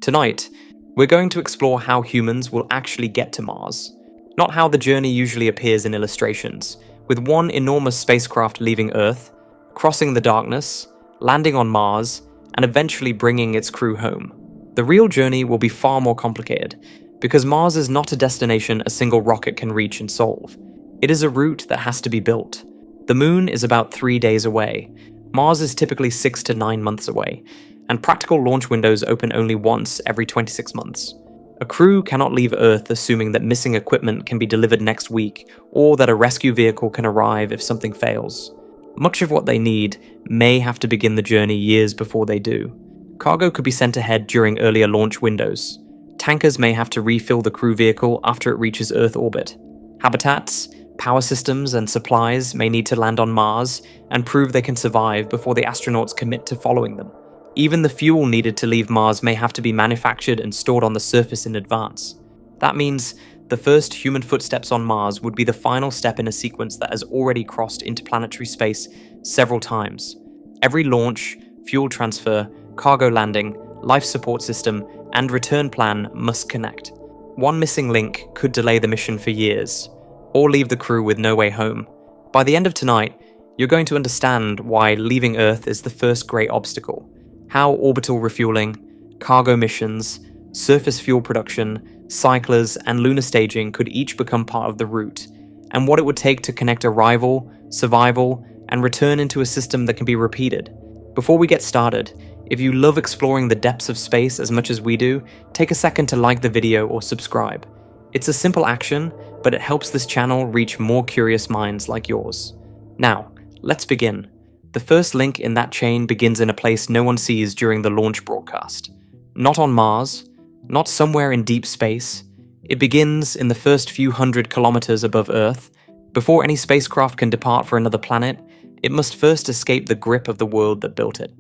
Tonight, we're going to explore how humans will actually get to Mars, not how the journey usually appears in illustrations, with one enormous spacecraft leaving Earth, crossing the darkness, landing on Mars, and eventually bringing its crew home. The real journey will be far more complicated, because Mars is not a destination a single rocket can reach and solve. It is a route that has to be built. The Moon is about 3 days away. Mars is typically 6 to 9 months away, and practical launch windows open only once every 26 months. A crew cannot leave Earth assuming that missing equipment can be delivered next week, or that a rescue vehicle can arrive if something fails. Much of what they need may have to begin the journey years before they do. Cargo could be sent ahead during earlier launch windows. Tankers may have to refill the crew vehicle after it reaches Earth orbit. Habitats, power systems, and supplies may need to land on Mars and prove they can survive before the astronauts commit to following them. Even the fuel needed to leave Mars may have to be manufactured and stored on the surface in advance. That means the first human footsteps on Mars would be the final step in a sequence that has already crossed interplanetary space several times. Every launch, fuel transfer, cargo landing, life support system, and return plan must connect. One missing link could delay the mission for years, or leave the crew with no way home. By the end of tonight, you're going to understand why leaving Earth is the first great obstacle, how orbital refueling, cargo missions, surface fuel production, cyclers, and lunar staging could each become part of the route, and what it would take to connect arrival, survival, and return into a system that can be repeated. Before we get started, if you love exploring the depths of space as much as we do, take a second to like the video or subscribe. It's a simple action, but it helps this channel reach more curious minds like yours. Now, let's begin. The first link in that chain begins in a place no one sees during the launch broadcast. Not on Mars, not somewhere in deep space. It begins in the first few hundred kilometers above Earth. Before any spacecraft can depart for another planet, it must first escape the grip of the world that built it.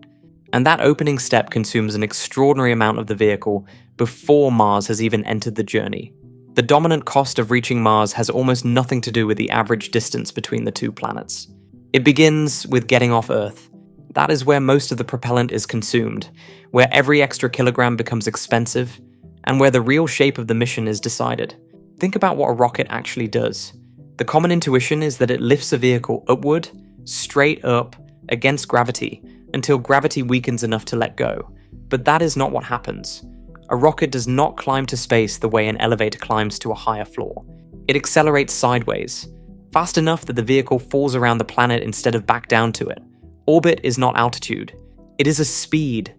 And that opening step consumes an extraordinary amount of the vehicle before Mars has even entered the journey. The dominant cost of reaching Mars has almost nothing to do with the average distance between the two planets. It begins with getting off Earth. That is where most of the propellant is consumed, where every extra kilogram becomes expensive, and where the real shape of the mission is decided. Think about what a rocket actually does. The common intuition is that it lifts a vehicle upward, straight up, against gravity, until gravity weakens enough to let go. But that is not what happens. A rocket does not climb to space the way an elevator climbs to a higher floor. It accelerates sideways, fast enough that the vehicle falls around the planet instead of back down to it. Orbit is not altitude. It is a speed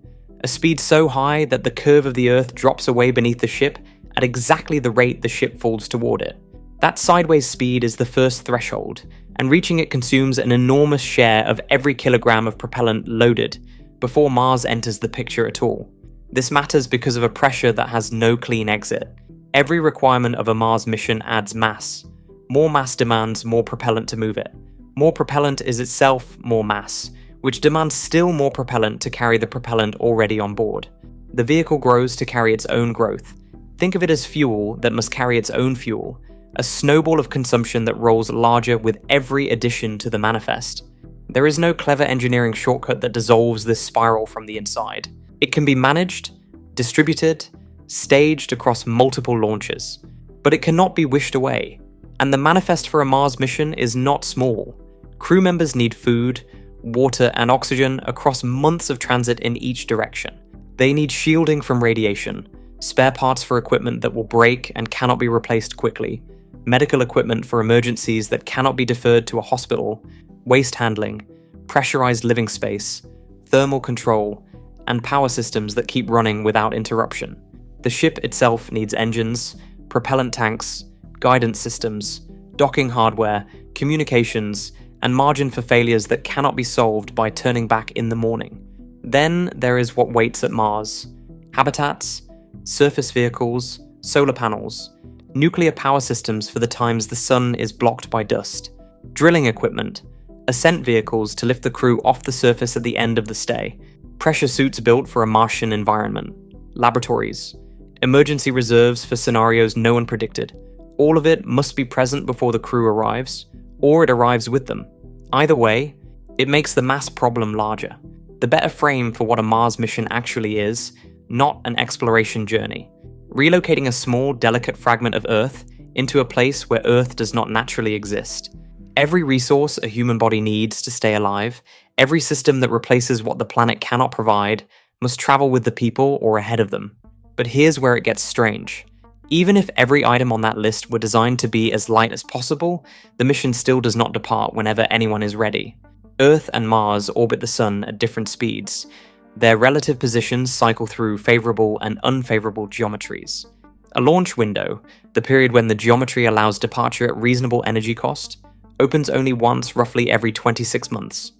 so high that the curve of the Earth drops away beneath the ship at exactly the rate the ship falls toward it. That sideways speed is the first threshold, and reaching it consumes an enormous share of every kilogram of propellant loaded before Mars enters the picture at all. This matters because of a pressure that has no clean exit. Every requirement of a Mars mission adds mass. More mass demands more propellant to move it. More propellant is itself more mass, which demands still more propellant to carry the propellant already on board. The vehicle grows to carry its own growth. Think of it as fuel that must carry its own fuel, a snowball of consumption that rolls larger with every addition to the manifest. There is no clever engineering shortcut that dissolves this spiral from the inside. It can be managed, distributed, staged across multiple launches, but it cannot be wished away. And the manifest for a Mars mission is not small. Crew members need food, water, and oxygen across months of transit in each direction. They need shielding from radiation, spare parts for equipment that will break and cannot be replaced quickly, medical equipment for emergencies that cannot be deferred to a hospital, waste handling, pressurized living space, thermal control, and power systems that keep running without interruption. The ship itself needs engines, propellant tanks, guidance systems, docking hardware, communications, and margin for failures that cannot be solved by turning back in the morning. Then there is what waits at Mars: habitats, surface vehicles, solar panels, nuclear power systems for the times the sun is blocked by dust, drilling equipment, ascent vehicles to lift the crew off the surface at the end of the stay, pressure suits built for a Martian environment, laboratories, emergency reserves for scenarios no one predicted. All of it must be present before the crew arrives, or it arrives with them. Either way, it makes the mass problem larger. The better frame for what a Mars mission actually is, not an exploration journey. Relocating a small, delicate fragment of Earth into a place where Earth does not naturally exist. Every resource a human body needs to stay alive, every system that replaces what the planet cannot provide, must travel with the people or ahead of them. But here's where it gets strange. Even if every item on that list were designed to be as light as possible, the mission still does not depart whenever anyone is ready. Earth and Mars orbit the Sun at different speeds. Their relative positions cycle through favourable and unfavourable geometries. A launch window, the period when the geometry allows departure at reasonable energy cost, opens only once roughly every 26 months.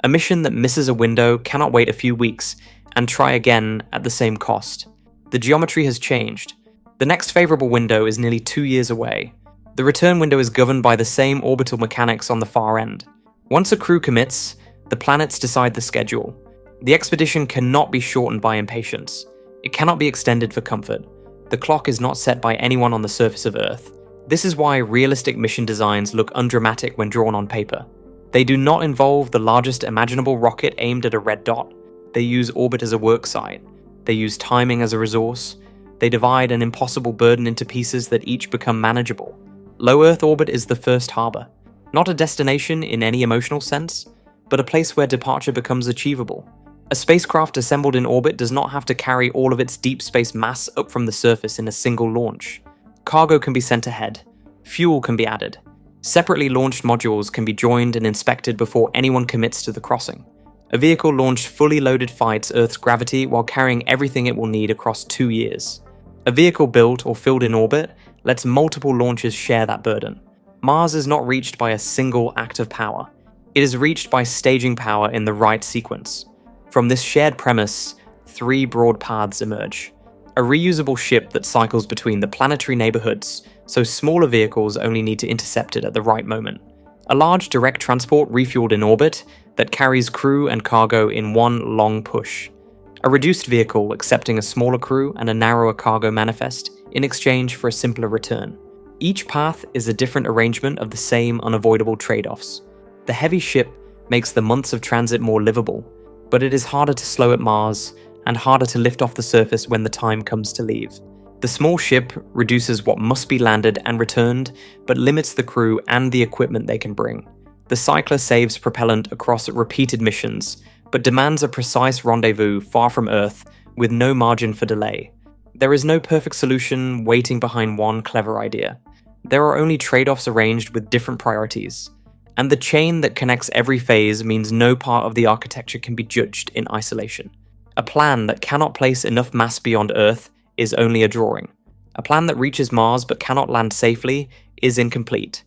A mission that misses a window cannot wait a few weeks and try again at the same cost. The geometry has changed. The next favourable window is nearly 2 years away. The return window is governed by the same orbital mechanics on the far end. Once a crew commits, the planets decide the schedule. The expedition cannot be shortened by impatience. It cannot be extended for comfort. The clock is not set by anyone on the surface of Earth. This is why realistic mission designs look undramatic when drawn on paper. They do not involve the largest imaginable rocket aimed at a red dot. They use orbit as a work site. They use timing as a resource. They divide an impossible burden into pieces that each become manageable. Low Earth orbit is the first harbour. Not a destination in any emotional sense, but a place where departure becomes achievable. A spacecraft assembled in orbit does not have to carry all of its deep space mass up from the surface in a single launch. Cargo can be sent ahead. Fuel can be added. Separately launched modules can be joined and inspected before anyone commits to the crossing. A vehicle launched fully loaded fights Earth's gravity while carrying everything it will need across 2 years. A vehicle built or filled in orbit lets multiple launches share that burden. Mars is not reached by a single act of power. It is reached by staging power in the right sequence. From this shared premise, 3 broad paths emerge. A reusable ship that cycles between the planetary neighborhoods, so smaller vehicles only need to intercept it at the right moment. A large direct transport refueled in orbit that carries crew and cargo in one long push. A reduced vehicle accepting a smaller crew and a narrower cargo manifest in exchange for a simpler return. Each path is a different arrangement of the same unavoidable trade-offs. The heavy ship makes the months of transit more livable, but it is harder to slow at Mars and harder to lift off the surface when the time comes to leave. The small ship reduces what must be landed and returned, but limits the crew and the equipment they can bring. The cycler saves propellant across repeated missions, but demands a precise rendezvous far from Earth with no margin for delay. There is no perfect solution waiting behind one clever idea. There are only trade-offs arranged with different priorities. And the chain that connects every phase means no part of the architecture can be judged in isolation. A plan that cannot place enough mass beyond Earth is only a drawing. A plan that reaches Mars but cannot land safely is incomplete.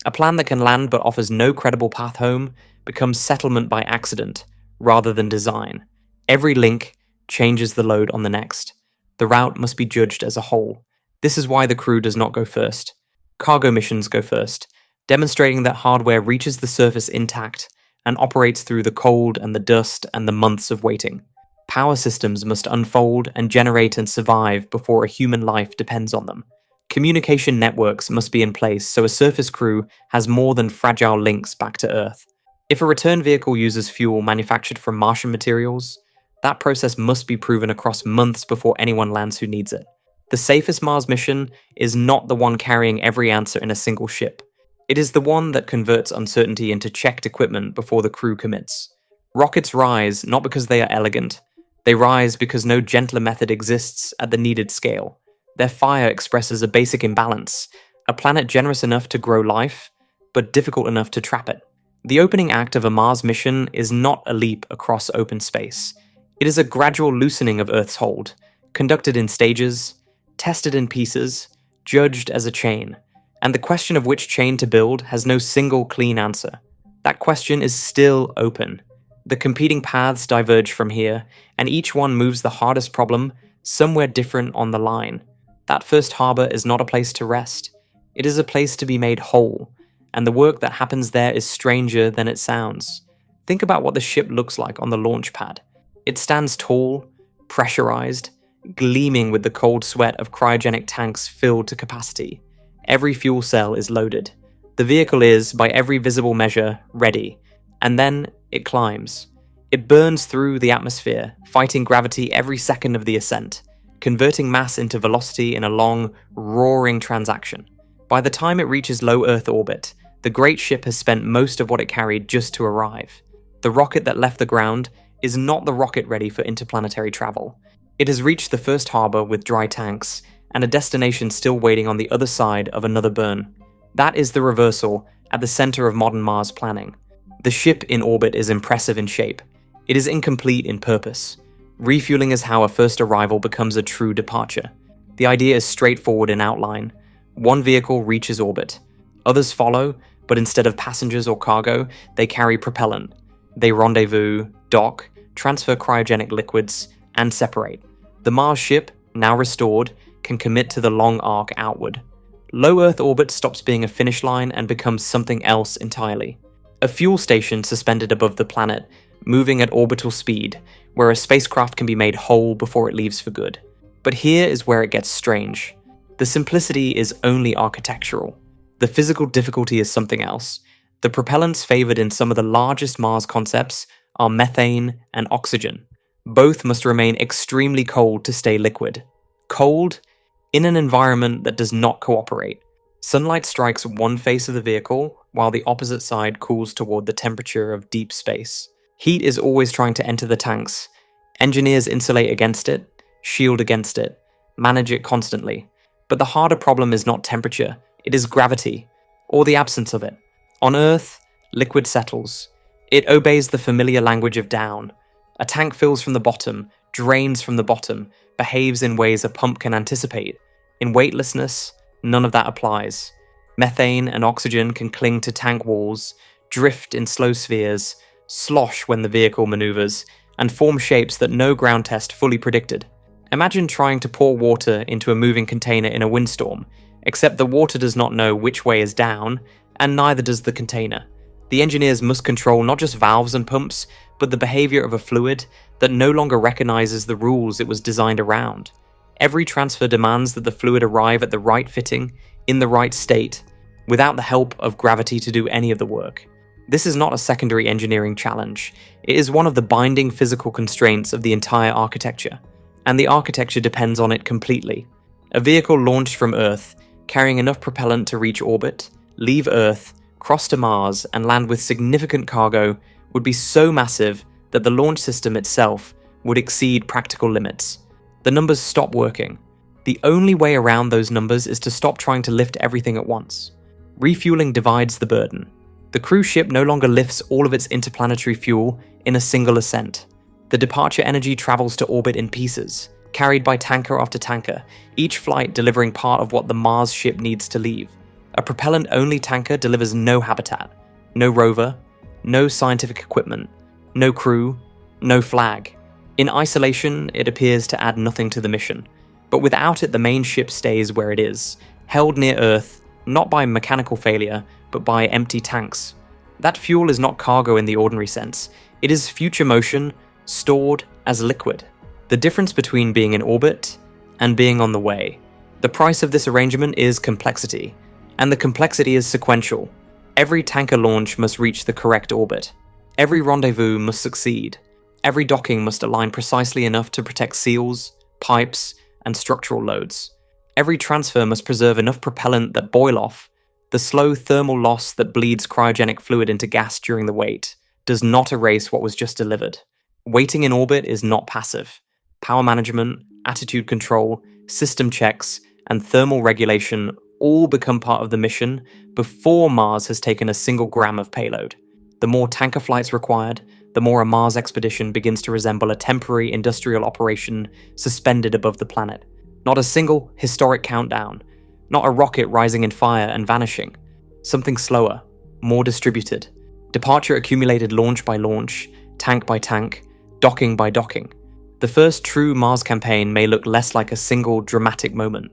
A plan that can land but offers no credible path home becomes settlement by accident rather than design. Every link changes the load on the next. The route must be judged as a whole. This is why the crew does not go first. Cargo missions go first, demonstrating that hardware reaches the surface intact and operates through the cold and the dust and the months of waiting. Power systems must unfold and generate and survive before a human life depends on them. Communication networks must be in place so a surface crew has more than fragile links back to Earth. If a return vehicle uses fuel manufactured from Martian materials, that process must be proven across months before anyone lands who needs it. The safest Mars mission is not the one carrying every answer in a single ship. It is the one that converts uncertainty into checked equipment before the crew commits. Rockets rise not because they are elegant. They rise because no gentler method exists at the needed scale. Their fire expresses a basic imbalance, a planet generous enough to grow life, but difficult enough to trap it. The opening act of a Mars mission is not a leap across open space. It is a gradual loosening of Earth's hold, conducted in stages, tested in pieces, judged as a chain. And the question of which chain to build has no single clean answer. That question is still open. The competing paths diverge from here, and each one moves the hardest problem somewhere different on the line. That first harbour is not a place to rest. It is a place to be made whole, and the work that happens there is stranger than it sounds. Think about what the ship looks like on the launch pad. It stands tall, pressurized, gleaming with the cold sweat of cryogenic tanks filled to capacity. Every fuel cell is loaded. The vehicle is, by every visible measure, ready. And then it climbs. It burns through the atmosphere, fighting gravity every second of the ascent, converting mass into velocity in a long, roaring transaction. By the time it reaches low Earth orbit, the great ship has spent most of what it carried just to arrive. The rocket that left the ground is not the rocket ready for interplanetary travel. It has reached the first harbor with dry tanks, and a destination still waiting on the other side of another burn. That is the reversal at the center of modern Mars planning. The ship in orbit is impressive in shape. It is incomplete in purpose. Refueling is how a first arrival becomes a true departure. The idea is straightforward in outline. One vehicle reaches orbit. Others follow, but instead of passengers or cargo, they carry propellant. They rendezvous, dock, transfer cryogenic liquids, and separate. The Mars ship, now restored, can commit to the long arc outward. Low Earth orbit stops being a finish line and becomes something else entirely. A fuel station suspended above the planet, moving at orbital speed, where a spacecraft can be made whole before it leaves for good. But here is where it gets strange. The simplicity is only architectural. The physical difficulty is something else. The propellants favored in some of the largest Mars concepts are methane and oxygen. Both must remain extremely cold to stay liquid. Cold in an environment that does not cooperate. Sunlight strikes one face of the vehicle, while the opposite side cools toward the temperature of deep space. Heat is always trying to enter the tanks. Engineers insulate against it, shield against it, manage it constantly. But the harder problem is not temperature, it is gravity, or the absence of it. On Earth, liquid settles. It obeys the familiar language of down. A tank fills from the bottom, drains from the bottom, behaves in ways a pump can anticipate. In weightlessness, none of that applies. Methane and oxygen can cling to tank walls, drift in slow spheres, slosh when the vehicle maneuvers, and form shapes that no ground test fully predicted. Imagine trying to pour water into a moving container in a windstorm, except the water does not know which way is down, and neither does the container. The engineers must control not just valves and pumps, but the behavior of a fluid that no longer recognizes the rules it was designed around. Every transfer demands that the fluid arrive at the right fitting, in the right state, without the help of gravity to do any of the work. This is not a secondary engineering challenge. It is one of the binding physical constraints of the entire architecture, and the architecture depends on it completely. A vehicle launched from Earth, carrying enough propellant to reach orbit, leave Earth, cross to Mars, and land with significant cargo would be so massive that the launch system itself would exceed practical limits. The numbers stop working. The only way around those numbers is to stop trying to lift everything at once. Refueling divides the burden. The cruise ship no longer lifts all of its interplanetary fuel in a single ascent. The departure energy travels to orbit in pieces, carried by tanker after tanker, each flight delivering part of what the Mars ship needs to leave. A propellant-only tanker delivers no habitat, no rover, no scientific equipment, no crew, no flag. In isolation, it appears to add nothing to the mission. But without it, the main ship stays where it is, held near Earth, not by mechanical failure, but by empty tanks. That fuel is not cargo in the ordinary sense. It is future motion, stored as liquid. The difference between being in orbit and being on the way. The price of this arrangement is complexity, and the complexity is sequential. Every tanker launch must reach the correct orbit. Every rendezvous must succeed. Every docking must align precisely enough to protect seals, pipes, and structural loads. Every transfer must preserve enough propellant that boil off. The slow thermal loss that bleeds cryogenic fluid into gas during the wait does not erase what was just delivered. Waiting in orbit is not passive. Power management, attitude control, system checks, and thermal regulation all become part of the mission before Mars has taken a single gram of payload. The more tanker flights required, the more a Mars expedition begins to resemble a temporary industrial operation suspended above the planet. Not a single historic countdown, not a rocket rising in fire and vanishing. Something slower, more distributed. Departure accumulated launch by launch, tank by tank, docking by docking. The first true Mars campaign may look less like a single dramatic moment,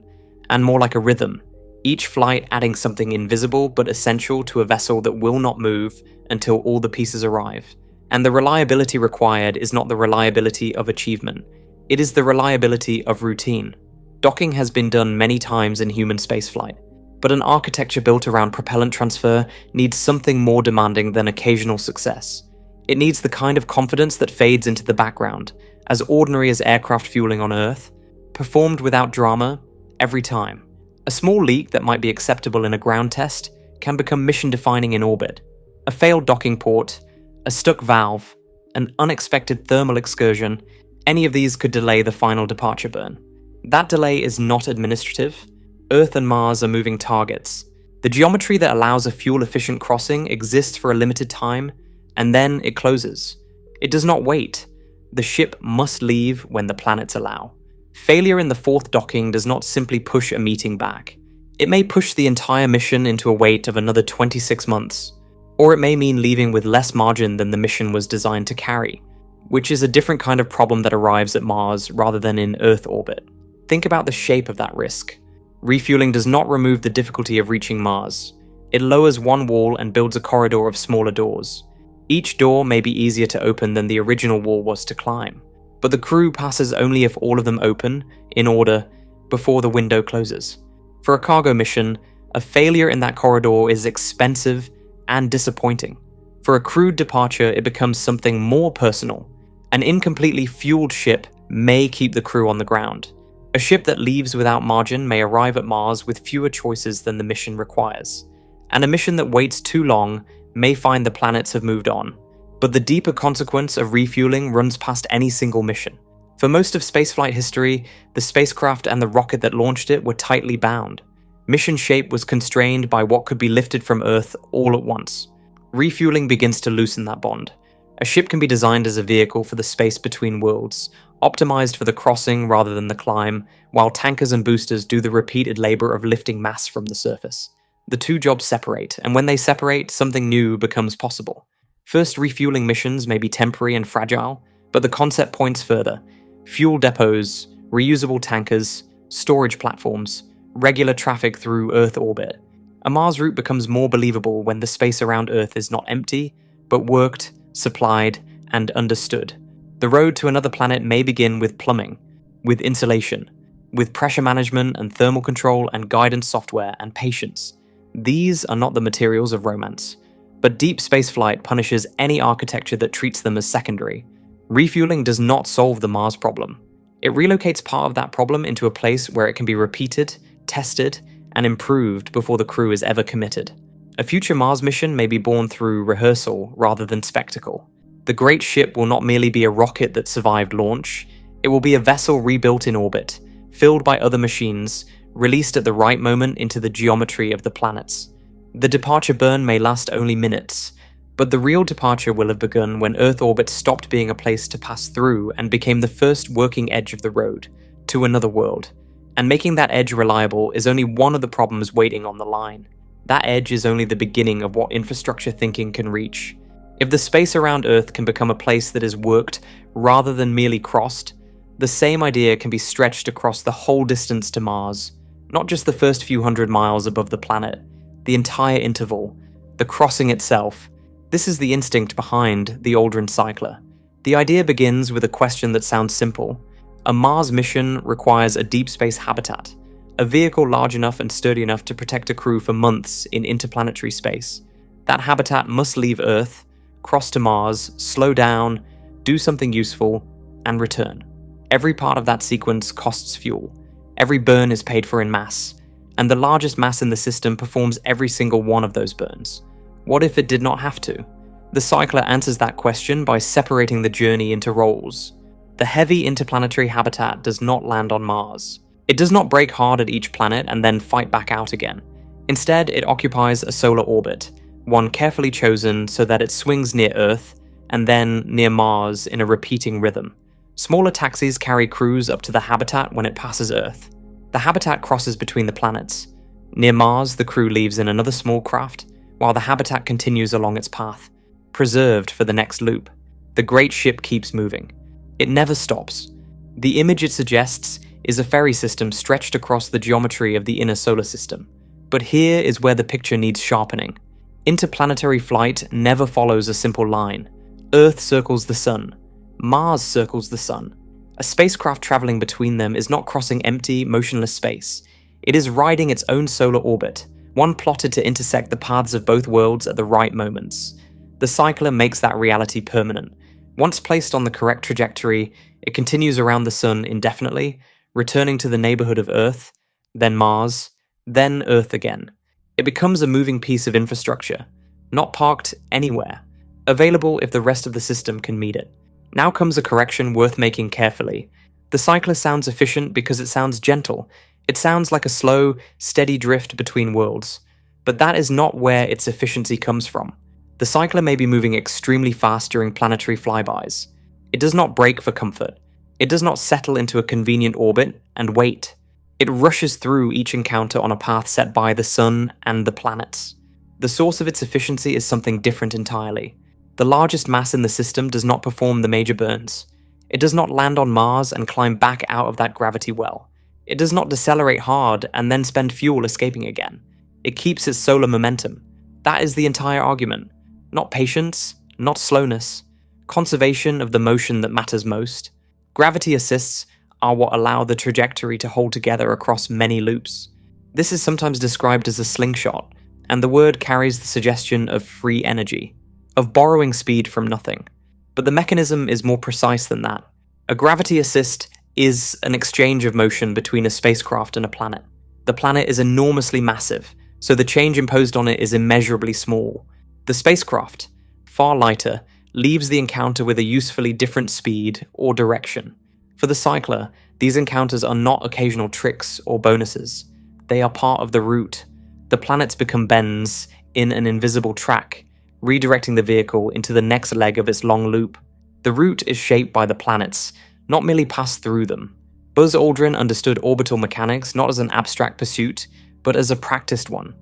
and more like a rhythm, each flight adding something invisible but essential to a vessel that will not move until all the pieces arrive. And the reliability required is not the reliability of achievement, it is the reliability of routine. Docking has been done many times in human spaceflight, but an architecture built around propellant transfer needs something more demanding than occasional success. It needs the kind of confidence that fades into the background, as ordinary as aircraft fueling on Earth, performed without drama every time. A small leak that might be acceptable in a ground test can become mission-defining in orbit. A failed docking port, a stuck valve, an unexpected thermal excursion, any of these could delay the final departure burn. That delay is not administrative. Earth and Mars are moving targets. The geometry that allows a fuel-efficient crossing exists for a limited time, and then it closes. It does not wait. The ship must leave when the planets allow. Failure in the fourth docking does not simply push a meeting back. It may push the entire mission into a wait of another 26 months, or it may mean leaving with less margin than the mission was designed to carry, which is a different kind of problem that arrives at Mars rather than in Earth orbit. Think about the shape of that risk. Refueling does not remove the difficulty of reaching Mars. It lowers one wall and builds a corridor of smaller doors. Each door may be easier to open than the original wall was to climb, but the crew passes only if all of them open, in order, before the window closes. For a cargo mission, a failure in that corridor is expensive and disappointing. For a crewed departure, it becomes something more personal. An incompletely fueled ship may keep the crew on the ground. A ship that leaves without margin may arrive at Mars with fewer choices than the mission requires. And a mission that waits too long may find the planets have moved on. But the deeper consequence of refueling runs past any single mission. For most of spaceflight history, the spacecraft and the rocket that launched it were tightly bound. Mission shape was constrained by what could be lifted from Earth all at once. Refueling begins to loosen that bond. A ship can be designed as a vehicle for the space between worlds, optimized for the crossing rather than the climb, while tankers and boosters do the repeated labor of lifting mass from the surface. The two jobs separate, and when they separate, something new becomes possible. First refueling missions may be temporary and fragile, but the concept points further. Fuel depots, reusable tankers, storage platforms, regular traffic through Earth orbit. A Mars route becomes more believable when the space around Earth is not empty, but worked, supplied, and understood. The road to another planet may begin with plumbing, with insulation, with pressure management and thermal control and guidance software and patience. These are not the materials of romance, but deep spaceflight punishes any architecture that treats them as secondary. Refueling does not solve the Mars problem. It relocates part of that problem into a place where it can be repeated, tested, and improved before the crew is ever committed. A future Mars mission may be born through rehearsal rather than spectacle. The great ship will not merely be a rocket that survived launch, it will be a vessel rebuilt in orbit, filled by other machines, released at the right moment into the geometry of the planets. The departure burn may last only minutes, but the real departure will have begun when Earth orbit stopped being a place to pass through and became the first working edge of the road to another world. And making that edge reliable is only one of the problems waiting on the line. That edge is only the beginning of what infrastructure thinking can reach. If the space around Earth can become a place that is worked rather than merely crossed, the same idea can be stretched across the whole distance to Mars, not just the first few hundred miles above the planet, the entire interval, the crossing itself. This is the instinct behind the Aldrin cycler. The idea begins with a question that sounds simple. A Mars mission requires a deep space habitat, a vehicle large enough and sturdy enough to protect a crew for months in interplanetary space. That habitat must leave Earth, cross to Mars, slow down, do something useful, and return. Every part of that sequence costs fuel. Every burn is paid for in mass, and the largest mass in the system performs every single one of those burns. What if it did not have to? The cycler answers that question by separating the journey into roles. The heavy interplanetary habitat does not land on Mars. It does not break hard at each planet and then fight back out again. Instead, it occupies a solar orbit, one carefully chosen so that it swings near Earth and then near Mars in a repeating rhythm. Smaller taxis carry crews up to the habitat when it passes Earth. The habitat crosses between the planets. Near Mars, the crew leaves in another small craft, while the habitat continues along its path, preserved for the next loop. The great ship keeps moving. It never stops. The image it suggests is a ferry system stretched across the geometry of the inner solar system. But here is where the picture needs sharpening. Interplanetary flight never follows a simple line. Earth circles the Sun. Mars circles the Sun. A spacecraft traveling between them is not crossing empty, motionless space. It is riding its own solar orbit, one plotted to intersect the paths of both worlds at the right moments. The cycler makes that reality permanent. Once placed on the correct trajectory, it continues around the Sun indefinitely, returning to the neighborhood of Earth, then Mars, then Earth again. It becomes a moving piece of infrastructure, not parked anywhere, available if the rest of the system can meet it. Now comes a correction worth making carefully. The cycler sounds efficient because it sounds gentle. It sounds like a slow, steady drift between worlds. But that is not where its efficiency comes from. The cycler may be moving extremely fast during planetary flybys. It does not brake for comfort. It does not settle into a convenient orbit and wait. It rushes through each encounter on a path set by the Sun and the planets. The source of its efficiency is something different entirely. The largest mass in the system does not perform the major burns. It does not land on Mars and climb back out of that gravity well. It does not decelerate hard and then spend fuel escaping again. It keeps its solar momentum. That is the entire argument. Not patience, not slowness. Conservation of the motion that matters most. Gravity assists are what allow the trajectory to hold together across many loops. This is sometimes described as a slingshot, and the word carries the suggestion of free energy, of borrowing speed from nothing. But the mechanism is more precise than that. A gravity assist is an exchange of motion between a spacecraft and a planet. The planet is enormously massive, so the change imposed on it is immeasurably small. The spacecraft, far lighter, leaves the encounter with a usefully different speed or direction. For the cycler, these encounters are not occasional tricks or bonuses. They are part of the route. The planets become bends in an invisible track, redirecting the vehicle into the next leg of its long loop. The route is shaped by the planets, not merely passed through them. Buzz Aldrin understood orbital mechanics not as an abstract pursuit, but as a practiced one.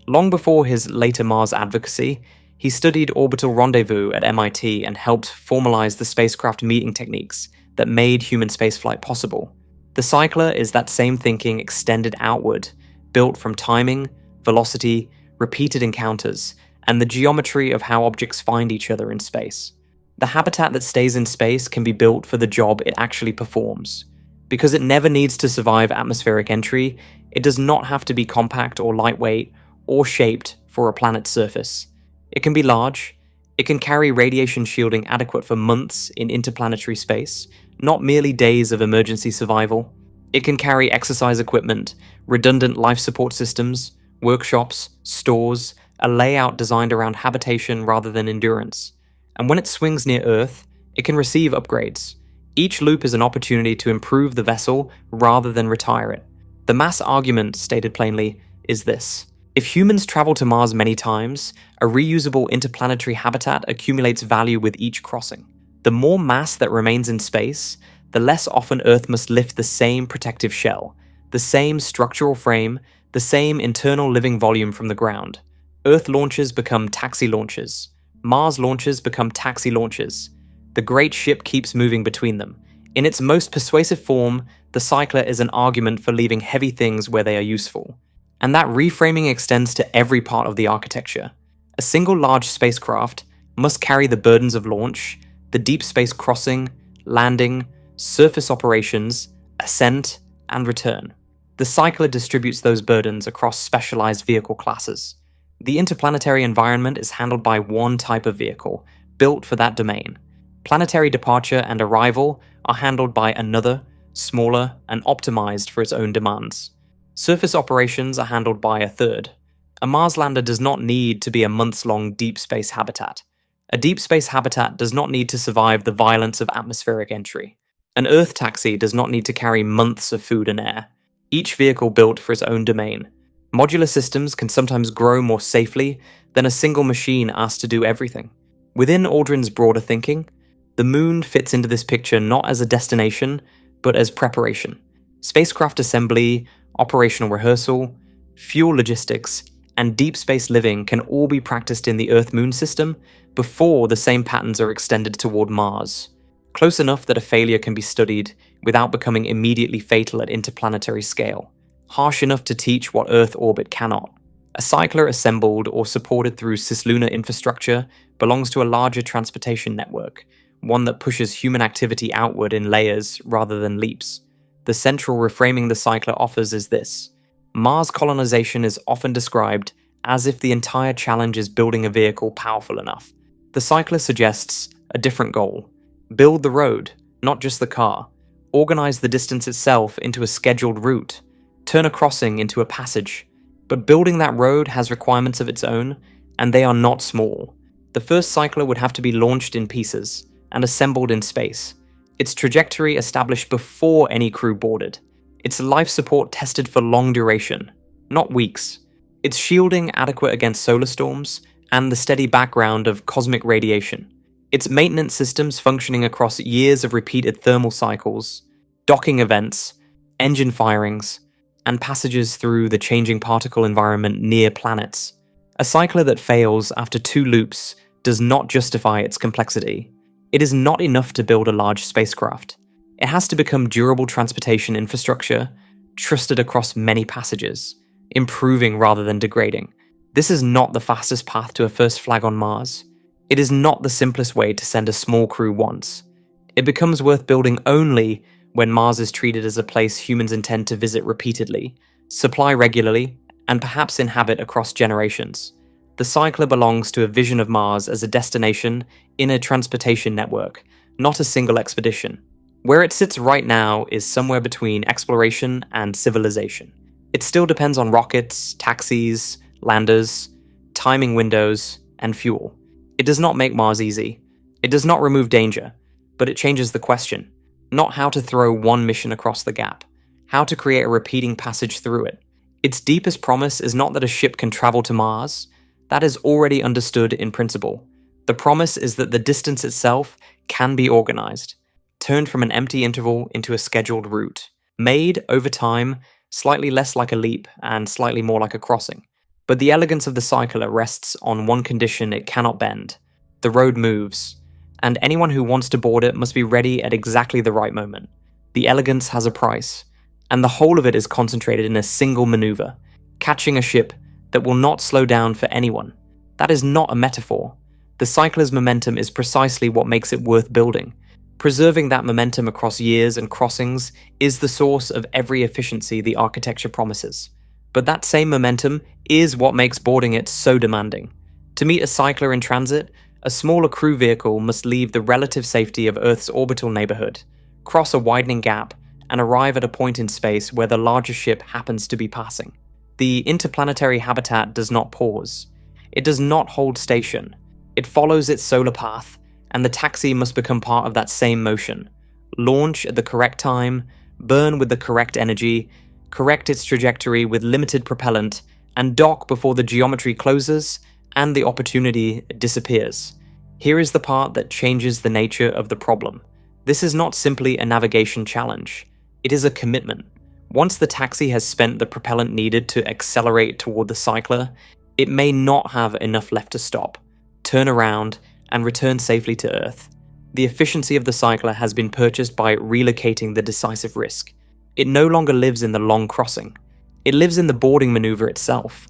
Long before his later Mars advocacy, he studied orbital rendezvous at MIT and helped formalize the spacecraft meeting techniques that made human spaceflight possible. The cycler is that same thinking extended outward, built from timing, velocity, repeated encounters, and the geometry of how objects find each other in space. The habitat that stays in space can be built for the job it actually performs. Because it never needs to survive atmospheric entry, it does not have to be compact or lightweight or shaped for a planet's surface. It can be large. It can carry radiation shielding adequate for months in interplanetary space, not merely days of emergency survival. It can carry exercise equipment, redundant life support systems, workshops, stores, a layout designed around habitation rather than endurance. And when it swings near Earth, it can receive upgrades. Each loop is an opportunity to improve the vessel rather than retire it. The mass argument, stated plainly, is this. If humans travel to Mars many times, a reusable interplanetary habitat accumulates value with each crossing. The more mass that remains in space, the less often Earth must lift the same protective shell, the same structural frame, the same internal living volume from the ground. Earth launches become taxi launches. Mars launches become taxi launches. The great ship keeps moving between them. In its most persuasive form, the cycler is an argument for leaving heavy things where they are useful. And that reframing extends to every part of the architecture. A single large spacecraft must carry the burdens of launch, the deep space crossing, landing, surface operations, ascent, and return. The cycler distributes those burdens across specialized vehicle classes. The interplanetary environment is handled by one type of vehicle, built for that domain. Planetary departure and arrival are handled by another, smaller, and optimized for its own demands. Surface operations are handled by a third. A Mars lander does not need to be a months-long deep space habitat. A deep space habitat does not need to survive the violence of atmospheric entry. An Earth taxi does not need to carry months of food and air. Each vehicle built for its own domain. Modular systems can sometimes grow more safely than a single machine asked to do everything. Within Aldrin's broader thinking, the Moon fits into this picture not as a destination, but as preparation. Spacecraft assembly, operational rehearsal, fuel logistics, and deep space living can all be practiced in the Earth-Moon system before the same patterns are extended toward Mars. Close enough that a failure can be studied without becoming immediately fatal at interplanetary scale. Harsh enough to teach what Earth orbit cannot. A cycler assembled or supported through cislunar infrastructure belongs to a larger transportation network, one that pushes human activity outward in layers rather than leaps. The central reframing the cycler offers is this. Mars colonization is often described as if the entire challenge is building a vehicle powerful enough. The cycler suggests a different goal. Build the road, not just the car. Organize the distance itself into a scheduled route. Turn a crossing into a passage. But building that road has requirements of its own, and they are not small. The first cycler would have to be launched in pieces and assembled in space. Its trajectory established before any crew boarded. Its life support tested for long duration, not weeks. Its shielding adequate against solar storms and the steady background of cosmic radiation. Its maintenance systems functioning across years of repeated thermal cycles, docking events, engine firings, and passages through the changing particle environment near planets. A cycler that fails after 2 loops does not justify its complexity. It is not enough to build a large spacecraft. It has to become durable transportation infrastructure, trusted across many passages, improving rather than degrading. This is not the fastest path to a first flag on Mars. It is not the simplest way to send a small crew once. It becomes worth building only when Mars is treated as a place humans intend to visit repeatedly, supply regularly, and perhaps inhabit across generations. The cycler belongs to a vision of Mars as a destination in a transportation network, not a single expedition. Where it sits right now is somewhere between exploration and civilization. It still depends on rockets, taxis, landers, timing windows, and fuel. It does not make Mars easy. It does not remove danger, but it changes the question. Not how to throw one mission across the gap, how to create a repeating passage through it. Its deepest promise is not that a ship can travel to Mars. That is already understood in principle. The promise is that the distance itself can be organized, turned from an empty interval into a scheduled route, made over time slightly less like a leap and slightly more like a crossing. But the elegance of the cycler rests on one condition it cannot bend. The road moves, and anyone who wants to board it must be ready at exactly the right moment. The elegance has a price, and the whole of it is concentrated in a single maneuver, catching a ship that will not slow down for anyone. That is not a metaphor. The cycler's momentum is precisely what makes it worth building. Preserving that momentum across years and crossings is the source of every efficiency the architecture promises. But that same momentum is what makes boarding it so demanding. To meet a cycler in transit, a smaller crew vehicle must leave the relative safety of Earth's orbital neighborhood, cross a widening gap, and arrive at a point in space where the larger ship happens to be passing. The interplanetary habitat does not pause. It does not hold station. It follows its solar path, and the taxi must become part of that same motion. Launch at the correct time, burn with the correct energy, correct its trajectory with limited propellant, and dock before the geometry closes and the opportunity disappears. Here is the part that changes the nature of the problem. This is not simply a navigation challenge. It is a commitment. Once the taxi has spent the propellant needed to accelerate toward the cycler, it may not have enough left to stop, turn around, and return safely to Earth. The efficiency of the cycler has been purchased by relocating the decisive risk. It no longer lives in the long crossing. It lives in the boarding maneuver itself.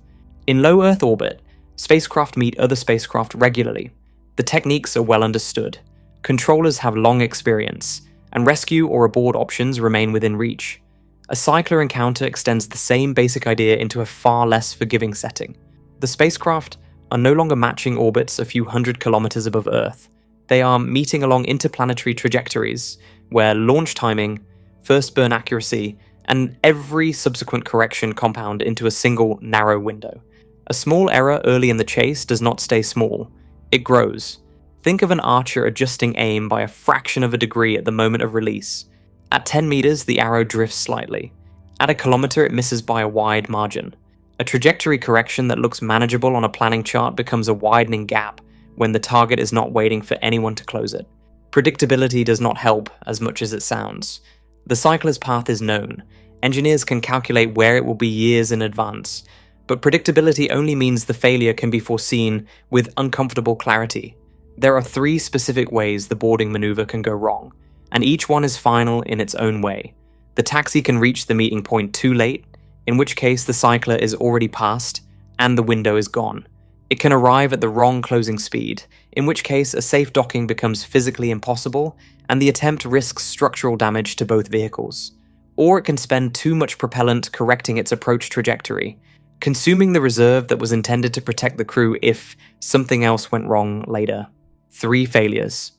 In low Earth orbit, spacecraft meet other spacecraft regularly. The techniques are well understood. Controllers have long experience, and rescue or abort options remain within reach. A cycler encounter extends the same basic idea into a far less forgiving setting. The spacecraft are no longer matching orbits a few hundred kilometers above Earth. They are meeting along interplanetary trajectories, where launch timing, first burn accuracy, and every subsequent correction compound into a single narrow window. A small error early in the chase does not stay small, it grows. Think of an archer adjusting aim by a fraction of a degree at the moment of release. At 10 meters, the arrow drifts slightly. At a kilometer, it misses by a wide margin. A trajectory correction that looks manageable on a planning chart becomes a widening gap when the target is not waiting for anyone to close it. Predictability does not help as much as it sounds. The cycler's path is known. Engineers can calculate where it will be years in advance, but predictability only means the failure can be foreseen with uncomfortable clarity. There are 3 specific ways the boarding maneuver can go wrong, and each one is final in its own way. The taxi can reach the meeting point too late, in which case the cycler is already passed and the window is gone. It can arrive at the wrong closing speed, in which case a safe docking becomes physically impossible and the attempt risks structural damage to both vehicles. Or it can spend too much propellant correcting its approach trajectory, consuming the reserve that was intended to protect the crew if something else went wrong later. 3 failures.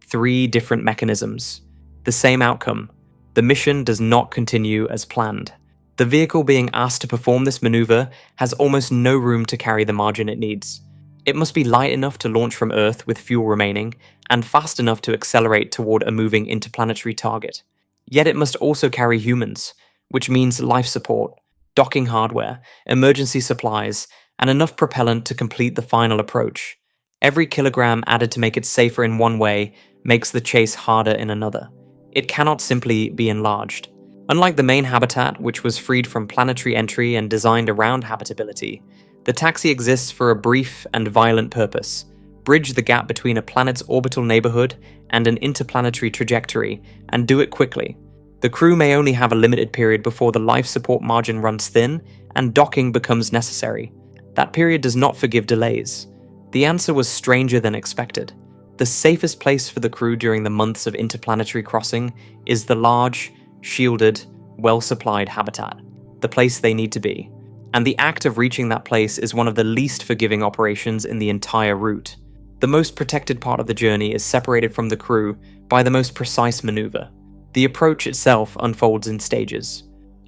3 different mechanisms. The same outcome. The mission does not continue as planned. The vehicle being asked to perform this maneuver has almost no room to carry the margin it needs. It must be light enough to launch from Earth with fuel remaining, and fast enough to accelerate toward a moving interplanetary target. Yet it must also carry humans, which means life support, docking hardware, emergency supplies, and enough propellant to complete the final approach. Every kilogram added to make it safer in one way makes the chase harder in another. It cannot simply be enlarged. Unlike the main habitat, which was freed from planetary entry and designed around habitability, the taxi exists for a brief and violent purpose: bridge the gap between a planet's orbital neighborhood and an interplanetary trajectory, and do it quickly. The crew may only have a limited period before the life support margin runs thin and docking becomes necessary. That period does not forgive delays. The answer was stranger than expected. The safest place for the crew during the months of interplanetary crossing is the large, shielded, well-supplied habitat, the place they need to be. And the act of reaching that place is one of the least forgiving operations in the entire route. The most protected part of the journey is separated from the crew by the most precise maneuver. The approach itself unfolds in stages.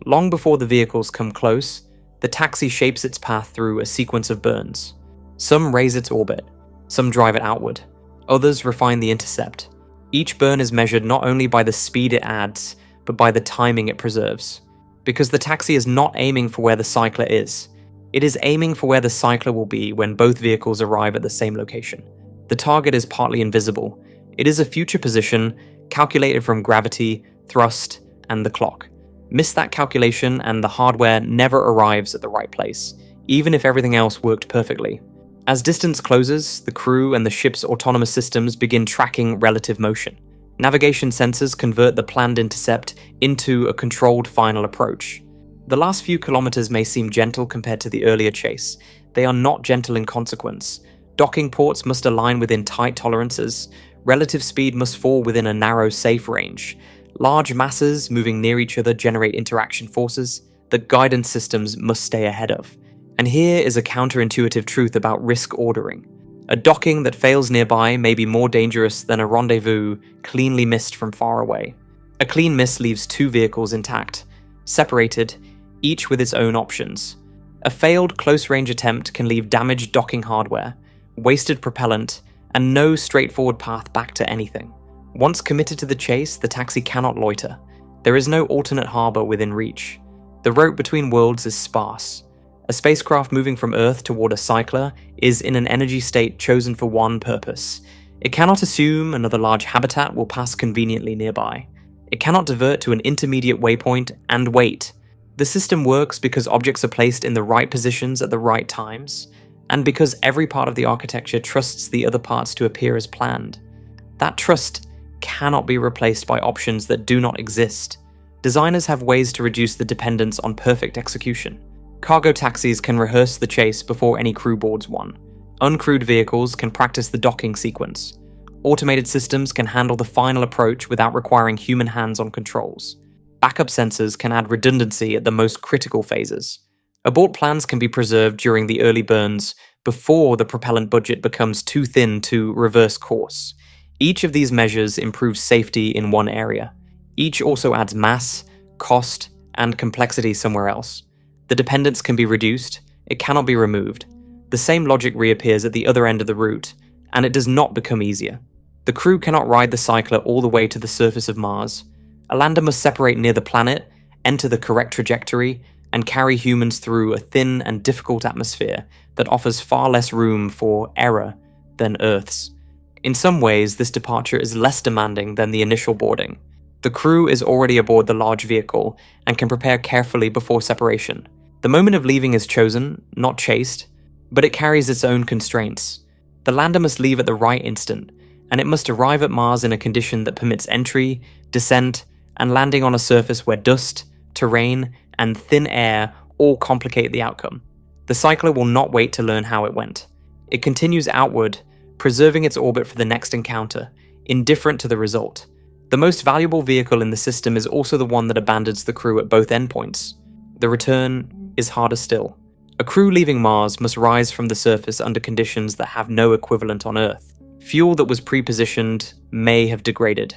Long before the vehicles come close, the taxi shapes its path through a sequence of burns. Some raise its orbit, some drive it outward, others refine the intercept. Each burn is measured not only by the speed it adds, but by the timing it preserves. Because the taxi is not aiming for where the cycler is. It is aiming for where the cycler will be when both vehicles arrive at the same location. The target is partly invisible. It is a future position calculated from gravity, thrust, and the clock. Miss that calculation and the hardware never arrives at the right place, even if everything else worked perfectly. As distance closes, the crew and the ship's autonomous systems begin tracking relative motion. Navigation sensors convert the planned intercept into a controlled final approach. The last few kilometers may seem gentle compared to the earlier chase. They are not gentle in consequence. Docking ports must align within tight tolerances. Relative speed must fall within a narrow, safe range. Large masses moving near each other generate interaction forces that guidance systems must stay ahead of. And here is a counterintuitive truth about risk ordering. A docking that fails nearby may be more dangerous than a rendezvous cleanly missed from far away. A clean miss leaves 2 vehicles intact, separated, each with its own options. A failed close-range attempt can leave damaged docking hardware, wasted propellant, and no straightforward path back to anything. Once committed to the chase, the taxi cannot loiter. There is no alternate harbor within reach. The route between worlds is sparse. A spacecraft moving from Earth toward a cycler is in an energy state chosen for one purpose. It cannot assume another large habitat will pass conveniently nearby. It cannot divert to an intermediate waypoint and wait. The system works because objects are placed in the right positions at the right times, and because every part of the architecture trusts the other parts to appear as planned. That trust cannot be replaced by options that do not exist. Designers have ways to reduce the dependence on perfect execution. Cargo taxis can rehearse the chase before any crew boards one. Uncrewed vehicles can practice the docking sequence. Automated systems can handle the final approach without requiring human hands on controls. Backup sensors can add redundancy at the most critical phases. Abort plans can be preserved during the early burns before the propellant budget becomes too thin to reverse course. Each of these measures improves safety in one area. Each also adds mass, cost, and complexity somewhere else. The dependence can be reduced, it cannot be removed. The same logic reappears at the other end of the route, and it does not become easier. The crew cannot ride the cycler all the way to the surface of Mars. A lander must separate near the planet, enter the correct trajectory, and carry humans through a thin and difficult atmosphere that offers far less room for error than Earth's. In some ways, this departure is less demanding than the initial boarding. The crew is already aboard the large vehicle and can prepare carefully before separation. The moment of leaving is chosen, not chased, but it carries its own constraints. The lander must leave at the right instant, and it must arrive at Mars in a condition that permits entry, descent, and landing on a surface where dust, terrain, and thin air all complicate the outcome. The cycler will not wait to learn how it went. It continues outward, preserving its orbit for the next encounter, indifferent to the result. The most valuable vehicle in the system is also the one that abandons the crew at both endpoints. The return is harder still. A crew leaving Mars must rise from the surface under conditions that have no equivalent on Earth. Fuel that was pre-positioned may have degraded.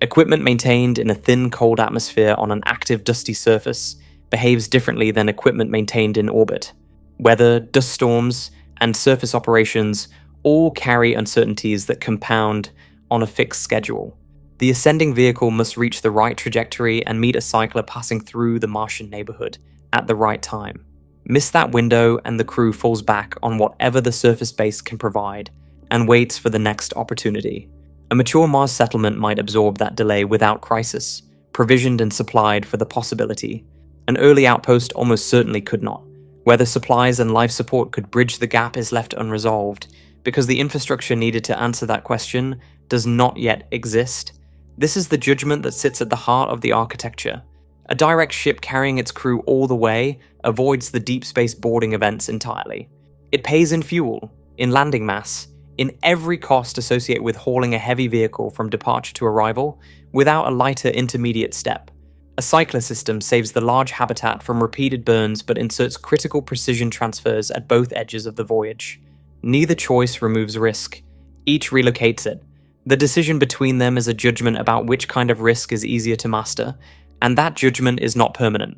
Equipment maintained in a thin, cold atmosphere on an active, dusty surface behaves differently than equipment maintained in orbit. Weather, dust storms, and surface operations all carry uncertainties that compound on a fixed schedule. The ascending vehicle must reach the right trajectory and meet a cycler passing through the Martian neighborhood at the right time. Miss that window and the crew falls back on whatever the surface base can provide and waits for the next opportunity. A mature Mars settlement might absorb that delay without crisis, provisioned and supplied for the possibility. An early outpost almost certainly could not. Whether supplies and life support could bridge the gap is left unresolved, because the infrastructure needed to answer that question does not yet exist. This is the judgment that sits at the heart of the architecture. A direct ship carrying its crew all the way avoids the deep space boarding events entirely. It pays in fuel, in landing mass, in every cost associated with hauling a heavy vehicle from departure to arrival without a lighter intermediate step. A cycler system saves the large habitat from repeated burns but inserts critical precision transfers at both edges of the voyage. Neither choice removes risk. Each relocates it. The decision between them is a judgment about which kind of risk is easier to master, and that judgment is not permanent.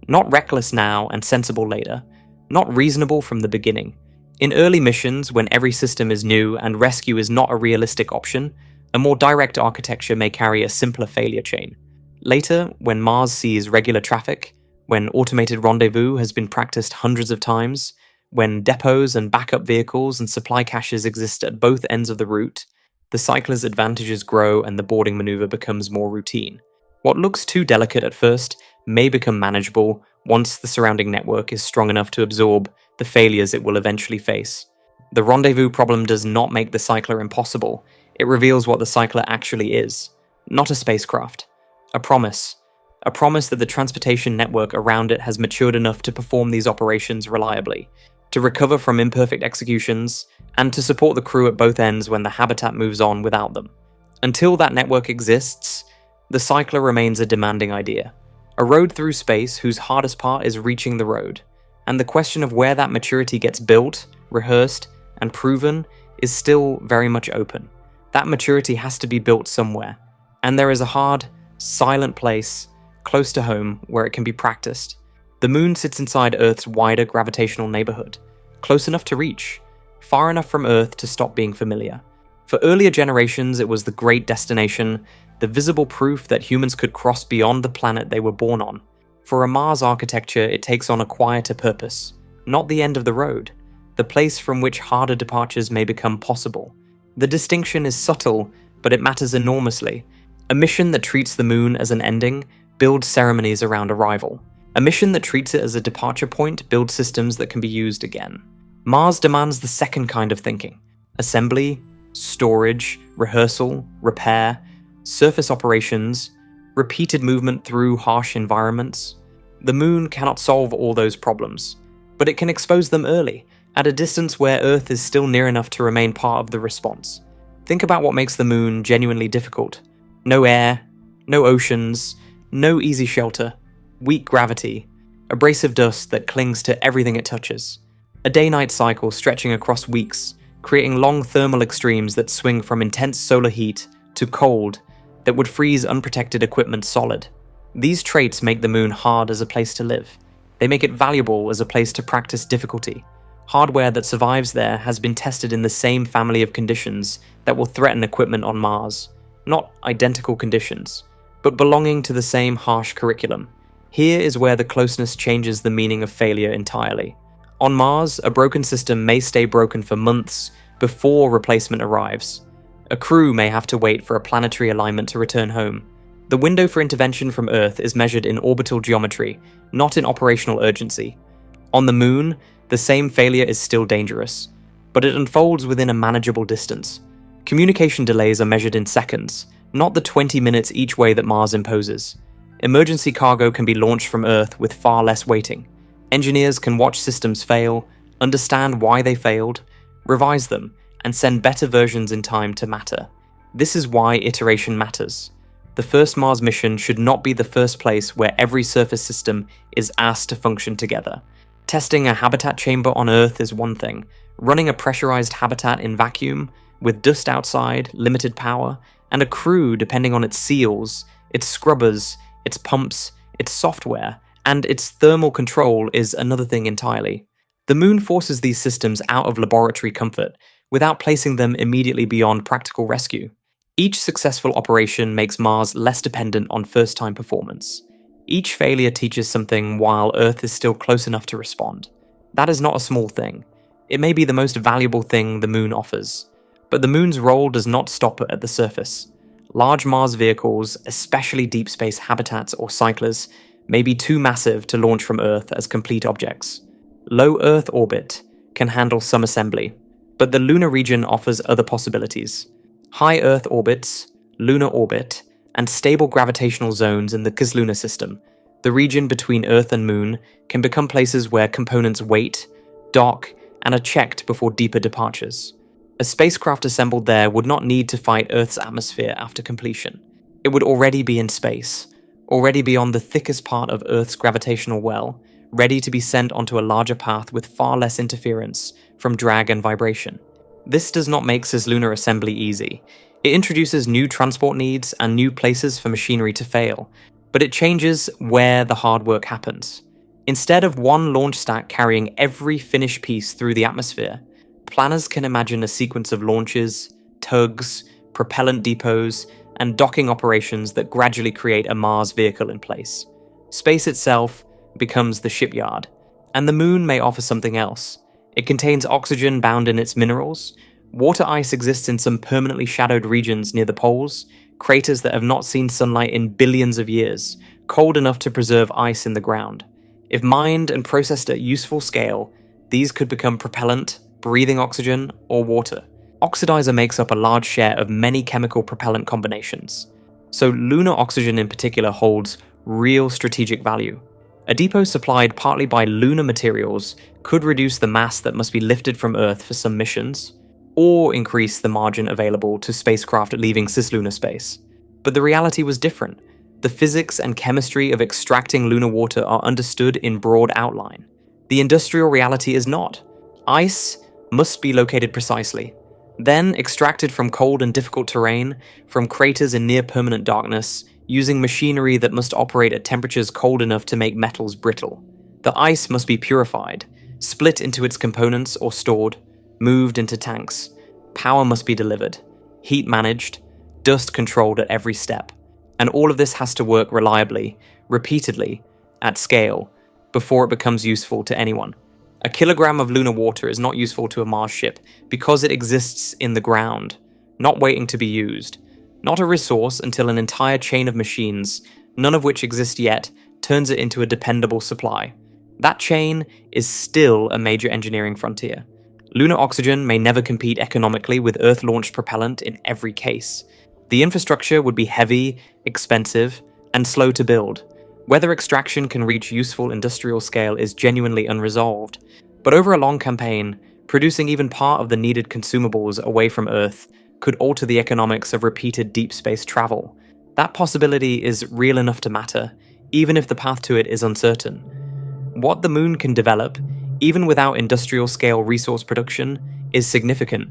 Not reckless now and sensible later. Not reasonable from the beginning. In early missions, when every system is new and rescue is not a realistic option, a more direct architecture may carry a simpler failure chain. Later, when Mars sees regular traffic, when automated rendezvous has been practiced hundreds of times, when depots and backup vehicles and supply caches exist at both ends of the route, the cycler's advantages grow and the boarding maneuver becomes more routine. What looks too delicate at first may become manageable once the surrounding network is strong enough to absorb the failures it will eventually face. The rendezvous problem does not make the cycler impossible. It reveals what the cycler actually is. Not a spacecraft. A promise. A promise that the transportation network around it has matured enough to perform these operations reliably, to recover from imperfect executions, and to support the crew at both ends when the habitat moves on without them. Until that network exists, the cycler remains a demanding idea. A road through space whose hardest part is reaching the road. And the question of where that maturity gets built, rehearsed, and proven is still very much open. That maturity has to be built somewhere. And there is a hard, silent place close to home where it can be practiced. The moon sits inside Earth's wider gravitational neighborhood, close enough to reach, far enough from Earth to stop being familiar. For earlier generations, it was the great destination, the visible proof that humans could cross beyond the planet they were born on. For a Mars architecture, it takes on a quieter purpose, not the end of the road, the place from which harder departures may become possible. The distinction is subtle, but it matters enormously. A mission that treats the moon as an ending builds ceremonies around arrival. A mission that treats it as a departure point builds systems that can be used again. Mars demands the second kind of thinking: assembly, storage, rehearsal, repair, surface operations, repeated movement through harsh environments. The moon cannot solve all those problems, but it can expose them early, at a distance where Earth is still near enough to remain part of the response. Think about what makes the moon genuinely difficult. No air, no oceans, no easy shelter, weak gravity, abrasive dust that clings to everything it touches. A day-night cycle stretching across weeks, creating long thermal extremes that swing from intense solar heat to cold that would freeze unprotected equipment solid. These traits make the moon hard as a place to live. They make it valuable as a place to practice difficulty. Hardware that survives there has been tested in the same family of conditions that will threaten equipment on Mars. Not identical conditions, but belonging to the same harsh curriculum. Here is where the closeness changes the meaning of failure entirely. On Mars, a broken system may stay broken for months before replacement arrives. A crew may have to wait for a planetary alignment to return home. The window for intervention from Earth is measured in orbital geometry, not in operational urgency. On the moon, the same failure is still dangerous, but it unfolds within a manageable distance. Communication delays are measured in seconds, not the 20 minutes each way that Mars imposes. Emergency cargo can be launched from Earth with far less waiting. Engineers can watch systems fail, understand why they failed, revise them, and send better versions in time to matter. This is why iteration matters. The first Mars mission should not be the first place where every surface system is asked to function together. Testing a habitat chamber on Earth is one thing. Running a pressurized habitat in vacuum, with dust outside, limited power, and a crew depending on its seals, its scrubbers, its pumps, its software, and its thermal control is another thing entirely. The moon forces these systems out of laboratory comfort without placing them immediately beyond practical rescue. Each successful operation makes Mars less dependent on first-time performance. Each failure teaches something while Earth is still close enough to respond. That is not a small thing. It may be the most valuable thing the moon offers. But the moon's role does not stop at the surface. Large Mars vehicles, especially deep space habitats or cyclers, may be too massive to launch from Earth as complete objects. Low Earth orbit can handle some assembly, but the lunar region offers other possibilities. High Earth orbits, lunar orbit, and stable gravitational zones in the cislunar system, the region between Earth and Moon, can become places where components wait, dock, and are checked before deeper departures. A spacecraft assembled there would not need to fight Earth's atmosphere after completion. It would already be in space, already be on the thickest part of Earth's gravitational well, ready to be sent onto a larger path with far less interference from drag and vibration. This does not make cislunar assembly easy. It introduces new transport needs and new places for machinery to fail, but it changes where the hard work happens. Instead of one launch stack carrying every finished piece through the atmosphere, planners can imagine a sequence of launches, tugs, propellant depots, and docking operations that gradually create a Mars vehicle in place. Space itself becomes the shipyard, and the moon may offer something else. It contains oxygen bound in its minerals. Water ice exists in some permanently shadowed regions near the poles, craters that have not seen sunlight in billions of years, cold enough to preserve ice in the ground. If mined and processed at useful scale, these could become propellant, breathing oxygen, or water. Oxidizer makes up a large share of many chemical propellant combinations, so lunar oxygen in particular holds real strategic value. A depot supplied partly by lunar materials could reduce the mass that must be lifted from Earth for some missions, or increase the margin available to spacecraft leaving cislunar space. But the reality was different. The physics and chemistry of extracting lunar water are understood in broad outline. The industrial reality is not. Ice must be located precisely, then extracted from cold and difficult terrain, from craters in near-permanent darkness, using machinery that must operate at temperatures cold enough to make metals brittle. The ice must be purified, split into its components or stored, moved into tanks. Power must be delivered, heat managed, dust controlled at every step. And all of this has to work reliably, repeatedly, at scale, before it becomes useful to anyone. A kilogram of lunar water is not useful to a Mars ship because it exists in the ground, not waiting to be used. Not a resource until an entire chain of machines, none of which exist yet, turns it into a dependable supply. That chain is still a major engineering frontier. Lunar oxygen may never compete economically with Earth-launched propellant in every case. The infrastructure would be heavy, expensive, and slow to build. Whether extraction can reach useful industrial scale is genuinely unresolved. But over a long campaign, producing even part of the needed consumables away from Earth could alter the economics of repeated deep space travel. That possibility is real enough to matter, even if the path to it is uncertain. What the moon can develop, even without industrial-scale resource production, is significant.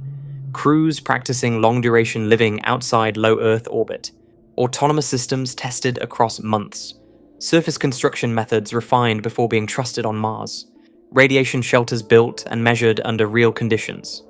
Crews practicing long-duration living outside low Earth orbit. Autonomous systems tested across months. Surface construction methods refined before being trusted on Mars. Radiation shelters built and measured under real conditions.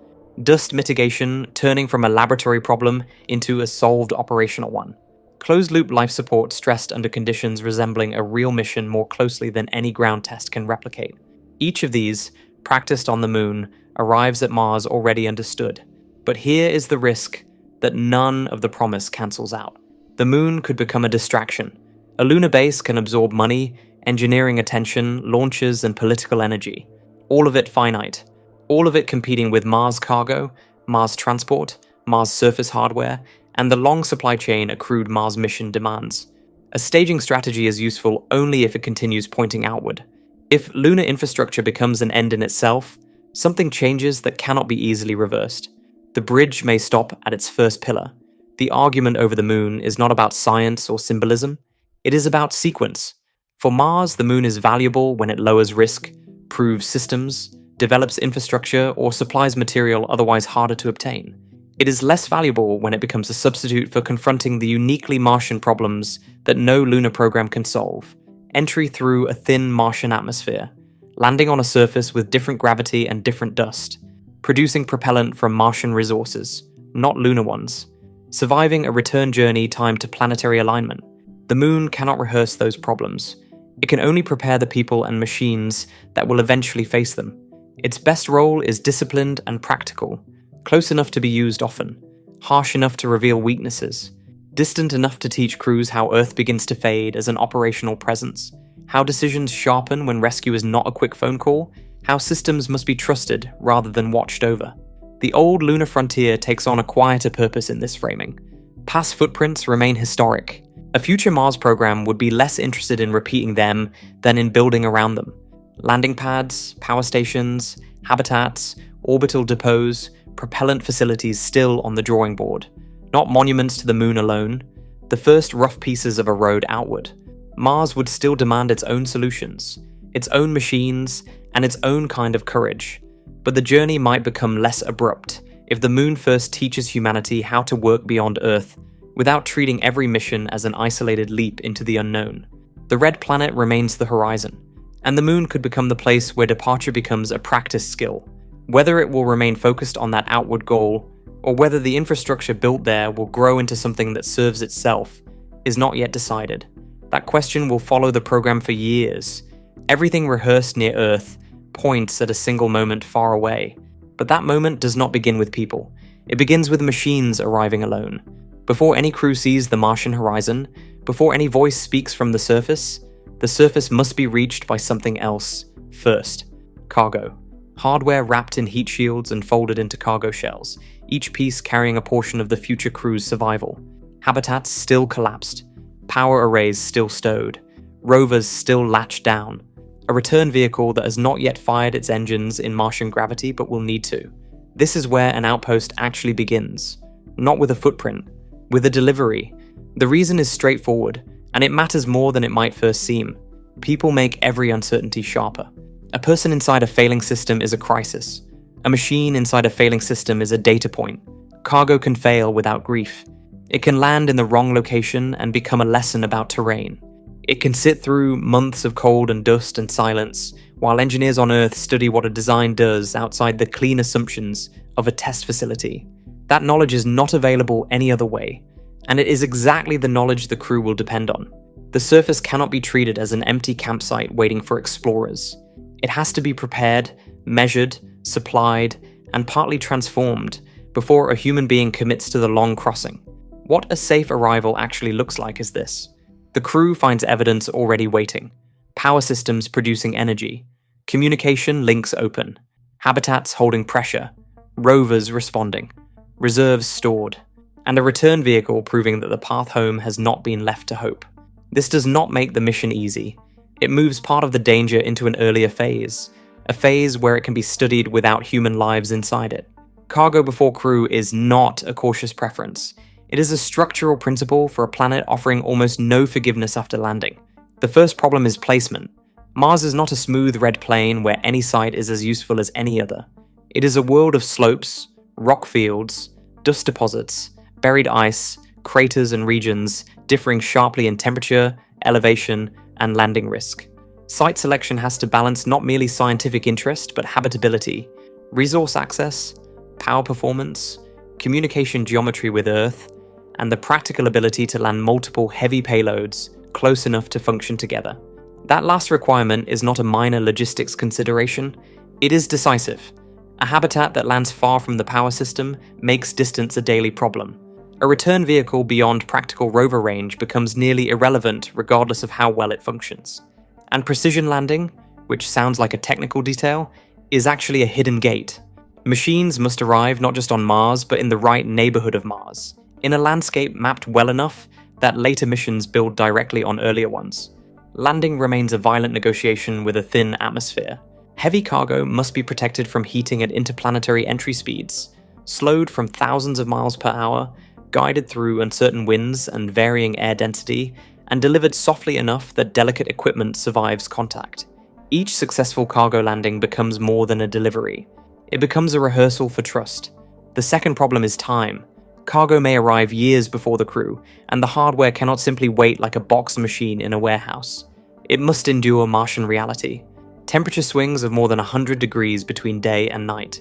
Dust mitigation turning from a laboratory problem into a solved operational one. Closed-loop life support stressed under conditions resembling a real mission more closely than any ground test can replicate. Each of these, practiced on the moon, arrives at Mars already understood. But here is the risk that none of the promise cancels out. The moon could become a distraction. A lunar base can absorb money, engineering attention, launches, and political energy. All of it finite. All of it competing with Mars cargo, Mars transport, Mars surface hardware, and the long supply chain a crewed Mars mission demands. A staging strategy is useful only if it continues pointing outward. If lunar infrastructure becomes an end in itself, something changes that cannot be easily reversed. The bridge may stop at its first pillar. The argument over the moon is not about science or symbolism. It is about sequence. For Mars, the moon is valuable when it lowers risk, proves systems, develops infrastructure, or supplies material otherwise harder to obtain. It is less valuable when it becomes a substitute for confronting the uniquely Martian problems that no lunar program can solve. Entry through a thin Martian atmosphere, landing on a surface with different gravity and different dust, producing propellant from Martian resources, not lunar ones, surviving a return journey timed to planetary alignment. The moon cannot rehearse those problems. It can only prepare the people and machines that will eventually face them. Its best role is disciplined and practical, close enough to be used often, harsh enough to reveal weaknesses, distant enough to teach crews how Earth begins to fade as an operational presence, how decisions sharpen when rescue is not a quick phone call, how systems must be trusted rather than watched over. The old lunar frontier takes on a quieter purpose in this framing. Past footprints remain historic. A future Mars program would be less interested in repeating them than in building around them. Landing pads, power stations, habitats, orbital depots, propellant facilities still on the drawing board. Not monuments to the moon alone, the first rough pieces of a road outward. Mars would still demand its own solutions, its own machines, and its own kind of courage. But the journey might become less abrupt if the moon first teaches humanity how to work beyond Earth, without treating every mission as an isolated leap into the unknown. The red planet remains the horizon, and the moon could become the place where departure becomes a practice skill. Whether it will remain focused on that outward goal, or whether the infrastructure built there will grow into something that serves itself, is not yet decided. That question will follow the program for years. Everything rehearsed near Earth points at a single moment far away, but that moment does not begin with people. It begins with machines arriving alone. Before any crew sees the Martian horizon, before any voice speaks from the surface must be reached by something else first. Cargo. Hardware wrapped in heat shields and folded into cargo shells, each piece carrying a portion of the future crew's survival. Habitats still collapsed. Power arrays still stowed. Rovers still latched down. A return vehicle that has not yet fired its engines in Martian gravity but will need to. This is where an outpost actually begins. Not with a footprint, with a delivery. The reason is straightforward, and it matters more than it might first seem. People make every uncertainty sharper. A person inside a failing system is a crisis. A machine inside a failing system is a data point. Cargo can fail without grief. It can land in the wrong location and become a lesson about terrain. It can sit through months of cold and dust and silence, while engineers on Earth study what a design does outside the clean assumptions of a test facility. That knowledge is not available any other way, and it is exactly the knowledge the crew will depend on. The surface cannot be treated as an empty campsite waiting for explorers. It has to be prepared, measured, supplied, and partly transformed before a human being commits to the long crossing. What a safe arrival actually looks like is this. The crew finds evidence already waiting. Power systems producing energy. Communication links open. Habitats holding pressure. Rovers responding. Reserves stored. And a return vehicle proving that the path home has not been left to hope. This does not make the mission easy. It moves part of the danger into an earlier phase. A phase where it can be studied without human lives inside it. Cargo before crew is not a cautious preference. It is a structural principle for a planet offering almost no forgiveness after landing. The first problem is placement. Mars is not a smooth red plain where any site is as useful as any other. It is a world of slopes, rock fields, dust deposits, buried ice, craters and regions differing sharply in temperature, elevation, and landing risk. Site selection has to balance not merely scientific interest but habitability, resource access, power performance, communication geometry with Earth, and the practical ability to land multiple heavy payloads close enough to function together. That last requirement is not a minor logistics consideration, it is decisive. A habitat that lands far from the power system makes distance a daily problem. A return vehicle beyond practical rover range becomes nearly irrelevant regardless of how well it functions. And precision landing, which sounds like a technical detail, is actually a hidden gate. Machines must arrive not just on Mars, but in the right neighborhood of Mars, in a landscape mapped well enough that later missions build directly on earlier ones. Landing remains a violent negotiation with a thin atmosphere. Heavy cargo must be protected from heating at interplanetary entry speeds, slowed from thousands of miles per hour, guided through uncertain winds and varying air density, and delivered softly enough that delicate equipment survives contact. Each successful cargo landing becomes more than a delivery. It becomes a rehearsal for trust. The second problem is time. Cargo may arrive years before the crew, and the hardware cannot simply wait like a box machine in a warehouse. It must endure Martian reality. Temperature swings of more than 100 degrees between day and night.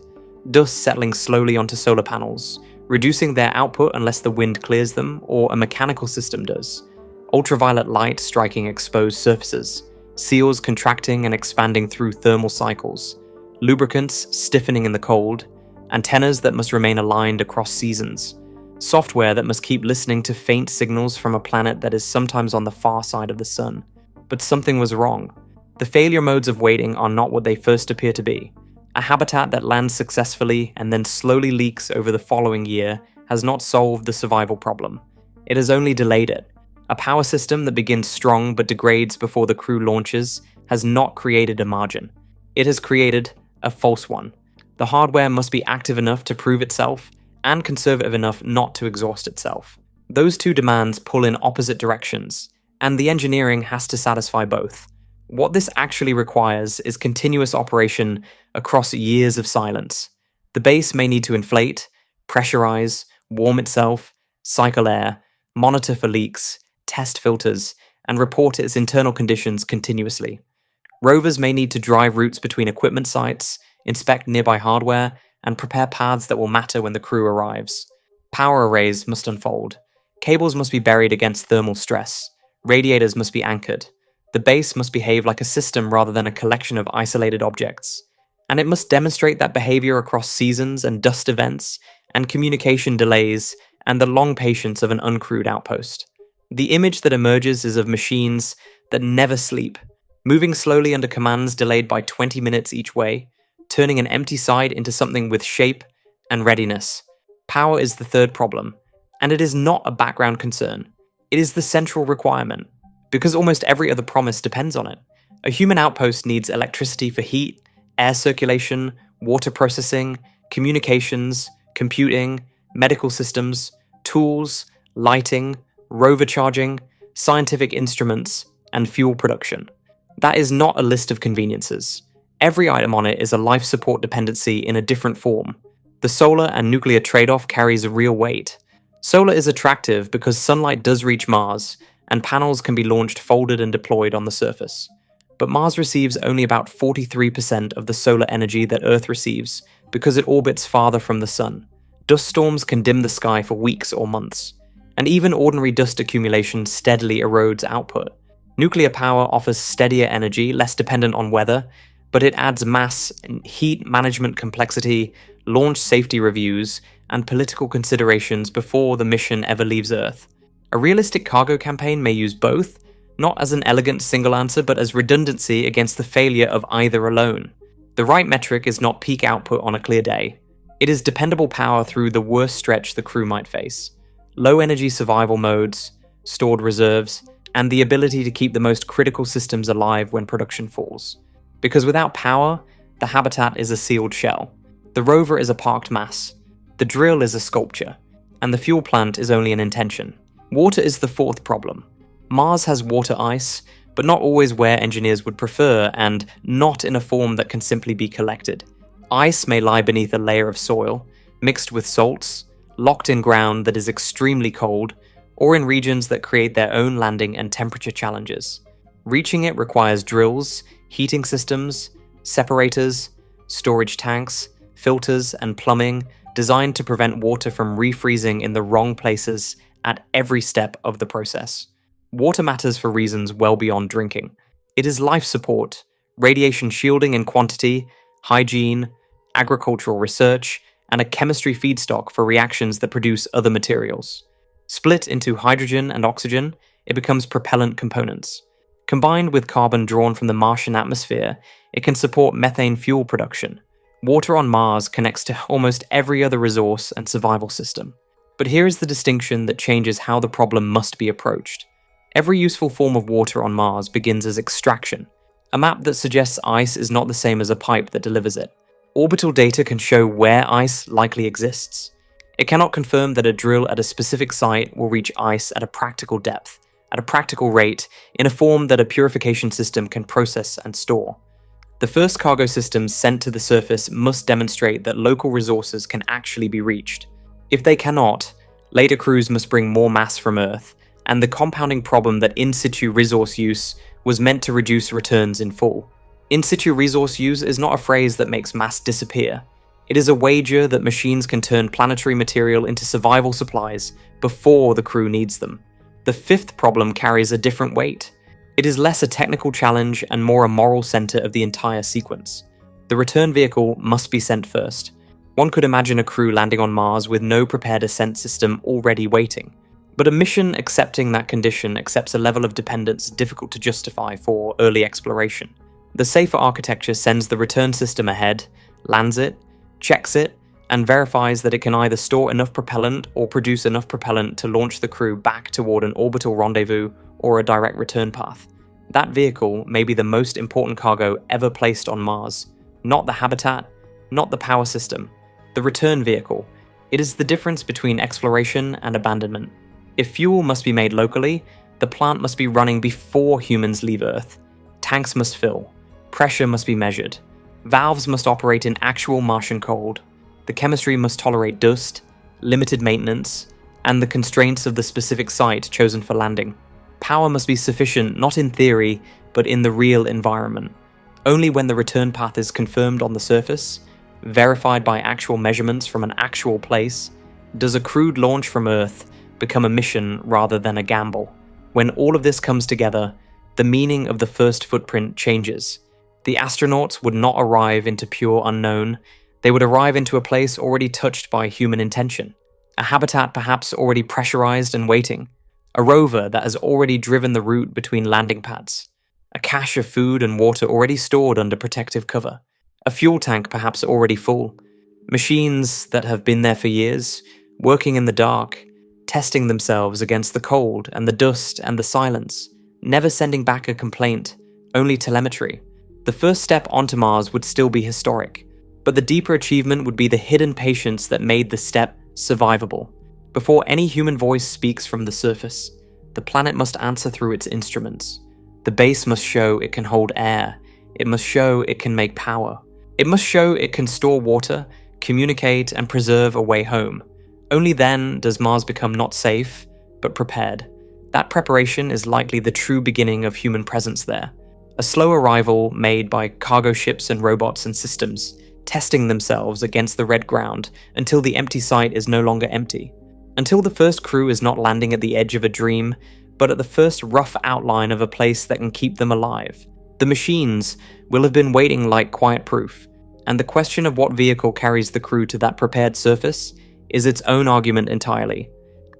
Dust settling slowly onto solar panels, reducing their output unless the wind clears them or a mechanical system does. Ultraviolet light striking exposed surfaces. Seals contracting and expanding through thermal cycles. Lubricants stiffening in the cold. Antennas that must remain aligned across seasons. Software that must keep listening to faint signals from a planet that is sometimes on the far side of the sun. But something was wrong. The failure modes of waiting are not what they first appear to be. A habitat that lands successfully and then slowly leaks over the following year has not solved the survival problem. It has only delayed it. A power system that begins strong but degrades before the crew launches has not created a margin. It has created a false one. The hardware must be active enough to prove itself, and conservative enough not to exhaust itself. Those two demands pull in opposite directions, and the engineering has to satisfy both. What this actually requires is continuous operation across years of silence. The base may need to inflate, pressurize, warm itself, cycle air, monitor for leaks, test filters, and report its internal conditions continuously. Rovers may need to drive routes between equipment sites, inspect nearby hardware, and prepare paths that will matter when the crew arrives. Power arrays must unfold. Cables must be buried against thermal stress. Radiators must be anchored. The base must behave like a system rather than a collection of isolated objects. And it must demonstrate that behavior across seasons and dust events, and communication delays, and the long patience of an uncrewed outpost. The image that emerges is of machines that never sleep, moving slowly under commands delayed by 20 minutes each way, turning an empty side into something with shape and readiness. Power is the third problem, and it is not a background concern. It is the central requirement, because almost every other promise depends on it. A human outpost needs electricity for heat, air circulation, water processing, communications, computing, medical systems, tools, lighting, rover charging, scientific instruments, and fuel production. That is not a list of conveniences. Every item on it is a life support dependency in a different form. The solar and nuclear trade-off carries real weight. Solar is attractive because sunlight does reach Mars, and panels can be launched folded and deployed on the surface. But Mars receives only about 43% of the solar energy that Earth receives because it orbits farther from the sun. Dust storms can dim the sky for weeks or months, and even ordinary dust accumulation steadily erodes output. Nuclear power offers steadier energy, less dependent on weather, but it adds mass, heat management complexity, launch safety reviews, and political considerations before the mission ever leaves Earth. A realistic cargo campaign may use both, not as an elegant single answer, but as redundancy against the failure of either alone. The right metric is not peak output on a clear day. It is dependable power through the worst stretch the crew might face. Low energy survival modes, stored reserves, and the ability to keep the most critical systems alive when production falls. Because without power, the habitat is a sealed shell. The rover is a parked mass. The drill is a sculpture. And the fuel plant is only an intention. Water is the fourth problem. Mars has water ice, but not always where engineers would prefer, and not in a form that can simply be collected. Ice may lie beneath a layer of soil, mixed with salts, locked in ground that is extremely cold, or in regions that create their own landing and temperature challenges. Reaching it requires drills, heating systems, separators, storage tanks, filters, and plumbing designed to prevent water from refreezing in the wrong places at every step of the process. Water matters for reasons well beyond drinking. It is life support, radiation shielding in quantity, hygiene, agricultural research, and a chemistry feedstock for reactions that produce other materials. Split into hydrogen and oxygen, it becomes propellant components. Combined with carbon drawn from the Martian atmosphere, it can support methane fuel production. Water on Mars connects to almost every other resource and survival system. But here is the distinction that changes how the problem must be approached. Every useful form of water on Mars begins as extraction, a map that suggests ice is not the same as a pipe that delivers it. Orbital data can show where ice likely exists. It cannot confirm that a drill at a specific site will reach ice at a practical depth, at a practical rate, in a form that a purification system can process and store. The first cargo systems sent to the surface must demonstrate that local resources can actually be reached. If they cannot, later crews must bring more mass from Earth, and the compounding problem that in situ resource use was meant to reduce returns in full. In situ resource use is not a phrase that makes mass disappear. It is a wager that machines can turn planetary material into survival supplies before the crew needs them. The fifth problem carries a different weight. It is less a technical challenge and more a moral center of the entire sequence. The return vehicle must be sent first. One could imagine a crew landing on Mars with no prepared ascent system already waiting. But a mission accepting that condition accepts a level of dependence difficult to justify for early exploration. The safer architecture sends the return system ahead, lands it, checks it, and verifies that it can either store enough propellant or produce enough propellant to launch the crew back toward an orbital rendezvous or a direct return path. That vehicle may be the most important cargo ever placed on Mars. Not the habitat, not the power system. The return vehicle. It is the difference between exploration and abandonment. If fuel must be made locally, the plant must be running before humans leave Earth. Tanks must fill. Pressure must be measured. Valves must operate in actual Martian cold. The chemistry must tolerate dust, limited maintenance, and the constraints of the specific site chosen for landing. Power must be sufficient not in theory, but in the real environment. Only when the return path is confirmed on the surface, verified by actual measurements from an actual place, does a crewed launch from Earth become a mission rather than a gamble. When all of this comes together, the meaning of the first footprint changes. The astronauts would not arrive into pure unknown. They would arrive into a place already touched by human intention. A habitat perhaps already pressurized and waiting. A rover that has already driven the route between landing pads. A cache of food and water already stored under protective cover. A fuel tank perhaps already full. Machines that have been there for years, working in the dark, testing themselves against the cold and the dust and the silence, never sending back a complaint, only telemetry. The first step onto Mars would still be historic, but the deeper achievement would be the hidden patience that made the step survivable. Before any human voice speaks from the surface, the planet must answer through its instruments. The base must show it can hold air. It must show it can make power. It must show it can store water, communicate, and preserve a way home. Only then does Mars become not safe, but prepared. That preparation is likely the true beginning of human presence there. A slow arrival made by cargo ships and robots and systems, testing themselves against the red ground until the empty site is no longer empty. Until the first crew is not landing at the edge of a dream, but at the first rough outline of a place that can keep them alive. The machines will have been waiting like quiet proof, and the question of what vehicle carries the crew to that prepared surface is its own argument entirely.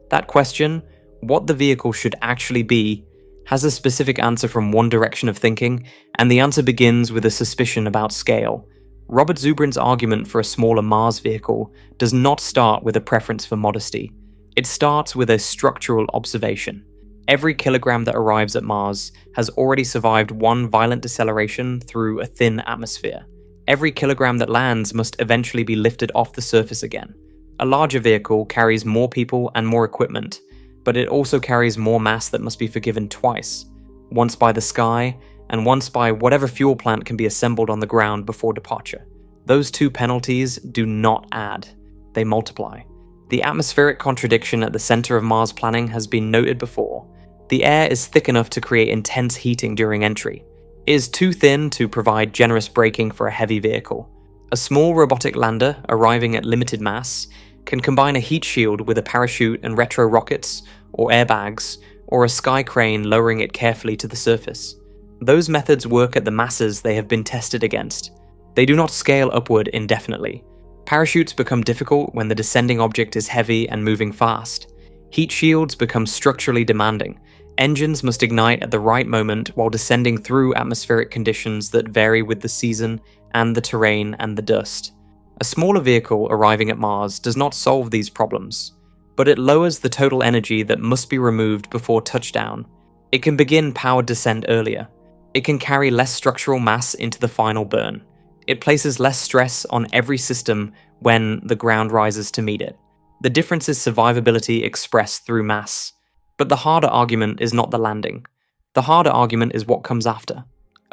That question, what the vehicle should actually be, has a specific answer from one direction of thinking, and the answer begins with a suspicion about scale. Robert Zubrin's argument for a smaller Mars vehicle does not start with a preference for modesty. It starts with a structural observation. Every kilogram that arrives at Mars has already survived one violent deceleration through a thin atmosphere. Every kilogram that lands must eventually be lifted off the surface again. A larger vehicle carries more people and more equipment, but it also carries more mass that must be forgiven twice, once by the sky and once by whatever fuel plant can be assembled on the ground before departure. Those two penalties do not add, they multiply. The atmospheric contradiction at the center of Mars planning has been noted before. The air is thick enough to create intense heating during entry. It is too thin to provide generous braking for a heavy vehicle. A small robotic lander arriving at limited mass can combine a heat shield with a parachute and retro rockets, or airbags, or a sky crane lowering it carefully to the surface. Those methods work at the masses they have been tested against. They do not scale upward indefinitely. Parachutes become difficult when the descending object is heavy and moving fast. Heat shields become structurally demanding. Engines must ignite at the right moment while descending through atmospheric conditions that vary with the season and the terrain and the dust. A smaller vehicle arriving at Mars does not solve these problems, but it lowers the total energy that must be removed before touchdown. It can begin powered descent earlier. It can carry less structural mass into the final burn. It places less stress on every system when the ground rises to meet it. The difference is survivability expressed through mass. But the harder argument is not the landing. The harder argument is what comes after.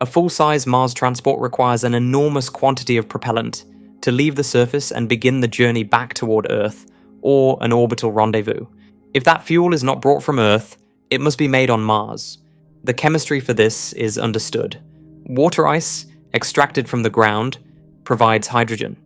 A full-size Mars transport requires an enormous quantity of propellant to leave the surface and begin the journey back toward Earth, or an orbital rendezvous. If that fuel is not brought from Earth, it must be made on Mars. The chemistry for this is understood. Water ice, extracted from the ground, provides hydrogen.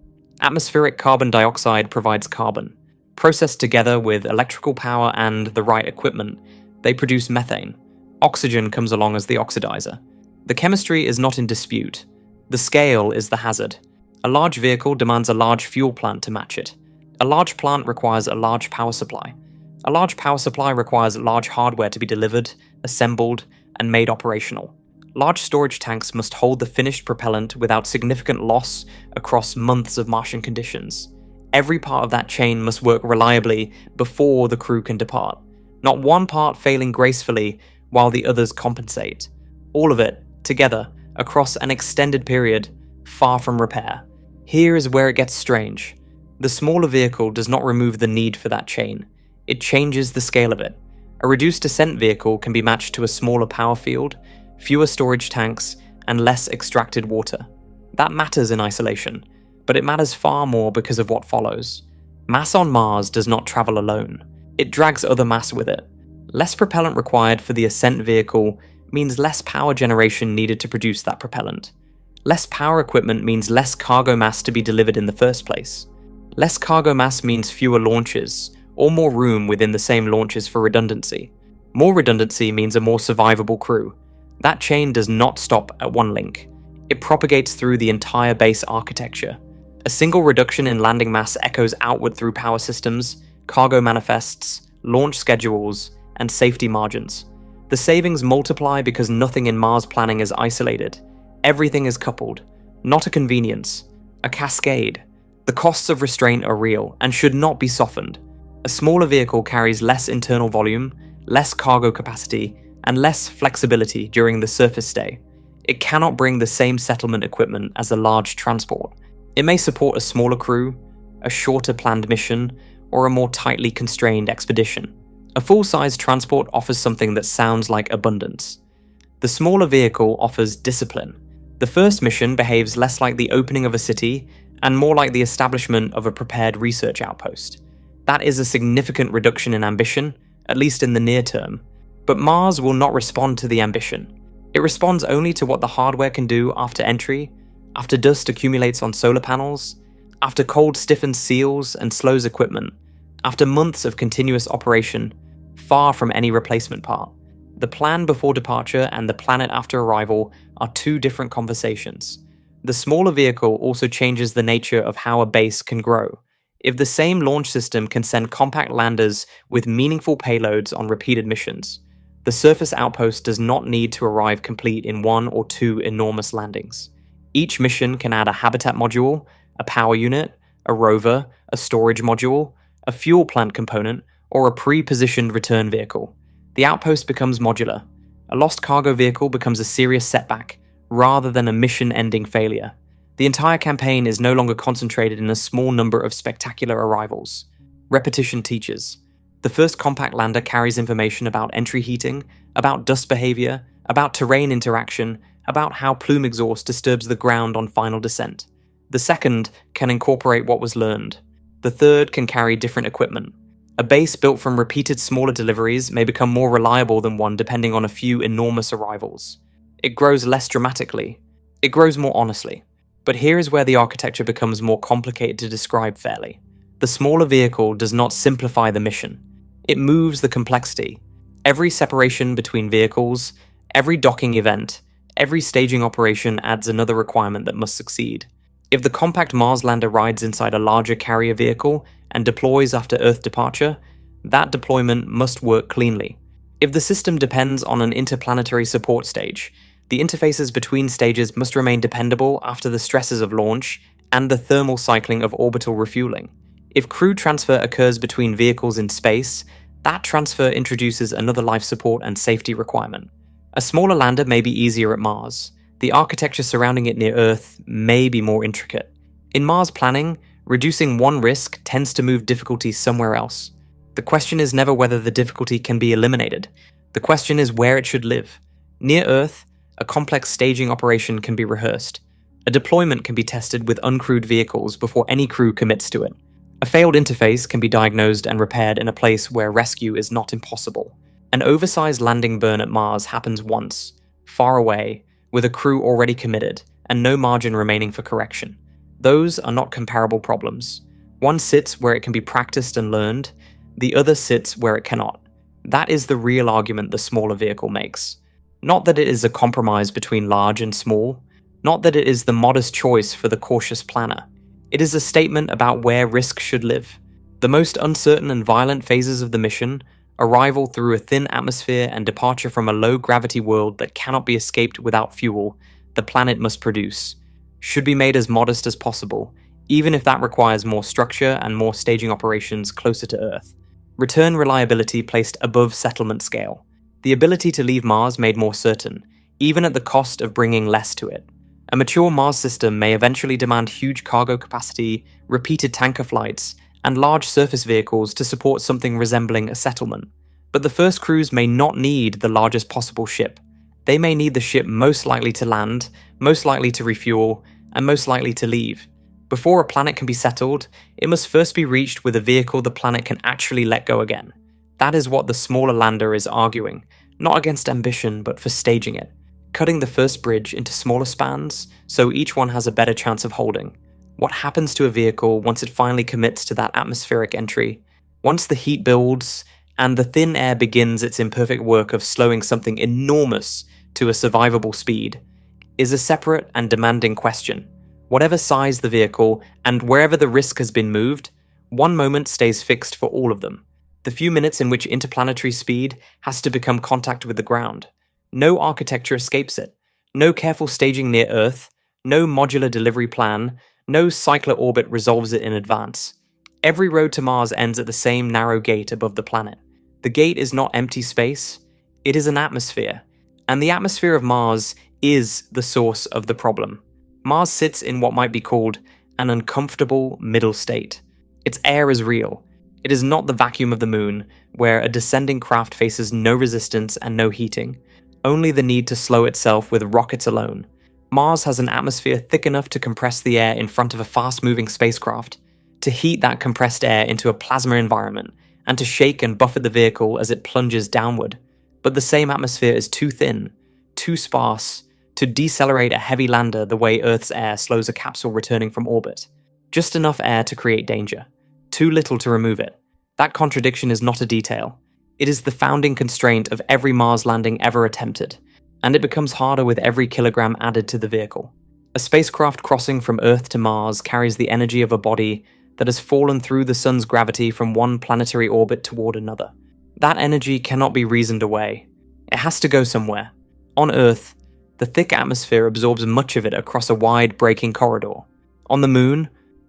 Atmospheric carbon dioxide provides carbon. Processed together with electrical power and the right equipment, they produce methane. Oxygen comes along as the oxidizer. The chemistry is not in dispute. The scale is the hazard. A large vehicle demands a large fuel plant to match it. A large plant requires a large power supply. A large power supply requires large hardware to be delivered, assembled, and made operational. Large storage tanks must hold the finished propellant without significant loss across months of Martian conditions. Every part of that chain must work reliably before the crew can depart, not one part failing gracefully while the others compensate. All of it, together, across an extended period, far from repair. Here is where it gets strange. The smaller vehicle does not remove the need for that chain. It changes the scale of it. A reduced descent vehicle can be matched to a smaller power field, fewer storage tanks, and less extracted water. That matters in isolation, but it matters far more because of what follows. Mass on Mars does not travel alone. It drags other mass with it. Less propellant required for the ascent vehicle means less power generation needed to produce that propellant. Less power equipment means less cargo mass to be delivered in the first place. Less cargo mass means fewer launches, or more room within the same launches for redundancy. More redundancy means a more survivable crew. That chain does not stop at one link. It propagates through the entire base architecture. A single reduction in landing mass echoes outward through power systems, cargo manifests, launch schedules, and safety margins. The savings multiply because nothing in Mars planning is isolated. Everything is coupled, not a convenience, a cascade. The costs of restraint are real and should not be softened. A smaller vehicle carries less internal volume, less cargo capacity, and less flexibility during the surface stay. It cannot bring the same settlement equipment as a large transport. It may support a smaller crew, a shorter planned mission, or a more tightly constrained expedition. A full-size transport offers something that sounds like abundance. The smaller vehicle offers discipline. The first mission behaves less like the opening of a city and more like the establishment of a prepared research outpost. That is a significant reduction in ambition, at least in the near term. But Mars will not respond to the ambition. It responds only to what the hardware can do after entry, after dust accumulates on solar panels, after cold stiffens seals and slows equipment, after months of continuous operation, far from any replacement part. The plan before departure and the planet after arrival are two different conversations. The smaller vehicle also changes the nature of how a base can grow. If the same launch system can send compact landers with meaningful payloads on repeated missions, the surface outpost does not need to arrive complete in one or two enormous landings. Each mission can add a habitat module, a power unit, a rover, a storage module, a fuel plant component, or a pre-positioned return vehicle. The outpost becomes modular. A lost cargo vehicle becomes a serious setback, rather than a mission-ending failure. The entire campaign is no longer concentrated in a small number of spectacular arrivals. Repetition teaches. The first compact lander carries information about entry heating, about dust behavior, about terrain interaction, about how plume exhaust disturbs the ground on final descent. The second can incorporate what was learned. The third can carry different equipment. A base built from repeated smaller deliveries may become more reliable than one depending on a few enormous arrivals. It grows less dramatically. It grows more honestly. But here is where the architecture becomes more complicated to describe fairly. The smaller vehicle does not simplify the mission. It moves the complexity. Every separation between vehicles, every docking event, every staging operation adds another requirement that must succeed. If the compact Mars lander rides inside a larger carrier vehicle and deploys after Earth departure, that deployment must work cleanly. If the system depends on an interplanetary support stage, the interfaces between stages must remain dependable after the stresses of launch and the thermal cycling of orbital refueling. If crew transfer occurs between vehicles in space, that transfer introduces another life support and safety requirement. A smaller lander may be easier at Mars. The architecture surrounding it near Earth may be more intricate. In Mars planning, reducing one risk tends to move difficulty somewhere else. The question is never whether the difficulty can be eliminated. The question is where it should live. Near Earth, A complex staging operation can be rehearsed. A deployment can be tested with uncrewed vehicles before any crew commits to it. A failed interface can be diagnosed and repaired in a place where rescue is not impossible. An oversized landing burn at Mars happens once, far away, with a crew already committed, and no margin remaining for correction. Those are not comparable problems. One sits where it can be practiced and learned, the other sits where it cannot. That is the real argument the smaller vehicle makes. Not that it is a compromise between large and small, not that it is the modest choice for the cautious planner. It is a statement about where risk should live. The most uncertain and violent phases of the mission, arrival through a thin atmosphere and departure from a low-gravity world that cannot be escaped without fuel the planet must produce, should be made as modest as possible, even if that requires more structure and more staging operations closer to Earth. Return reliability placed above settlement scale. The ability to leave Mars made more certain, even at the cost of bringing less to it. A mature Mars system may eventually demand huge cargo capacity, repeated tanker flights, and large surface vehicles to support something resembling a settlement. But the first crews may not need the largest possible ship. They may need the ship most likely to land, most likely to refuel, and most likely to leave. Before a planet can be settled, it must first be reached with a vehicle the planet can actually let go again. That is what the smaller lander is arguing, not against ambition but for staging it. Cutting the first bridge into smaller spans, so each one has a better chance of holding. What happens to a vehicle once it finally commits to that atmospheric entry? Once the heat builds, and the thin air begins its imperfect work of slowing something enormous to a survivable speed, is a separate and demanding question. Whatever size the vehicle, and wherever the risk has been moved, one moment stays fixed for all of them. The few minutes in which interplanetary speed has to become contact with the ground. No architecture escapes it. No careful staging near Earth. No modular delivery plan. No cycler orbit resolves it in advance. Every road to Mars ends at the same narrow gate above the planet. The gate is not empty space. It is an atmosphere. And the atmosphere of Mars is the source of the problem. Mars sits in what might be called an uncomfortable middle state. Its air is real. It is not the vacuum of the Moon, where a descending craft faces no resistance and no heating, only the need to slow itself with rockets alone. Mars has an atmosphere thick enough to compress the air in front of a fast-moving spacecraft, to heat that compressed air into a plasma environment, and to shake and buffet the vehicle as it plunges downward. But the same atmosphere is too thin, too sparse, to decelerate a heavy lander the way Earth's air slows a capsule returning from orbit. Just enough air to create danger. Too little to remove it. That contradiction is not a detail. It is the founding constraint of every Mars landing ever attempted, and it becomes harder with every kilogram added to the vehicle. A spacecraft crossing from Earth to Mars carries the energy of a body that has fallen through the sun's gravity from one planetary orbit toward another. That energy cannot be reasoned away. It has to go somewhere. On Earth, the thick atmosphere absorbs much of it across a wide braking corridor. On the Moon,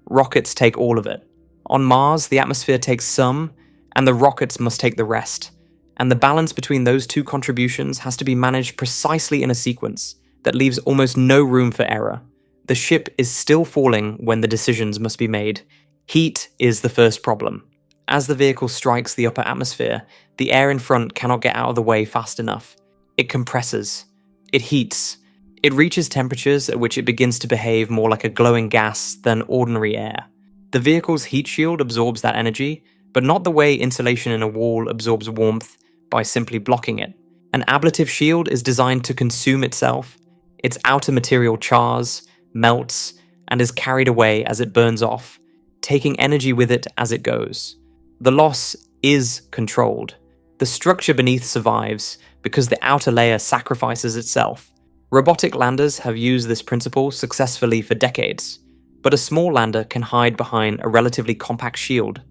rockets take all of it. On Mars, the atmosphere takes some, and the rockets must take the rest. And the balance between those two contributions has to be managed precisely in a sequence that leaves almost no room for error. The ship is still falling when the decisions must be made. Heat is the first problem. As the vehicle strikes the upper atmosphere, the air in front cannot get out of the way fast enough. It compresses. It heats. It reaches temperatures at which it begins to behave more like a glowing gas than ordinary air. The vehicle's heat shield absorbs that energy, but not the way insulation in a wall absorbs warmth by simply blocking it. An ablative shield is designed to consume itself. Its outer material chars, melts, and is carried away as it burns off, taking energy with it as it goes. The loss is controlled. The structure beneath survives because the outer layer sacrifices itself. Robotic landers have used this principle successfully for decades, but a small lander can hide behind a relatively compact shield.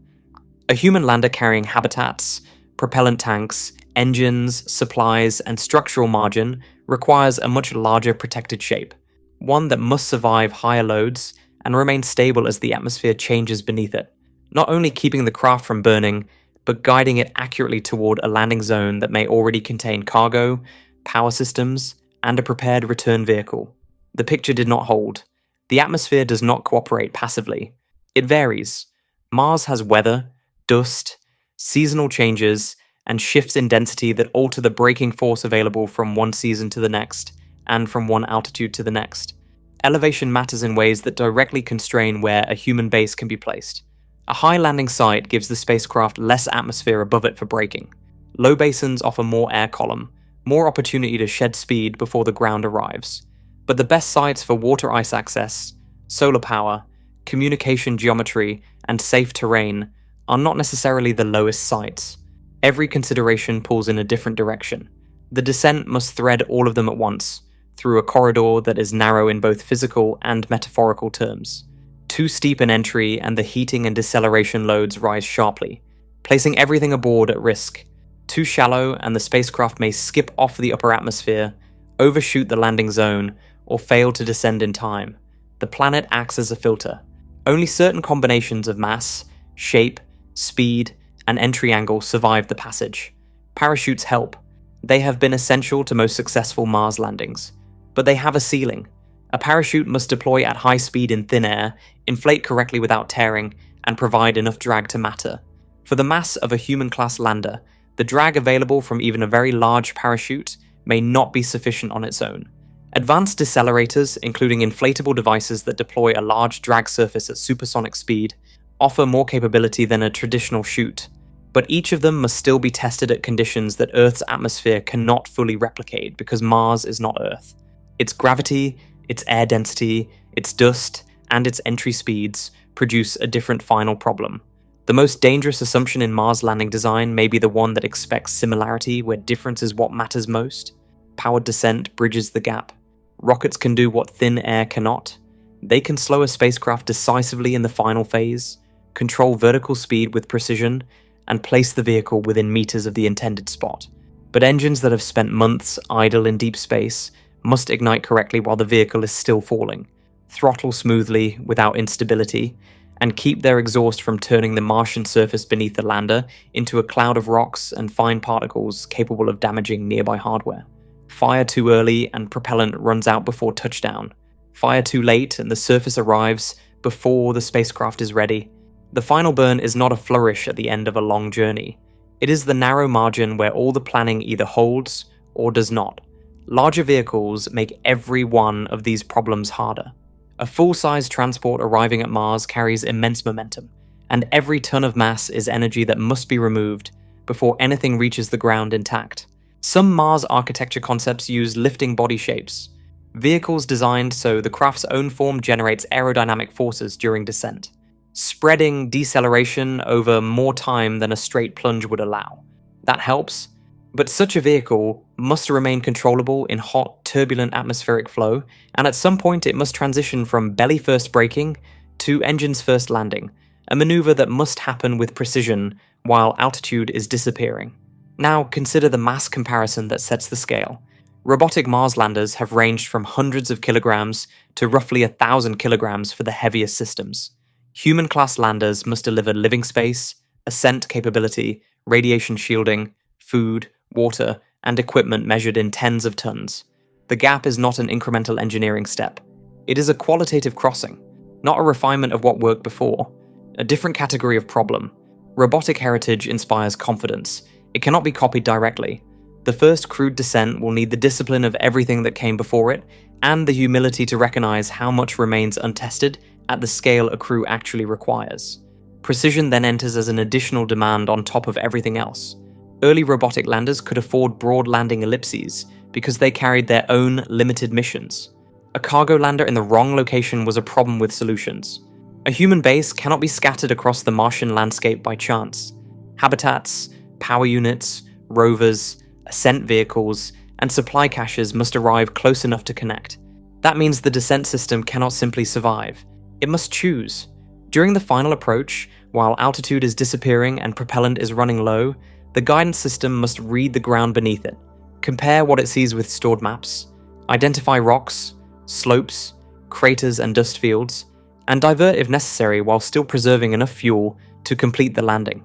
A human lander carrying habitats, propellant tanks, engines, supplies, and structural margin requires a much larger protected shape, one that must survive higher loads and remain stable as the atmosphere changes beneath it, not only keeping the craft from burning, but guiding it accurately toward a landing zone that may already contain cargo, power systems, and a prepared return vehicle. The picture did not hold. The atmosphere does not cooperate passively. It varies. Mars has weather, dust, seasonal changes, and shifts in density that alter the braking force available from one season to the next, and from one altitude to the next. Elevation matters in ways that directly constrain where a human base can be placed. A high landing site gives the spacecraft less atmosphere above it for braking. Low basins offer more air column, more opportunity to shed speed before the ground arrives. But the best sites for water ice access, solar power, communication geometry, and safe terrain are not necessarily the lowest sites. Every consideration pulls in a different direction. The descent must thread all of them at once, through a corridor that is narrow in both physical and metaphorical terms. Too steep an entry and the heating and deceleration loads rise sharply, placing everything aboard at risk. Too shallow and the spacecraft may skip off the upper atmosphere, overshoot the landing zone, or fail to descend in time. The planet acts as a filter. Only certain combinations of mass, shape, speed, and entry angle survive the passage. Parachutes help. They have been essential to most successful Mars landings. But they have a ceiling. A parachute must deploy at high speed in thin air, inflate correctly without tearing, and provide enough drag to matter. For the mass of a human-class lander, the drag available from even a very large parachute may not be sufficient on its own. Advanced decelerators, including inflatable devices that deploy a large drag surface at supersonic speed, offer more capability than a traditional chute. But each of them must still be tested at conditions that Earth's atmosphere cannot fully replicate because Mars is not Earth. Its gravity, its air density, its dust, and its entry speeds produce a different final problem. The most dangerous assumption in Mars landing design may be the one that expects similarity where difference is what matters most. Powered descent bridges the gap. Rockets can do what thin air cannot. They can slow a spacecraft decisively in the final phase, control vertical speed with precision, and place the vehicle within meters of the intended spot. But engines that have spent months idle in deep space must ignite correctly while the vehicle is still falling, throttle smoothly without instability, and keep their exhaust from turning the Martian surface beneath the lander into a cloud of rocks and fine particles capable of damaging nearby hardware. Fire too early and propellant runs out before touchdown. Fire too late and the surface arrives before the spacecraft is ready. The final burn is not a flourish at the end of a long journey. It is the narrow margin where all the planning either holds or does not. Larger vehicles make every one of these problems harder. A full-size transport arriving at Mars carries immense momentum, and every ton of mass is energy that must be removed before anything reaches the ground intact. Some Mars architecture concepts use lifting body shapes, vehicles designed so the craft's own form generates aerodynamic forces during descent, spreading deceleration over more time than a straight plunge would allow. That helps, but such a vehicle must remain controllable in hot, turbulent atmospheric flow, and at some point it must transition from belly-first braking to engines-first landing, a maneuver that must happen with precision while altitude is disappearing. Now consider the mass comparison that sets the scale. Robotic Mars landers have ranged from hundreds of kilograms to roughly 1,000 kilograms for the heaviest systems. Human-class landers must deliver living space, ascent capability, radiation shielding, food, water, and equipment measured in tens of tons. The gap is not an incremental engineering step. It is a qualitative crossing, not a refinement of what worked before. A different category of problem. Robotic heritage inspires confidence. It cannot be copied directly. The first crude descent will need the discipline of everything that came before it, and the humility to recognize how much remains untested at the scale a crew actually requires. Precision then enters as an additional demand on top of everything else. Early robotic landers could afford broad landing ellipses because they carried their own limited missions. A cargo lander in the wrong location was a problem with solutions. A human base cannot be scattered across the Martian landscape by chance. Habitats, power units, rovers, ascent vehicles, and supply caches must arrive close enough to connect. That means the descent system cannot simply survive. It must choose. During the final approach, while altitude is disappearing and propellant is running low, the guidance system must read the ground beneath it, compare what it sees with stored maps, identify rocks, slopes, craters and dust fields, and divert if necessary while still preserving enough fuel to complete the landing.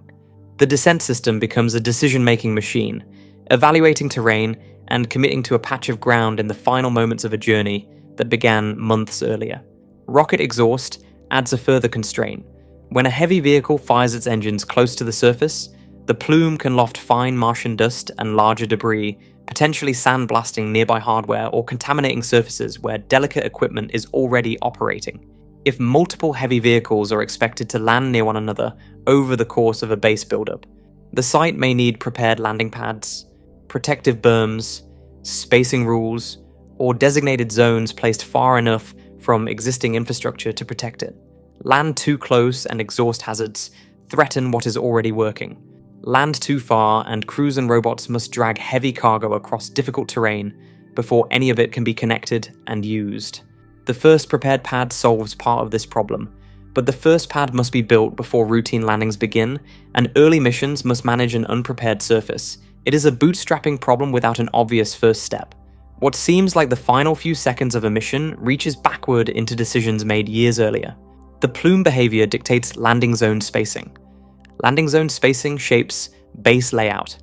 The descent system becomes a decision-making machine, evaluating terrain and committing to a patch of ground in the final moments of a journey that began months earlier. Rocket exhaust adds a further constraint. When a heavy vehicle fires its engines close to the surface, the plume can loft fine Martian dust and larger debris potentially sandblasting nearby hardware or contaminating surfaces where delicate equipment is already operating. If multiple heavy vehicles are expected to land near one another over the course of a base buildup, the site may need prepared landing pads, protective berms, spacing rules, or designated zones placed far enough from existing infrastructure to protect it. Land too close and exhaust hazards threaten what is already working. Land too far and crews and robots must drag heavy cargo across difficult terrain before any of it can be connected and used. The first prepared pad solves part of this problem, but the first pad must be built before routine landings begin, and early missions must manage an unprepared surface. It is a bootstrapping problem without an obvious first step. What seems like the final few seconds of a mission reaches backward into decisions made years earlier. The plume behavior dictates landing zone spacing. Landing zone spacing shapes base layout.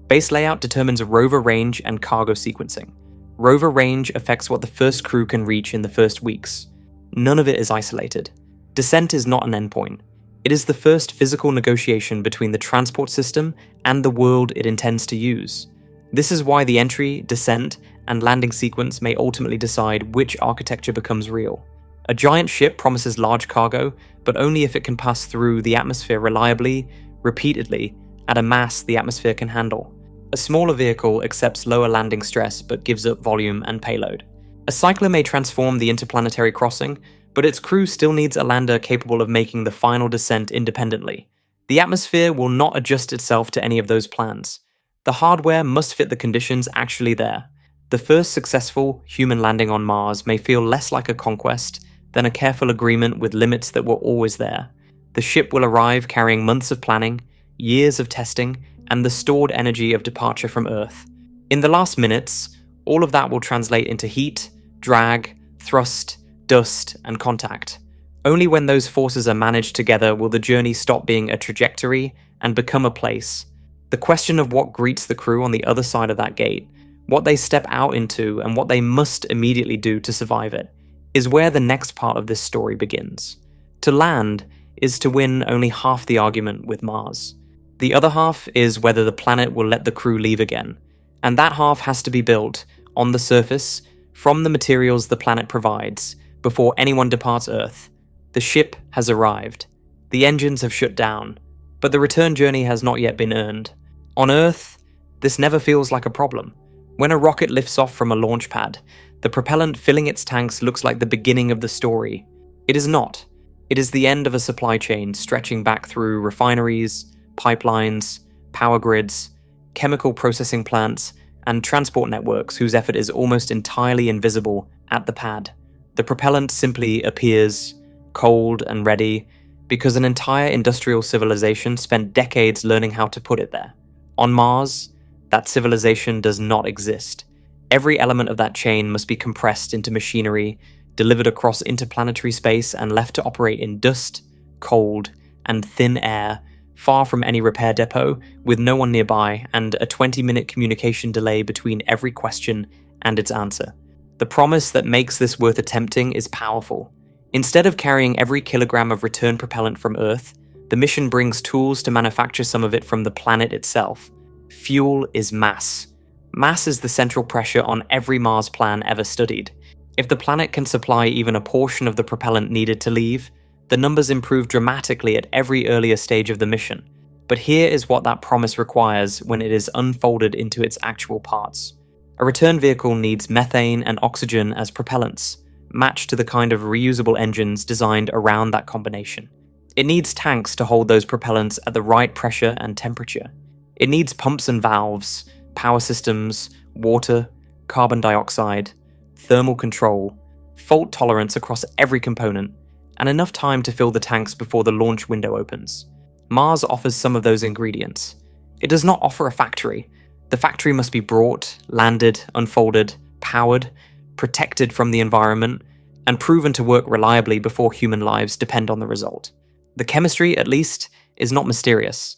Base layout determines rover range and cargo sequencing. Rover range affects what the first crew can reach in the first weeks. None of it is isolated. Descent is not an endpoint. It is the first physical negotiation between the transport system and the world it intends to use. This is why the entry, descent, and landing sequence may ultimately decide which architecture becomes real. A giant ship promises large cargo, but only if it can pass through the atmosphere reliably, repeatedly, at a mass the atmosphere can handle. A smaller vehicle accepts lower landing stress but gives up volume and payload. A cycler may transform the interplanetary crossing, but its crew still needs a lander capable of making the final descent independently. The atmosphere will not adjust itself to any of those plans. The hardware must fit the conditions actually there. The first successful human landing on Mars may feel less like a conquest than a careful agreement with limits that were always there. The ship will arrive carrying months of planning, years of testing, and the stored energy of departure from Earth. In the last minutes, all of that will translate into heat, drag, thrust, dust, and contact. Only when those forces are managed together will the journey stop being a trajectory and become a place. The question of what greets the crew on the other side of that gate, what they step out into, and what they must immediately do to survive it, is where the next part of this story begins. To land is to win only half the argument with Mars. The other half is whether the planet will let the crew leave again, and that half has to be built, on the surface, from the materials the planet provides, before anyone departs Earth. The ship has arrived. The engines have shut down, but the return journey has not yet been earned. On Earth, this never feels like a problem. When a rocket lifts off from a launch pad, the propellant filling its tanks looks like the beginning of the story. It is not. It is the end of a supply chain stretching back through refineries, pipelines, power grids, chemical processing plants, and transport networks whose effort is almost entirely invisible at the pad. The propellant simply appears, cold and ready, because an entire industrial civilization spent decades learning how to put it there. On Mars, that civilization does not exist. Every element of that chain must be compressed into machinery, delivered across interplanetary space and left to operate in dust, cold, and thin air, far from any repair depot, with no one nearby, and a 20-minute communication delay between every question and its answer. The promise that makes this worth attempting is powerful. Instead of carrying every kilogram of return propellant from Earth, the mission brings tools to manufacture some of it from the planet itself. Fuel is mass. Mass is the central pressure on every Mars plan ever studied. If the planet can supply even a portion of the propellant needed to leave, the numbers improve dramatically at every earlier stage of the mission. But here is what that promise requires when it is unfolded into its actual parts. A return vehicle needs methane and oxygen as propellants, matched to the kind of reusable engines designed around that combination. It needs tanks to hold those propellants at the right pressure and temperature. It needs pumps and valves, power systems, water, carbon dioxide, thermal control, fault tolerance across every component, and enough time to fill the tanks before the launch window opens. Mars offers some of those ingredients. It does not offer a factory. The factory must be brought, landed, unfolded, powered, protected from the environment, and proven to work reliably before human lives depend on the result. The chemistry, at least, is not mysterious.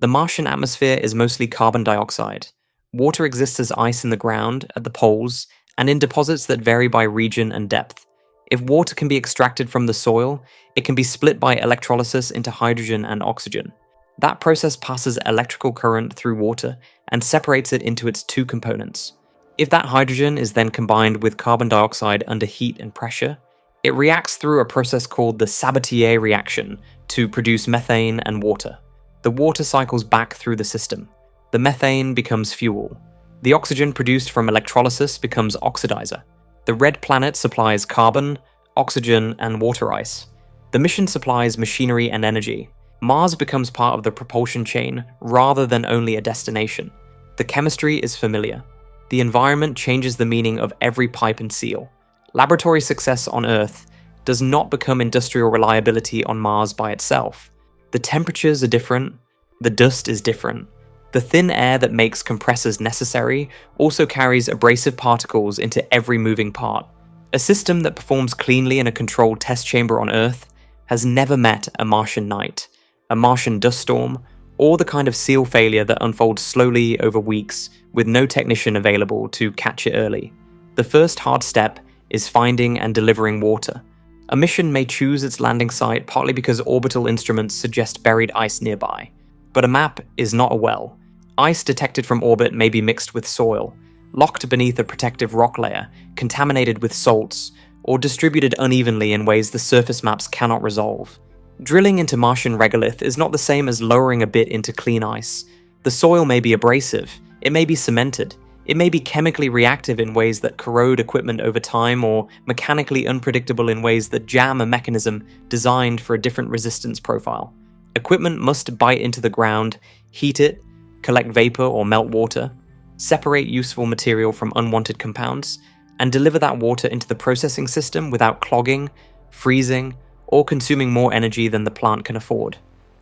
The Martian atmosphere is mostly carbon dioxide. Water exists as ice in the ground, at the poles, and in deposits that vary by region and depth. If water can be extracted from the soil, it can be split by electrolysis into hydrogen and oxygen. That process passes electrical current through water and separates it into its two components. If that hydrogen is then combined with carbon dioxide under heat and pressure, it reacts through a process called the Sabatier reaction to produce methane and water. The water cycles back through the system. The methane becomes fuel. The oxygen produced from electrolysis becomes oxidizer. The red planet supplies carbon, oxygen, and water ice. The mission supplies machinery and energy. Mars becomes part of the propulsion chain rather than only a destination. The chemistry is familiar. The environment changes the meaning of every pipe and seal. Laboratory success on Earth does not become industrial reliability on Mars by itself. The temperatures are different. The dust is different. The thin air that makes compressors necessary also carries abrasive particles into every moving part. A system that performs cleanly in a controlled test chamber on Earth has never met a Martian night, a Martian dust storm, or the kind of seal failure that unfolds slowly over weeks with no technician available to catch it early. The first hard step is finding and delivering water. A mission may choose its landing site partly because orbital instruments suggest buried ice nearby. But a map is not a well. Ice detected from orbit may be mixed with soil, locked beneath a protective rock layer, contaminated with salts, or distributed unevenly in ways the surface maps cannot resolve. Drilling into Martian regolith is not the same as lowering a bit into clean ice. The soil may be abrasive, it may be cemented, it may be chemically reactive in ways that corrode equipment over time, or mechanically unpredictable in ways that jam a mechanism designed for a different resistance profile. Equipment must bite into the ground, heat it, collect vapor or melt water, separate useful material from unwanted compounds, and deliver that water into the processing system without clogging, freezing, or consuming more energy than the plant can afford.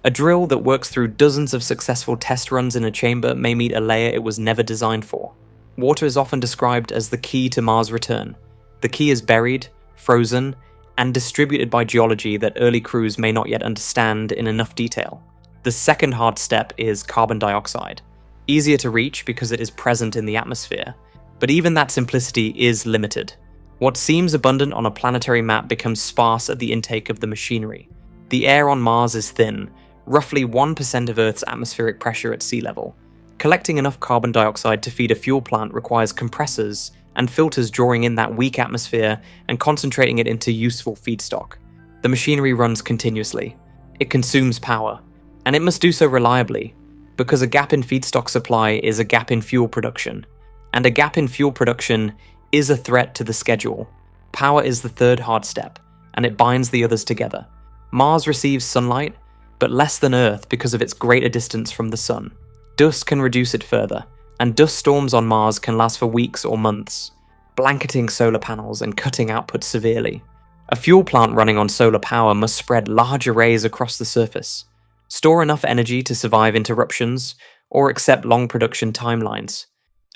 A drill that works through dozens of successful test runs in a chamber may meet a layer it was never designed for. Water is often described as the key to Mars return. The key is buried, frozen, and distributed by geology that early crews may not yet understand in enough detail. The second hard step is carbon dioxide. Easier to reach because it is present in the atmosphere, but even that simplicity is limited. What seems abundant on a planetary map becomes sparse at the intake of the machinery. The air on Mars is thin, roughly 1% of Earth's atmospheric pressure at sea level. Collecting enough carbon dioxide to feed a fuel plant requires compressors and filters drawing in that weak atmosphere and concentrating it into useful feedstock. The machinery runs continuously. It consumes power, and it must do so reliably, because a gap in feedstock supply is a gap in fuel production, and a gap in fuel production is a threat to the schedule. Power is the third hard step, and it binds the others together. Mars receives sunlight, but less than Earth because of its greater distance from the sun. Dust can reduce it further, and dust storms on Mars can last for weeks or months, blanketing solar panels and cutting output severely. A fuel plant running on solar power must spread large arrays across the surface, store enough energy to survive interruptions, or accept long production timelines.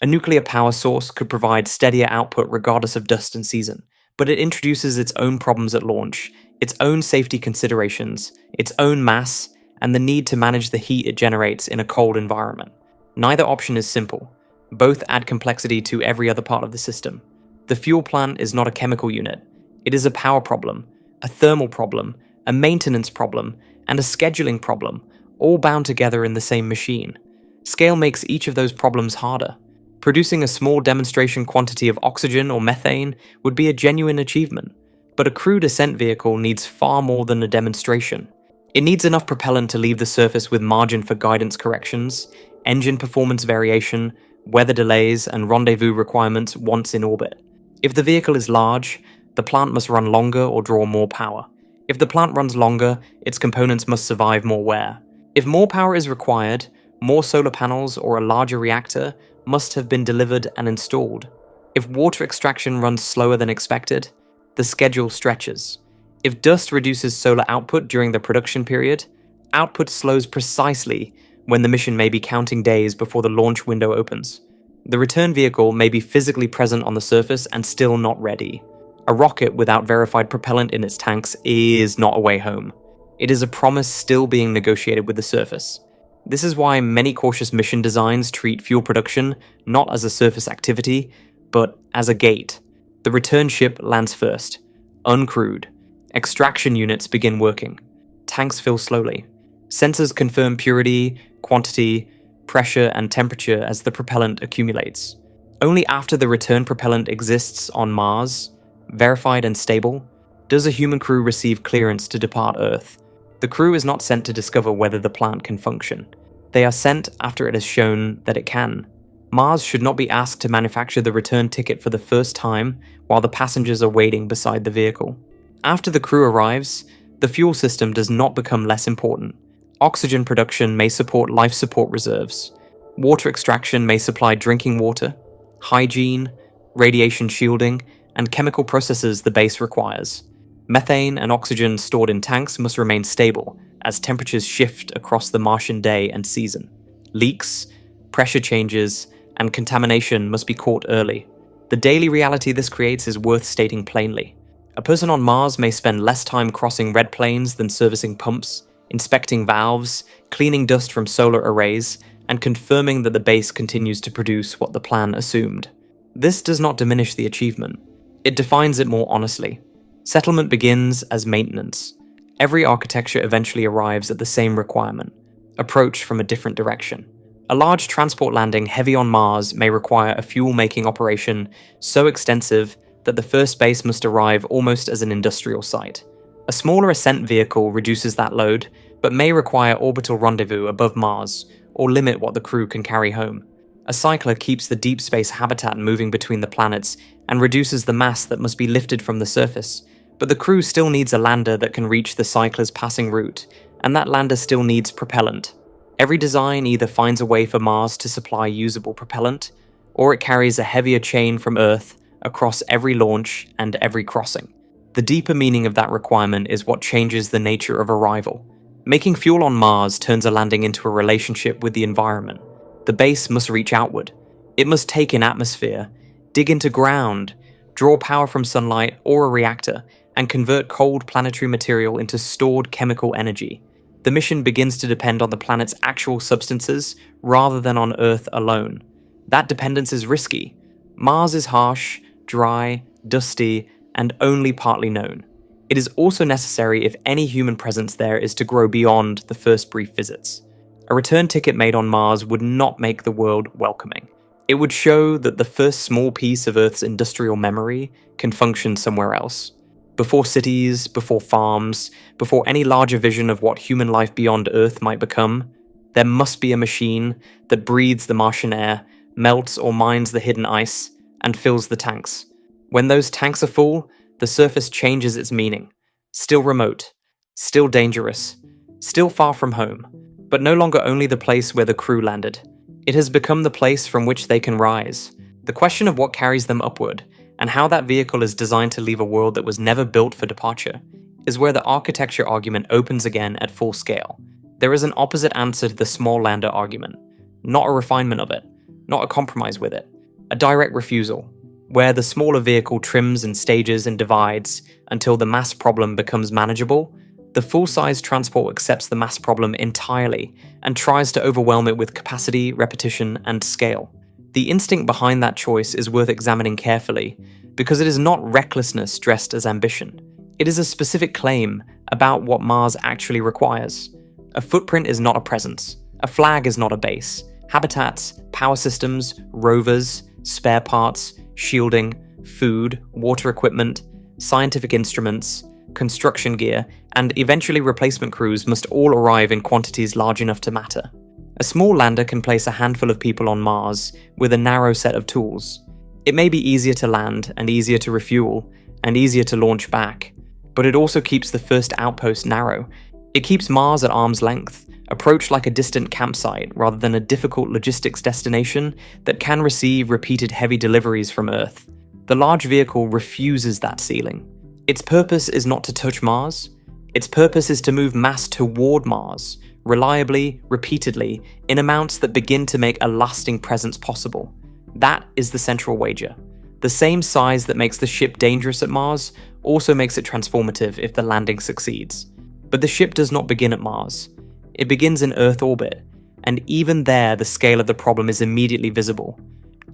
A nuclear power source could provide steadier output regardless of dust and season, but it introduces its own problems at launch, its own safety considerations, its own mass, and the need to manage the heat it generates in a cold environment. Neither option is simple. Both add complexity to every other part of the system. The fuel plant is not a chemical unit. It is a power problem, a thermal problem, a maintenance problem, and a scheduling problem, all bound together in the same machine. Scale makes each of those problems harder. Producing a small demonstration quantity of oxygen or methane would be a genuine achievement, but a crude ascent vehicle needs far more than a demonstration. It needs enough propellant to leave the surface with margin for guidance corrections, engine performance variation, weather delays, and rendezvous requirements once in orbit. If the vehicle is large, the plant must run longer or draw more power. If the plant runs longer, its components must survive more wear. If more power is required, more solar panels or a larger reactor must have been delivered and installed. If water extraction runs slower than expected, the schedule stretches. If dust reduces solar output during the production period, output slows precisely when the mission may be counting days before the launch window opens. The return vehicle may be physically present on the surface and still not ready. A rocket without verified propellant in its tanks is not a way home. It is a promise still being negotiated with the surface. This is why many cautious mission designs treat fuel production not as a surface activity, but as a gate. The return ship lands first, uncrewed. Extraction units begin working. Tanks fill slowly. Sensors confirm purity, quantity, pressure, and temperature as the propellant accumulates. Only after the return propellant exists on Mars, verified and stable, does a human crew receive clearance to depart Earth. The crew is not sent to discover whether the plant can function. They are sent after it has shown that it can. Mars should not be asked to manufacture the return ticket for the first time while the passengers are waiting beside the vehicle. After the crew arrives, the fuel system does not become less important. Oxygen production may support life support reserves. Water extraction may supply drinking water. Hygiene, radiation shielding, and chemical processes the base requires. Methane and oxygen stored in tanks must remain stable as temperatures shift across the Martian day and season. Leaks, pressure changes, and contamination must be caught early. The daily reality this creates is worth stating plainly. A person on Mars may spend less time crossing red plains than servicing pumps, inspecting valves, cleaning dust from solar arrays, and confirming that the base continues to produce what the plan assumed. This does not diminish the achievement. It defines it more honestly. Settlement begins as maintenance. Every architecture eventually arrives at the same requirement, approach from a different direction. A large transport landing heavy on Mars may require a fuel-making operation so extensive that the first base must arrive almost as an industrial site. A smaller ascent vehicle reduces that load, but may require orbital rendezvous above Mars, or limit what the crew can carry home. A cycler keeps the deep space habitat moving between the planets and reduces the mass that must be lifted from the surface, but the crew still needs a lander that can reach the cycler's passing route, and that lander still needs propellant. Every design either finds a way for Mars to supply usable propellant, or it carries a heavier chain from Earth across every launch and every crossing. The deeper meaning of that requirement is what changes the nature of arrival. Making fuel on Mars turns a landing into a relationship with the environment. The base must reach outward. It must take in atmosphere, dig into ground, draw power from sunlight or a reactor, and convert cold planetary material into stored chemical energy. The mission begins to depend on the planet's actual substances rather than on Earth alone. That dependence is risky. Mars is harsh, dry, dusty, and only partly known. It is also necessary if any human presence there is to grow beyond the first brief visits. A return ticket made on Mars would not make the world welcoming. It would show that the first small piece of Earth's industrial memory can function somewhere else. Before cities, before farms, before any larger vision of what human life beyond Earth might become, there must be a machine that breathes the Martian air, melts or mines the hidden ice, and fills the tanks. When those tanks are full, the surface changes its meaning. Still remote, still dangerous, still far from home, but no longer only the place where the crew landed. It has become the place from which they can rise. The question of what carries them upward, and how that vehicle is designed to leave a world that was never built for departure, is where the architecture argument opens again at full scale. There is an opposite answer to the small lander argument. Not a refinement of it, not a compromise with it. A direct refusal, where the smaller vehicle trims and stages and divides until the mass problem becomes manageable. The full-size transport accepts the mass problem entirely and tries to overwhelm it with capacity, repetition, and scale. The instinct behind that choice is worth examining carefully, because it is not recklessness dressed as ambition. It is a specific claim about what Mars actually requires. A footprint is not a presence. A flag is not a base. Habitats, power systems, rovers, spare parts, shielding, food, water equipment, scientific instruments, construction gear, and eventually replacement crews must all arrive in quantities large enough to matter. A small lander can place a handful of people on Mars with a narrow set of tools. It may be easier to land and easier to refuel and easier to launch back, but it also keeps the first outpost narrow. It keeps Mars at arm's length, approached like a distant campsite rather than a difficult logistics destination that can receive repeated heavy deliveries from Earth. The large vehicle refuses that ceiling. Its purpose is not to touch Mars. Its purpose is to move mass toward Mars, reliably, repeatedly, in amounts that begin to make a lasting presence possible. That is the central wager. The same size that makes the ship dangerous at Mars also makes it transformative if the landing succeeds. But the ship does not begin at Mars. It begins in Earth orbit, and even there the scale of the problem is immediately visible.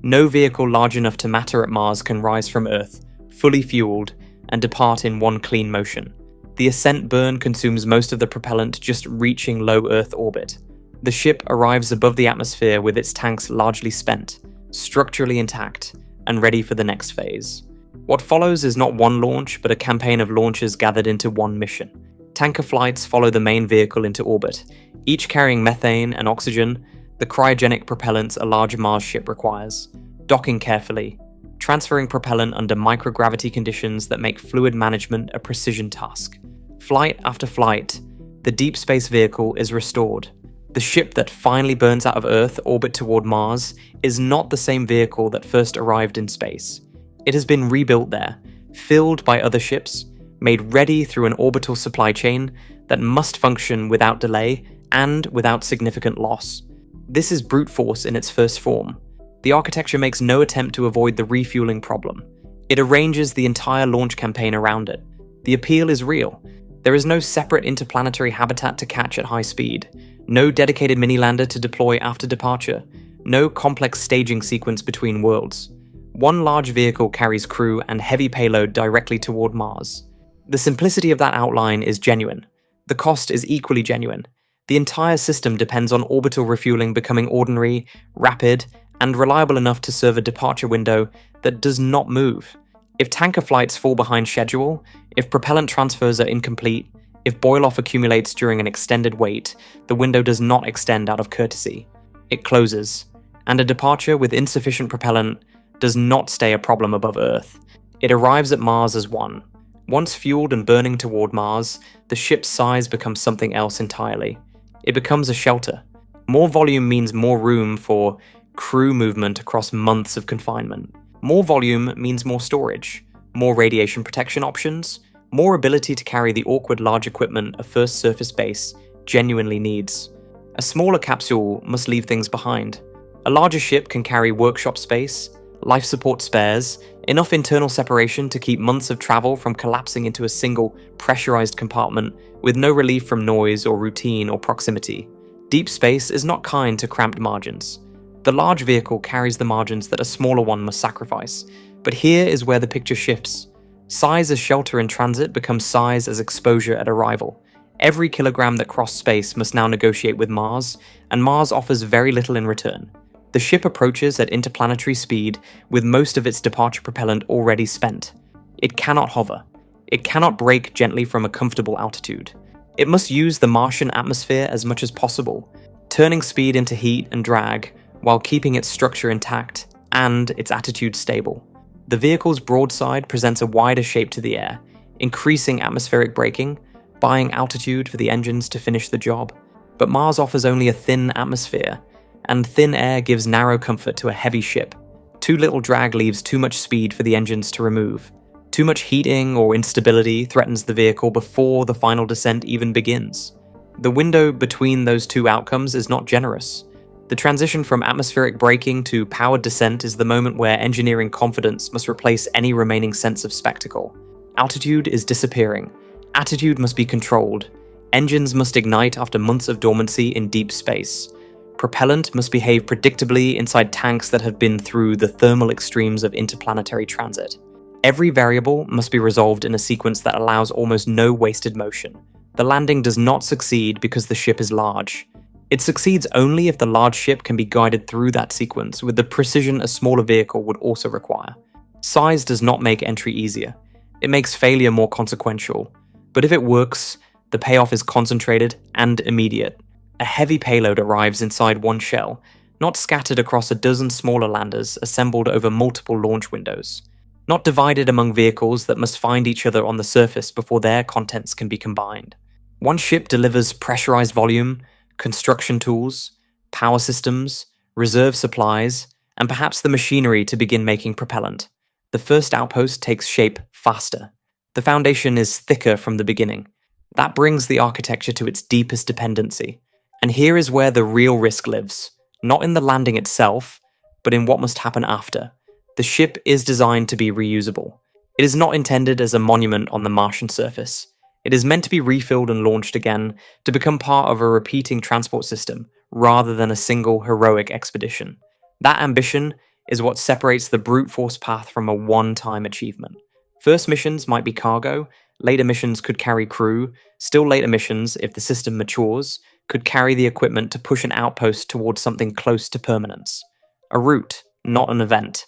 No vehicle large enough to matter at Mars can rise from Earth, fully fueled, and depart in one clean motion. The ascent burn consumes most of the propellant just reaching low Earth orbit. The ship arrives above the atmosphere with its tanks largely spent, structurally intact, and ready for the next phase. What follows is not one launch, but a campaign of launches gathered into one mission. Tanker flights follow the main vehicle into orbit, each carrying methane and oxygen, the cryogenic propellants a large Mars ship requires, docking carefully, transferring propellant under microgravity conditions that make fluid management a precision task. Flight after flight, the deep space vehicle is restored. The ship that finally burns out of Earth orbit toward Mars is not the same vehicle that first arrived in space. It has been rebuilt there, filled by other ships, made ready through an orbital supply chain that must function without delay and without significant loss. This is brute force in its first form. The architecture makes no attempt to avoid the refueling problem. It arranges the entire launch campaign around it. The appeal is real. There is no separate interplanetary habitat to catch at high speed, no dedicated mini-lander to deploy after departure, no complex staging sequence between worlds. One large vehicle carries crew and heavy payload directly toward Mars. The simplicity of that outline is genuine. The cost is equally genuine. The entire system depends on orbital refueling becoming ordinary, rapid, and reliable enough to serve a departure window that does not move. If tanker flights fall behind schedule, if propellant transfers are incomplete, if boil-off accumulates during an extended wait, the window does not extend out of courtesy. It closes, and a departure with insufficient propellant does not stay a problem above Earth. It arrives at Mars as one. Once fueled and burning toward Mars, the ship's size becomes something else entirely. It becomes a shelter. More volume means more room for crew movement across months of confinement. More volume means more storage, more radiation protection options, more ability to carry the awkward large equipment a first surface base genuinely needs. A smaller capsule must leave things behind. A larger ship can carry workshop space, life support spares, enough internal separation to keep months of travel from collapsing into a single pressurized compartment with no relief from noise or routine or proximity. Deep space is not kind to cramped margins. The large vehicle carries the margins that a smaller one must sacrifice, but here is where the picture shifts. Size as shelter in transit becomes size as exposure at arrival. Every kilogram that crossed space must now negotiate with Mars, and Mars offers very little in return. The ship approaches at interplanetary speed with most of its departure propellant already spent. It cannot hover. It cannot brake gently from a comfortable altitude. It must use the Martian atmosphere as much as possible, turning speed into heat and drag while keeping its structure intact and its attitude stable. The vehicle's broadside presents a wider shape to the air, increasing atmospheric braking, buying altitude for the engines to finish the job. But Mars offers only a thin atmosphere, and thin air gives narrow comfort to a heavy ship. Too little drag leaves too much speed for the engines to remove. Too much heating or instability threatens the vehicle before the final descent even begins. The window between those two outcomes is not generous. The transition from atmospheric braking to powered descent is the moment where engineering confidence must replace any remaining sense of spectacle. Altitude is disappearing. Attitude must be controlled. Engines must ignite after months of dormancy in deep space. Propellant must behave predictably inside tanks that have been through the thermal extremes of interplanetary transit. Every variable must be resolved in a sequence that allows almost no wasted motion. The landing does not succeed because the ship is large. It succeeds only if the large ship can be guided through that sequence with the precision a smaller vehicle would also require. Size does not make entry easier. It makes failure more consequential. But if it works, the payoff is concentrated and immediate. A heavy payload arrives inside one shell, not scattered across a dozen smaller landers assembled over multiple launch windows. Not divided among vehicles that must find each other on the surface before their contents can be combined. One ship delivers pressurized volume, construction tools, power systems, reserve supplies, and perhaps the machinery to begin making propellant. The first outpost takes shape faster. The foundation is thicker from the beginning. That brings the architecture to its deepest dependency. And here is where the real risk lives, not in the landing itself, but in what must happen after. The ship is designed to be reusable. It is not intended as a monument on the Martian surface. It is meant to be refilled and launched again to become part of a repeating transport system rather than a single heroic expedition. That ambition is what separates the brute force path from a one-time achievement. First missions might be cargo, later missions could carry crew, still later missions, if the system matures, could carry the equipment to push an outpost towards something close to permanence. A route, not an event.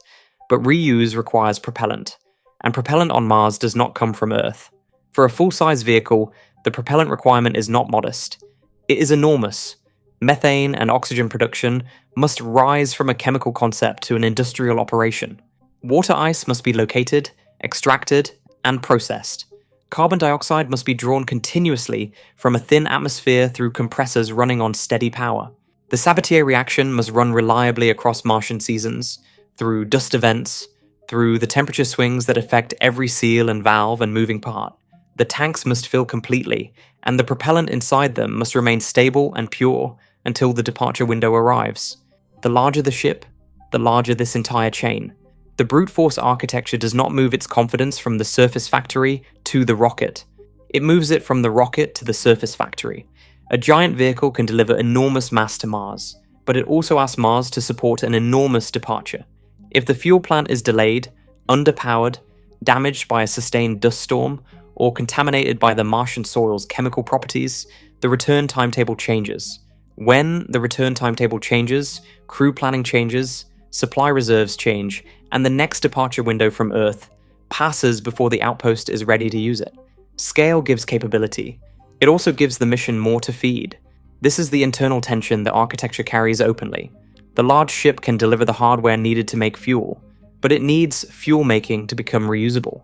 But reuse requires propellant, and propellant on Mars does not come from Earth. For a full-size vehicle, the propellant requirement is not modest. It is enormous. Methane and oxygen production must rise from a chemical concept to an industrial operation. Water ice must be located, extracted, and processed. Carbon dioxide must be drawn continuously from a thin atmosphere through compressors running on steady power. The Sabatier reaction must run reliably across Martian seasons, through dust events, through the temperature swings that affect every seal and valve and moving part. The tanks must fill completely, and the propellant inside them must remain stable and pure until the departure window arrives. The larger the ship, the larger this entire chain. The brute force architecture does not move its confidence from the surface factory to the rocket. It moves it from the rocket to the surface factory. A giant vehicle can deliver enormous mass to Mars, but it also asks Mars to support an enormous departure. If the fuel plant is delayed, underpowered, damaged by a sustained dust storm, or contaminated by the Martian soil's chemical properties, the return timetable changes. When the return timetable changes, crew planning changes, supply reserves change, and the next departure window from Earth passes before the outpost is ready to use it. Scale gives capability. It also gives the mission more to feed. This is the internal tension that architecture carries openly. The large ship can deliver the hardware needed to make fuel, but it needs fuel making to become reusable.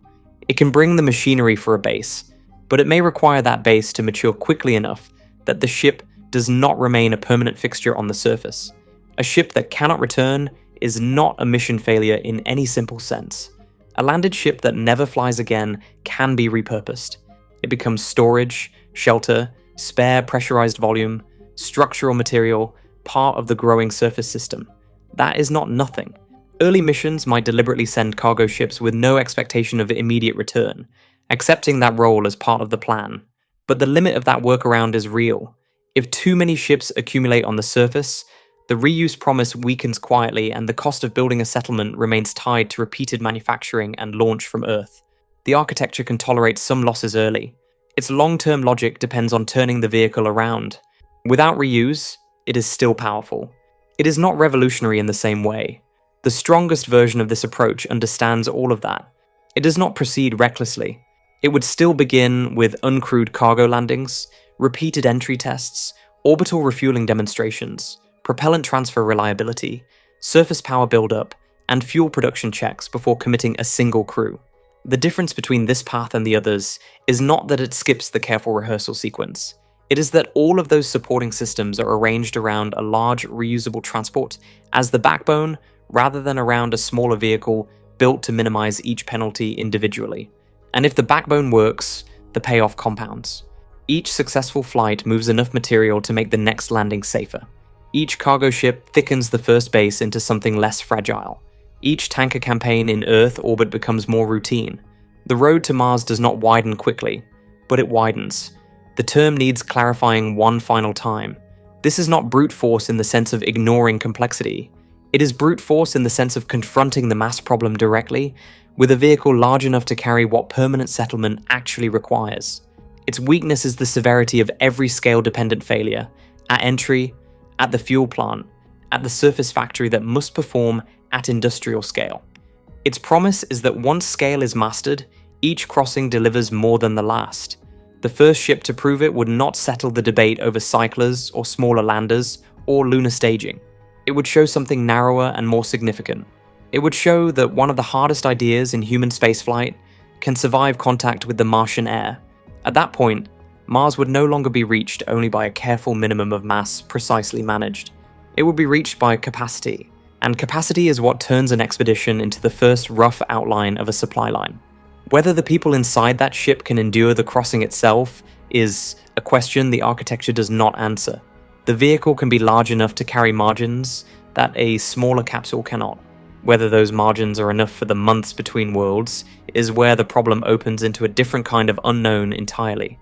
It can bring the machinery for a base, but it may require that base to mature quickly enough that the ship does not remain a permanent fixture on the surface. A ship that cannot return is not a mission failure in any simple sense. A landed ship that never flies again can be repurposed. It becomes storage, shelter, spare pressurized volume, structural material, part of the growing surface system. That is not nothing. Early missions might deliberately send cargo ships with no expectation of immediate return, accepting that role as part of the plan. But the limit of that workaround is real. If too many ships accumulate on the surface, the reuse promise weakens quietly and the cost of building a settlement remains tied to repeated manufacturing and launch from Earth. The architecture can tolerate some losses early. Its long-term logic depends on turning the vehicle around. Without reuse, it is still powerful. It is not revolutionary in the same way. The strongest version of this approach understands all of that. It does not proceed recklessly. It would still begin with uncrewed cargo landings, repeated entry tests, orbital refueling demonstrations, propellant transfer reliability, surface power buildup, and fuel production checks before committing a single crew. The difference between this path and the others is not that it skips the careful rehearsal sequence. It is that all of those supporting systems are arranged around a large reusable transport as the backbone rather than around a smaller vehicle built to minimize each penalty individually. And if the backbone works, the payoff compounds. Each successful flight moves enough material to make the next landing safer. Each cargo ship thickens the first base into something less fragile. Each tanker campaign in Earth orbit becomes more routine. The road to Mars does not widen quickly, but it widens. The term needs clarifying one final time. This is not brute force in the sense of ignoring complexity. It is brute force in the sense of confronting the mass problem directly, with a vehicle large enough to carry what permanent settlement actually requires. Its weakness is the severity of every scale-dependent failure, at entry, at the fuel plant, at the surface factory that must perform at industrial scale. Its promise is that once scale is mastered, each crossing delivers more than the last. The first ship to prove it would not settle the debate over cyclers or smaller landers or lunar staging. It would show something narrower and more significant. It would show that one of the hardest ideas in human spaceflight can survive contact with the Martian air. At that point, Mars would no longer be reached only by a careful minimum of mass precisely managed. It would be reached by capacity, and capacity is what turns an expedition into the first rough outline of a supply line. Whether the people inside that ship can endure the crossing itself is a question the architecture does not answer. The vehicle can be large enough to carry margins that a smaller capsule cannot. Whether those margins are enough for the months between worlds is where the problem opens into a different kind of unknown entirely.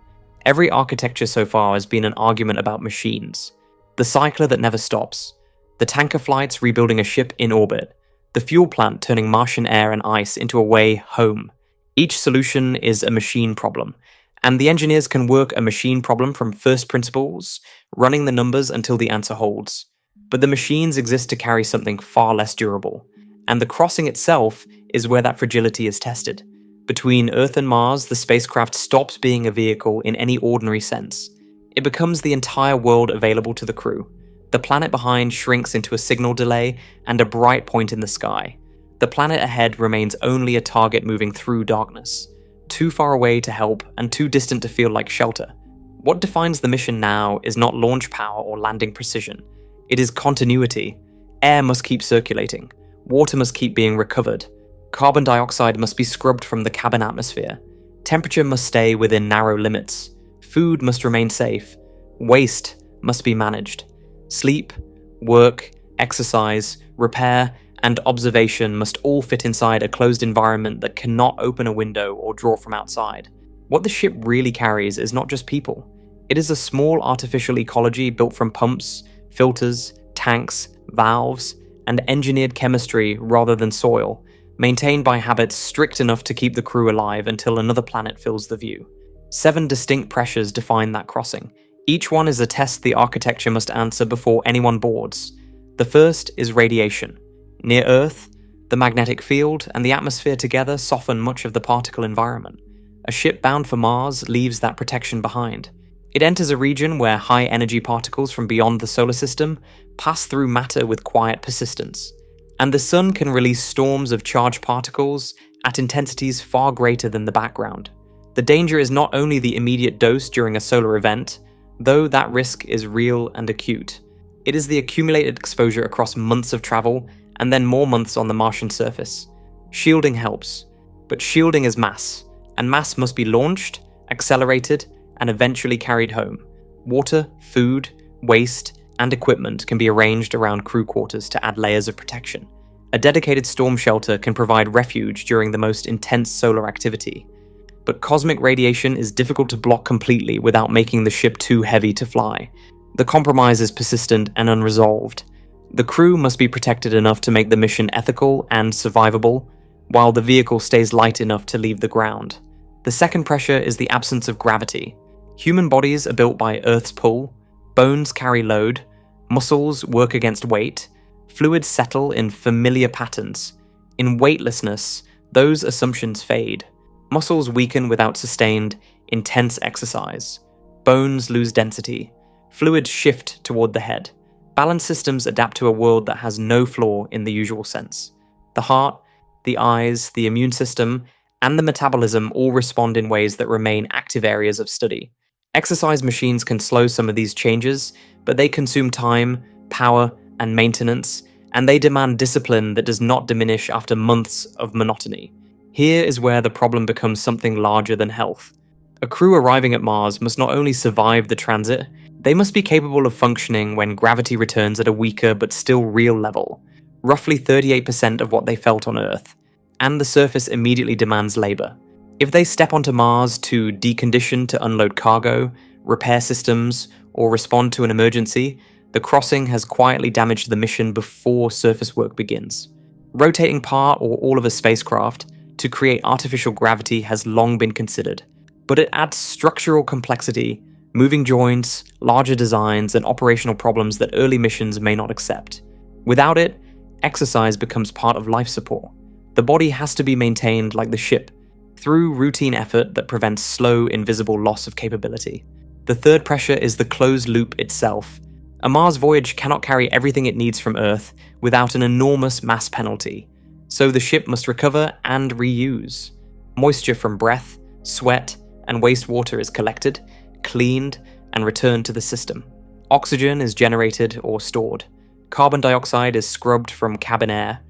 Every architecture so far has been an argument about machines. The cycler that never stops, the tanker flights rebuilding a ship in orbit, the fuel plant turning Martian air and ice into a way home. Each solution is a machine problem, and the engineers can work a machine problem from first principles, running the numbers until the answer holds. But the machines exist to carry something far less durable, and the crossing itself is where that fragility is tested. Between Earth and Mars, the spacecraft stops being a vehicle in any ordinary sense. It becomes the entire world available to the crew. The planet behind shrinks into a signal delay and a bright point in the sky. The planet ahead remains only a target moving through darkness, too far away to help and too distant to feel like shelter. What defines the mission now is not launch power or landing precision. It is continuity. Air must keep circulating. Water must keep being recovered. Carbon dioxide must be scrubbed from the cabin atmosphere. Temperature must stay within narrow limits. Food must remain safe. Waste must be managed. Sleep, work, exercise, repair, and observation must all fit inside a closed environment that cannot open a window or draw from outside. What the ship really carries is not just people. It is a small artificial ecology built from pumps, filters, tanks, valves, and engineered chemistry rather than soil, maintained by habits strict enough to keep the crew alive until another planet fills the view. 7 distinct pressures define that crossing. Each one is a test the architecture must answer before anyone boards. The first is radiation. Near Earth, the magnetic field and the atmosphere together soften much of the particle environment. A ship bound for Mars leaves that protection behind. It enters a region where high-energy particles from beyond the solar system pass through matter with quiet persistence. And the Sun can release storms of charged particles at intensities far greater than the background. The danger is not only the immediate dose during a solar event, though that risk is real and acute. It is the accumulated exposure across months of travel and then more months on the Martian surface. Shielding helps, but shielding is mass, and mass must be launched, accelerated, and eventually carried home. Water, food, waste, and equipment can be arranged around crew quarters to add layers of protection. A dedicated storm shelter can provide refuge during the most intense solar activity. But cosmic radiation is difficult to block completely without making the ship too heavy to fly. The compromise is persistent and unresolved. The crew must be protected enough to make the mission ethical and survivable, while the vehicle stays light enough to leave the ground. The second pressure is the absence of gravity. Human bodies are built by Earth's pull, bones carry load, muscles work against weight, fluids settle in familiar patterns. In weightlessness, those assumptions fade. Muscles weaken without sustained, intense exercise. Bones lose density. Fluids shift toward the head. Balance systems adapt to a world that has no flaw in the usual sense. The heart, the eyes, the immune system, and the metabolism all respond in ways that remain active areas of study. Exercise machines can slow some of these changes, but they consume time, power, and maintenance, and they demand discipline that does not diminish after months of monotony. Here is where the problem becomes something larger than health. A crew arriving at Mars must not only survive the transit, they must be capable of functioning when gravity returns at a weaker but still real level, roughly 38% of what they felt on Earth, and the surface immediately demands labor. If they step onto Mars to decondition to unload cargo, repair systems, or respond to an emergency, the crossing has quietly damaged the mission before surface work begins. Rotating part or all of a spacecraft to create artificial gravity has long been considered, but it adds structural complexity, moving joints, larger designs, and operational problems that early missions may not accept. Without it, exercise becomes part of life support. The body has to be maintained like the ship, through routine effort that prevents slow, invisible loss of capability. The third pressure is the closed loop itself. A Mars voyage cannot carry everything it needs from Earth without an enormous mass penalty, so the ship must recover and reuse. Moisture from breath, sweat, and wastewater is collected, cleaned, and returned to the system. Oxygen is generated or stored. Carbon dioxide is scrubbed from cabin air.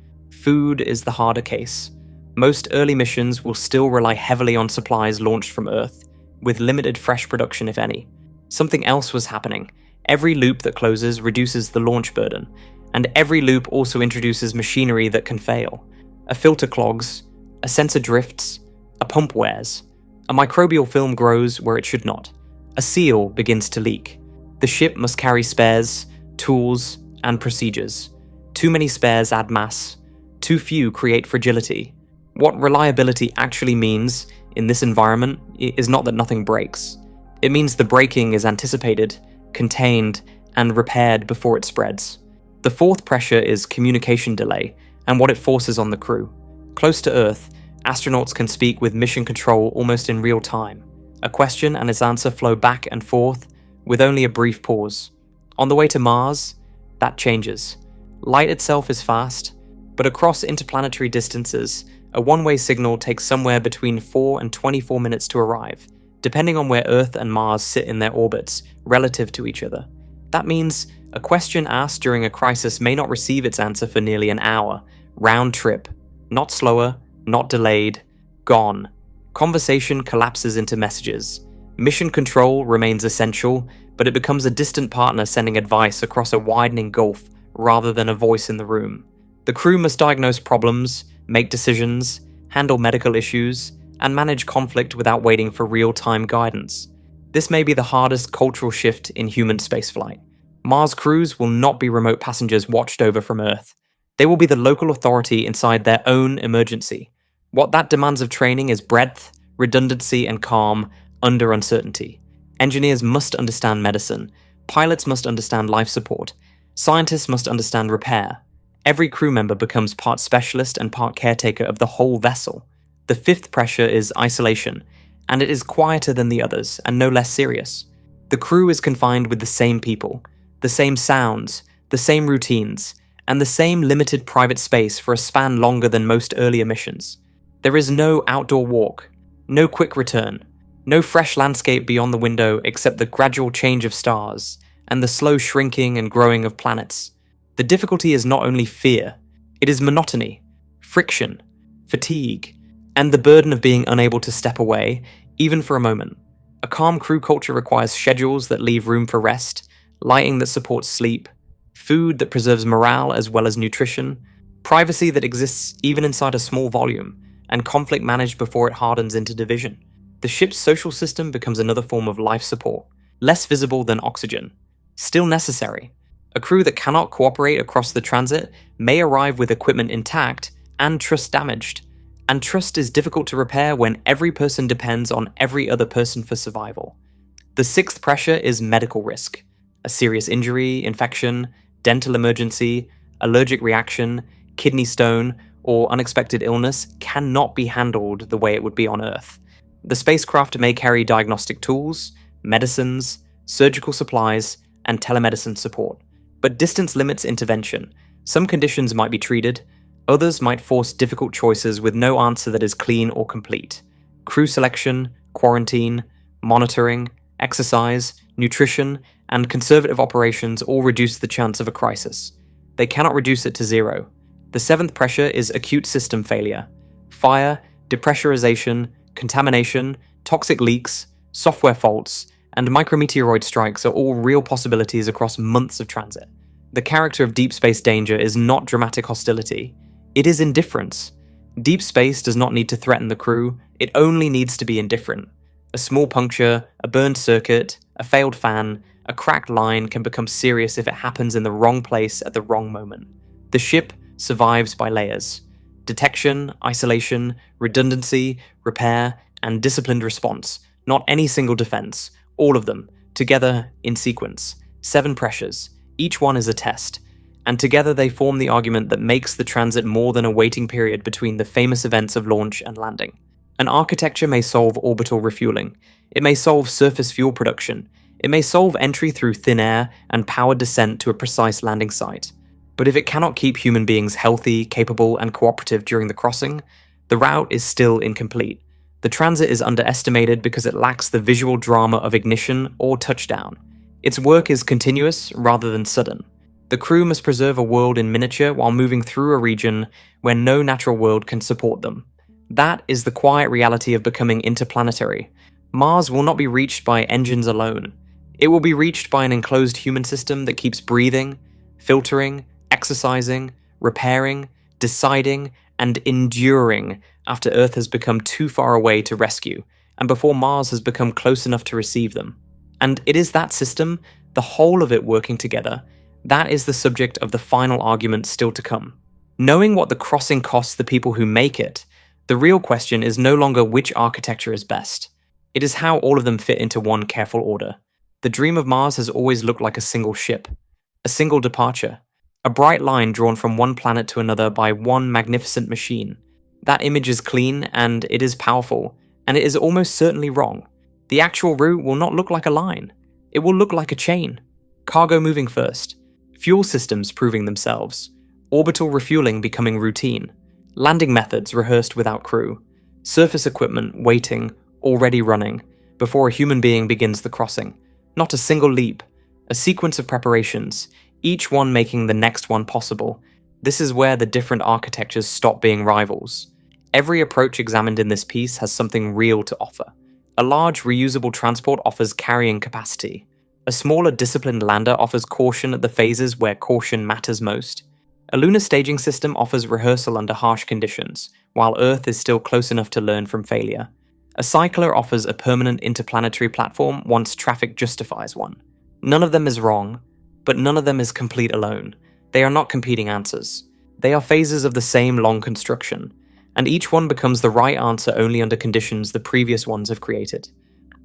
Food is the harder case. Most early missions will still rely heavily on supplies launched from Earth, with limited fresh production if any. Something else was happening. Every loop that closes reduces the launch burden, and every loop also introduces machinery that can fail. A filter clogs, a sensor drifts, a pump wears, a microbial film grows where it should not, a seal begins to leak. The ship must carry spares, tools, and procedures. Too many spares add mass, too few create fragility. What reliability actually means in this environment is not that nothing breaks. It means the breaking is anticipated, contained, and repaired before it spreads. The fourth pressure is communication delay and what it forces on the crew. Close to Earth, astronauts can speak with mission control almost in real time. A question and its answer flow back and forth with only a brief pause. On the way to Mars, that changes. Light itself is fast, but across interplanetary distances, a one-way signal takes somewhere between 4 and 24 minutes to arrive, depending on where Earth and Mars sit in their orbits relative to each other. That means a question asked during a crisis may not receive its answer for nearly an hour, round trip, not slower, not delayed, gone. Conversation collapses into messages. Mission control remains essential, but it becomes a distant partner sending advice across a widening gulf rather than a voice in the room. The crew must diagnose problems, make decisions, handle medical issues, and manage conflict without waiting for real-time guidance. This may be the hardest cultural shift in human spaceflight. Mars crews will not be remote passengers watched over from Earth. They will be the local authority inside their own emergency. What that demands of training is breadth, redundancy, and calm under uncertainty. Engineers must understand medicine. Pilots must understand life support. Scientists must understand repair. Every crew member becomes part specialist and part caretaker of the whole vessel. The fifth pressure is isolation, and it is quieter than the others and no less serious. The crew is confined with the same people, the same sounds, the same routines, and the same limited private space for a span longer than most earlier missions. There is no outdoor walk, no quick return, no fresh landscape beyond the window except the gradual change of stars and the slow shrinking and growing of planets. The difficulty is not only fear, it is monotony, friction, fatigue, and the burden of being unable to step away, even for a moment. A calm crew culture requires schedules that leave room for rest, lighting that supports sleep, food that preserves morale as well as nutrition, privacy that exists even inside a small volume, and conflict managed before it hardens into division. The ship's social system becomes another form of life support, less visible than oxygen, still necessary. A crew that cannot cooperate across the transit may arrive with equipment intact and trust damaged. And trust is difficult to repair when every person depends on every other person for survival. The sixth pressure is medical risk. A serious injury, infection, dental emergency, allergic reaction, kidney stone, or unexpected illness cannot be handled the way it would be on Earth. The spacecraft may carry diagnostic tools, medicines, surgical supplies, and telemedicine support. But distance limits intervention. Some conditions might be treated, others might force difficult choices with no answer that is clean or complete. Crew selection, quarantine, monitoring, exercise, nutrition, and conservative operations all reduce the chance of a crisis. They cannot reduce it to zero. The seventh pressure is acute system failure. Fire, depressurization, contamination, toxic leaks, software faults, and micrometeoroid strikes are all real possibilities across months of transit. The character of deep space danger is not dramatic hostility. It is indifference. Deep space does not need to threaten the crew, it only needs to be indifferent. A small puncture, a burned circuit, a failed fan, a cracked line can become serious if it happens in the wrong place at the wrong moment. The ship survives by layers. Detection, isolation, redundancy, repair, and disciplined response. Not any single defense. All of them, together in sequence. 7 pressures. Each one is a test. And together they form the argument that makes the transit more than a waiting period between the famous events of launch and landing. An architecture may solve orbital refueling. It may solve surface fuel production. It may solve entry through thin air and powered descent to a precise landing site. But if it cannot keep human beings healthy, capable, and cooperative during the crossing, the route is still incomplete. The transit is underestimated because it lacks the visual drama of ignition or touchdown. Its work is continuous rather than sudden. The crew must preserve a world in miniature while moving through a region where no natural world can support them. That is the quiet reality of becoming interplanetary. Mars will not be reached by engines alone. It will be reached by an enclosed human system that keeps breathing, filtering, exercising, repairing, deciding, and enduring after Earth has become too far away to rescue, and before Mars has become close enough to receive them. And it is that system, the whole of it working together, that is the subject of the final argument still to come. Knowing what the crossing costs the people who make it, The real question is no longer which architecture is best. It is how all of them fit into one careful order. The dream of Mars has always looked like a single ship, a single departure, a bright line drawn from one planet to another by one magnificent machine. That image is clean, and it is powerful, and it is almost certainly wrong. The actual route will not look like a line. It will look like a chain. Cargo moving first, fuel systems proving themselves, orbital refueling becoming routine, landing methods rehearsed without crew, surface equipment waiting, already running, before a human being begins the crossing. Not a single leap, a sequence of preparations, each one making the next one possible. This is where the different architectures stop being rivals. Every approach examined in this piece has something real to offer. A large, reusable transport offers carrying capacity. A smaller, disciplined lander offers caution at the phases where caution matters most. A lunar staging system offers rehearsal under harsh conditions, while Earth is still close enough to learn from failure. A cycler offers a permanent interplanetary platform once traffic justifies one. None of them is wrong, but none of them is complete alone. They are not competing answers. They are phases of the same long construction, and each one becomes the right answer only under conditions the previous ones have created.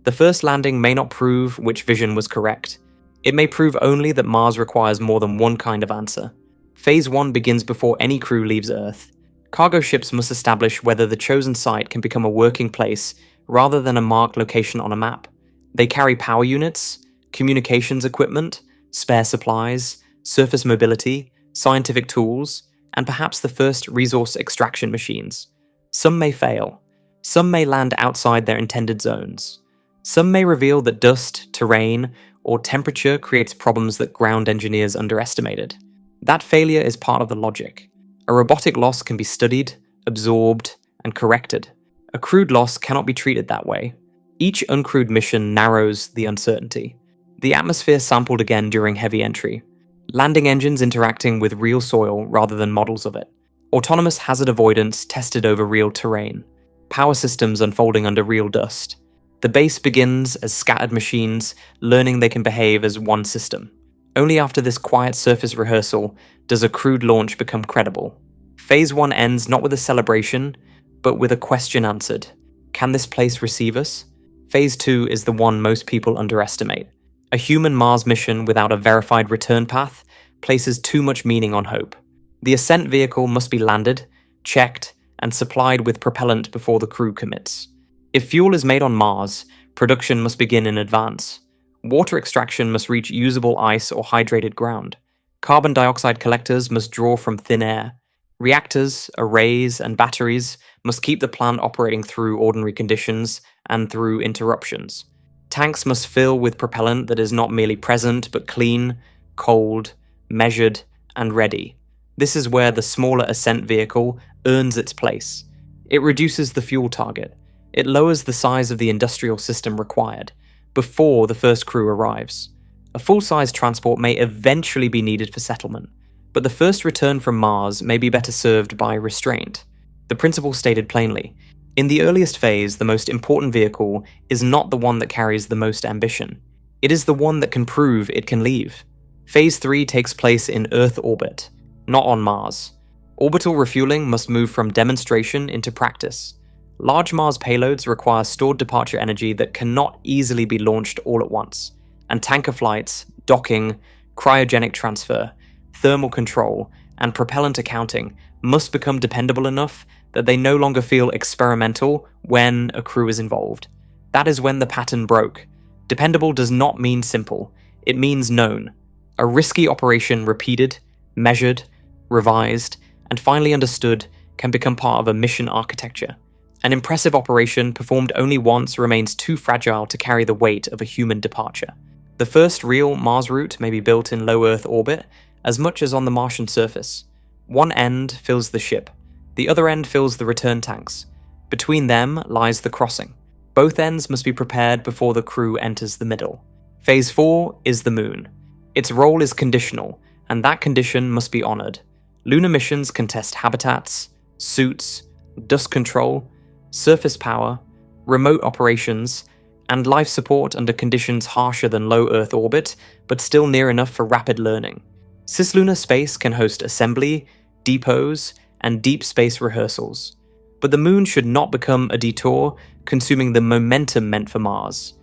The first landing may not prove which vision was correct. It may prove only that Mars requires more than one kind of answer. Phase 1 begins before any crew leaves Earth. Cargo ships must establish whether the chosen site can become a working place rather than a marked location on a map. They carry power units, communications equipment, spare supplies, surface mobility, scientific tools, and perhaps the first resource extraction machines. Some may fail. Some may land outside their intended zones. Some may reveal that dust, terrain, or temperature creates problems that ground engineers underestimated. That failure is part of the logic. A robotic loss can be studied, absorbed, and corrected. A crewed loss cannot be treated that way. Each uncrewed mission narrows the uncertainty. The atmosphere sampled again during heavy entry. Landing engines interacting with real soil rather than models of it. Autonomous hazard avoidance tested over real terrain. Power systems unfolding under real dust. The base begins as scattered machines, learning they can behave as one system. Only after this quiet surface rehearsal does a crewed launch become credible. Phase 1 ends not with a celebration, but with a question answered. Can this place receive us? Phase 2 is the one most people underestimate. A human Mars mission without a verified return path places too much meaning on hope. The ascent vehicle must be landed, checked, and supplied with propellant before the crew commits. If fuel is made on Mars, production must begin in advance. Water extraction must reach usable ice or hydrated ground. Carbon dioxide collectors must draw from thin air. Reactors, arrays, and batteries must keep the plant operating through ordinary conditions and through interruptions. Tanks must fill with propellant that is not merely present, but clean, cold, measured, and ready. This is where the smaller ascent vehicle earns its place. It reduces the fuel target. It lowers the size of the industrial system required before the first crew arrives. A full-size transport may eventually be needed for settlement, but the first return from Mars may be better served by restraint. The principle stated plainly. In the earliest phase, the most important vehicle is not the one that carries the most ambition. It is the one that can prove it can leave. Phase 3 takes place in Earth orbit, not on Mars. Orbital refueling must move from demonstration into practice. Large Mars payloads require stored departure energy that cannot easily be launched all at once, and tanker flights, docking, cryogenic transfer, thermal control, and propellant accounting must become dependable enough that they no longer feel experimental when a crew is involved. That is when the pattern broke. Dependable does not mean simple, it means known. A risky operation repeated, measured, revised, and finally understood can become part of a mission architecture. An impressive operation performed only once remains too fragile to carry the weight of a human departure. The first real Mars route may be built in low Earth orbit as much as on the Martian surface. One end fills the ship. The other end fills the return tanks. Between them lies the crossing. Both ends must be prepared before the crew enters the middle. Phase 4 is the Moon. Its role is conditional, and that condition must be honored. Lunar missions can test habitats, suits, dust control, surface power, remote operations, and life support under conditions harsher than low Earth orbit, but still near enough for rapid learning. Cislunar space can host assembly, depots, and deep space rehearsals. But the moon should not become a detour, consuming the momentum meant for Mars.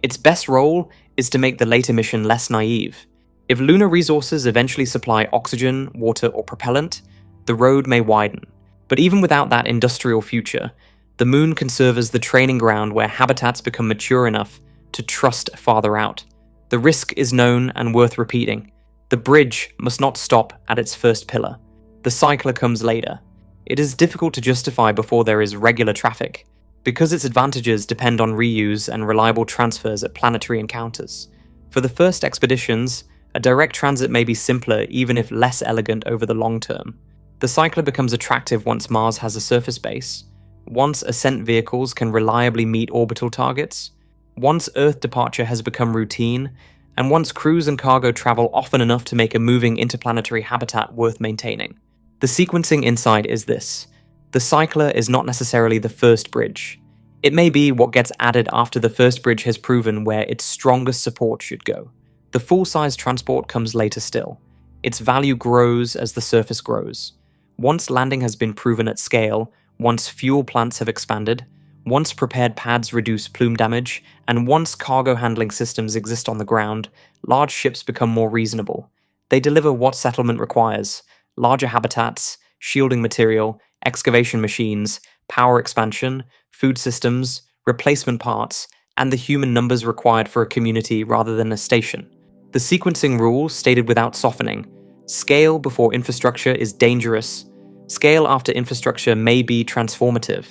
Its best role is to make the later mission less naive. If lunar resources eventually supply oxygen, water, or propellant, the road may widen. But even without that industrial future, the moon can serve as the training ground where habitats become mature enough to trust farther out. The risk is known and worth repeating. The bridge must not stop at its first pillar. The cycler comes later. It is difficult to justify before there is regular traffic, because its advantages depend on reuse and reliable transfers at planetary encounters. For the first expeditions, a direct transit may be simpler even if less elegant over the long term. The cycler becomes attractive once Mars has a surface base, once ascent vehicles can reliably meet orbital targets, once Earth departure has become routine, and once crews and cargo travel often enough to make a moving interplanetary habitat worth maintaining. The sequencing insight is this: the cycler is not necessarily the first bridge. It may be what gets added after the first bridge has proven where its strongest support should go. The full-size transport comes later still. Its value grows as the surface grows. Once landing has been proven at scale, once fuel plants have expanded, once prepared pads reduce plume damage, and once cargo handling systems exist on the ground, large ships become more reasonable. They deliver what settlement requires: larger habitats, shielding material, excavation machines, power expansion, food systems, replacement parts, and the human numbers required for a community rather than a station. The sequencing rule stated without softening: scale before infrastructure is dangerous. Scale after infrastructure may be transformative.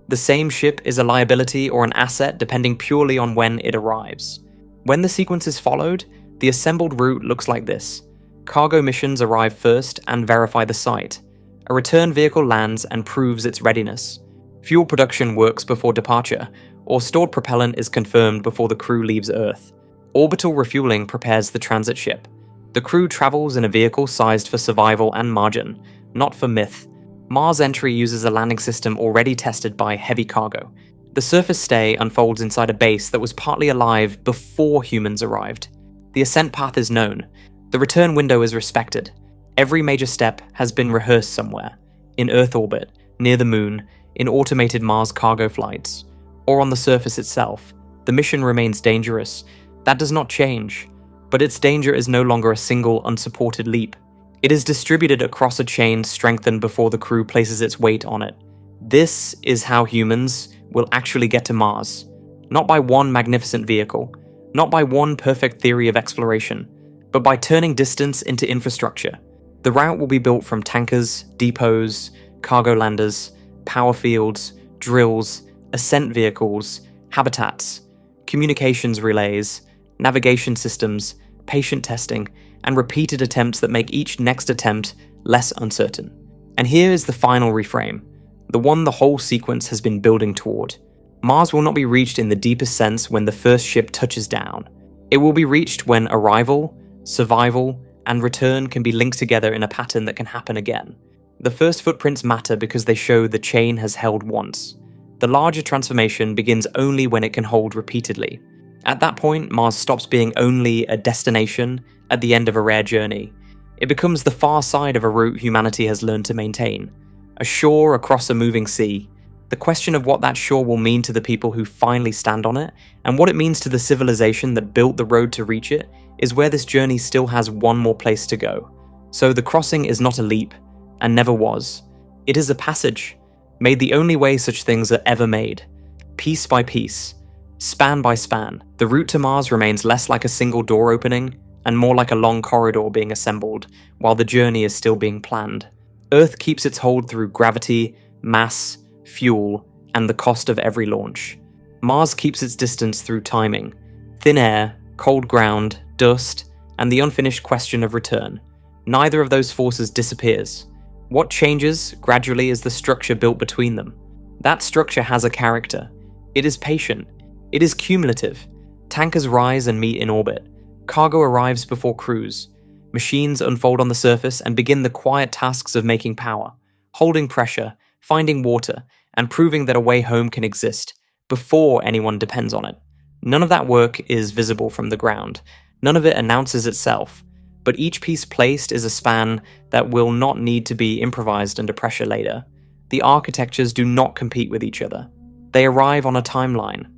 The same ship is a liability or an asset depending purely on when it arrives. When the sequence is followed, the assembled route looks like this. Cargo missions arrive first and verify the site. A return vehicle lands and proves its readiness. Fuel production works before departure, or stored propellant is confirmed before the crew leaves Earth. Orbital refueling prepares the transit ship. The crew travels in a vehicle sized for survival and margin, not for myth. Mars entry uses a landing system already tested by heavy cargo. The surface stay unfolds inside a base that was partly alive before humans arrived. The ascent path is known. The return window is respected. Every major step has been rehearsed somewhere: in Earth orbit, near the moon, in automated Mars cargo flights, or on the surface itself. The mission remains dangerous. That does not change, but its danger is no longer a single, unsupported leap. It is distributed across a chain strengthened before the crew places its weight on it. This is how humans will actually get to Mars. Not by one magnificent vehicle, not by one perfect theory of exploration, but by turning distance into infrastructure. The route will be built from tankers, depots, cargo landers, power fields, drills, ascent vehicles, habitats, communications relays, navigation systems, patient testing, and repeated attempts that make each next attempt less uncertain. And here is the final reframe, the one the whole sequence has been building toward. Mars will not be reached in the deepest sense when the first ship touches down. It will be reached when arrival, survival, and return can be linked together in a pattern that can happen again. The first footprints matter because they show the chain has held once. The larger transformation begins only when it can hold repeatedly. At that point, Mars stops being only a destination at the end of a rare journey. It becomes the far side of a route humanity has learned to maintain, a shore across a moving sea. The question of what that shore will mean to the people who finally stand on it, and what it means to the civilization that built the road to reach it, is where this journey still has one more place to go. So the crossing is not a leap, and never was. It is a passage, made the only way such things are ever made. Piece by piece, span by span, the route to Mars remains less like a single door opening, and more like a long corridor being assembled, while the journey is still being planned. Earth keeps its hold through gravity, mass, fuel, and the cost of every launch. Mars keeps its distance through timing, thin air, cold ground, dust, and the unfinished question of return. Neither of those forces disappears. What changes, gradually, is the structure built between them. That structure has a character. It is patient. It is cumulative. Tankers rise and meet in orbit. Cargo arrives before crews. Machines unfold on the surface and begin the quiet tasks of making power, holding pressure, finding water, and proving that a way home can exist, before anyone depends on it. None of that work is visible from the ground. None of it announces itself. But each piece placed is a span that will not need to be improvised under pressure later. the architectures do not compete with each other. They arrive on a timeline.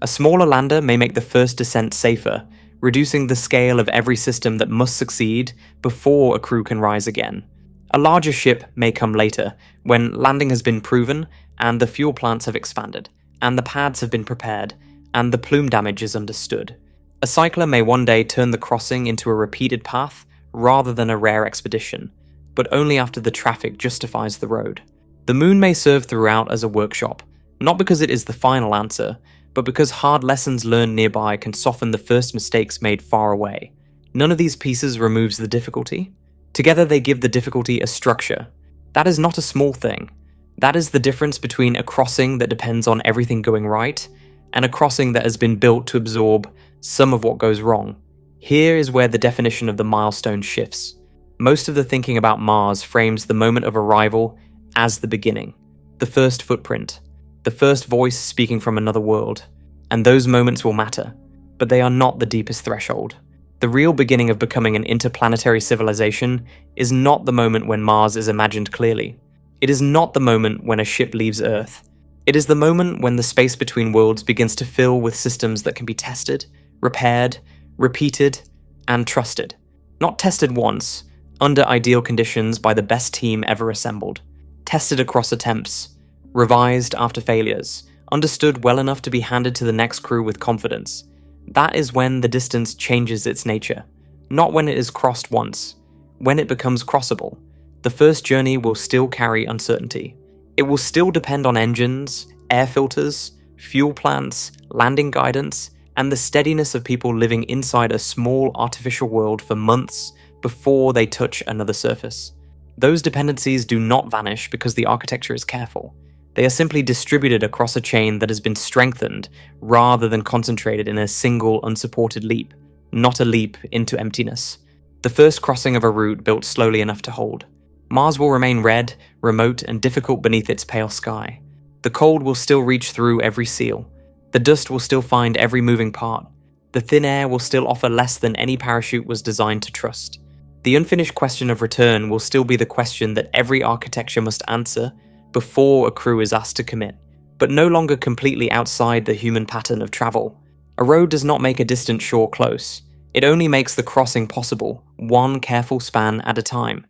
A smaller lander may make the first descent safer, reducing the scale of every system that must succeed before a crew can rise again. A larger ship may come later, when landing has been proven, and the fuel plants have expanded, and the pads have been prepared, and the plume damage is understood. A cycler may one day turn the crossing into a repeated path rather than a rare expedition, but only after the traffic justifies the road. The moon may serve throughout as a workshop, not because it is the final answer, but because hard lessons learned nearby can soften the first mistakes made far away. None of these pieces removes the difficulty. Together they give the difficulty a structure. That is not a small thing. That is the difference between a crossing that depends on everything going right, and a crossing that has been built to absorb some of what goes wrong. Here is where the definition of the milestone shifts. Most of the thinking about Mars frames the moment of arrival as the beginning, the first footprint, the first voice speaking from another world, and those moments will matter, but they are not the deepest threshold. The real beginning of becoming an interplanetary civilization is not the moment when Mars is imagined clearly. It is not the moment when a ship leaves Earth. It is the moment when the space between worlds begins to fill with systems that can be tested, repaired, repeated, and trusted. Not tested once, under ideal conditions by the best team ever assembled. Tested across attempts, revised after failures, understood well enough to be handed to the next crew with confidence. That is when the distance changes its nature. Not when it is crossed once, when it becomes crossable. The first journey will still carry uncertainty. It will still depend on engines, air filters, fuel plants, landing guidance, and the steadiness of people living inside a small artificial world for months before they touch another surface. Those dependencies do not vanish because the architecture is careful. They are simply distributed across a chain that has been strengthened rather than concentrated in a single unsupported leap, not a leap into emptiness. The first crossing of a route built slowly enough to hold. Mars will remain red, remote, and difficult beneath its pale sky. The cold will still reach through every seal. The dust will still find every moving part. The thin air will still offer less than any parachute was designed to trust. The unfinished question of return will still be the question that every architecture must answer before a crew is asked to commit, but no longer completely outside the human pattern of travel. A road does not make a distant shore close. It only makes the crossing possible, one careful span at a time,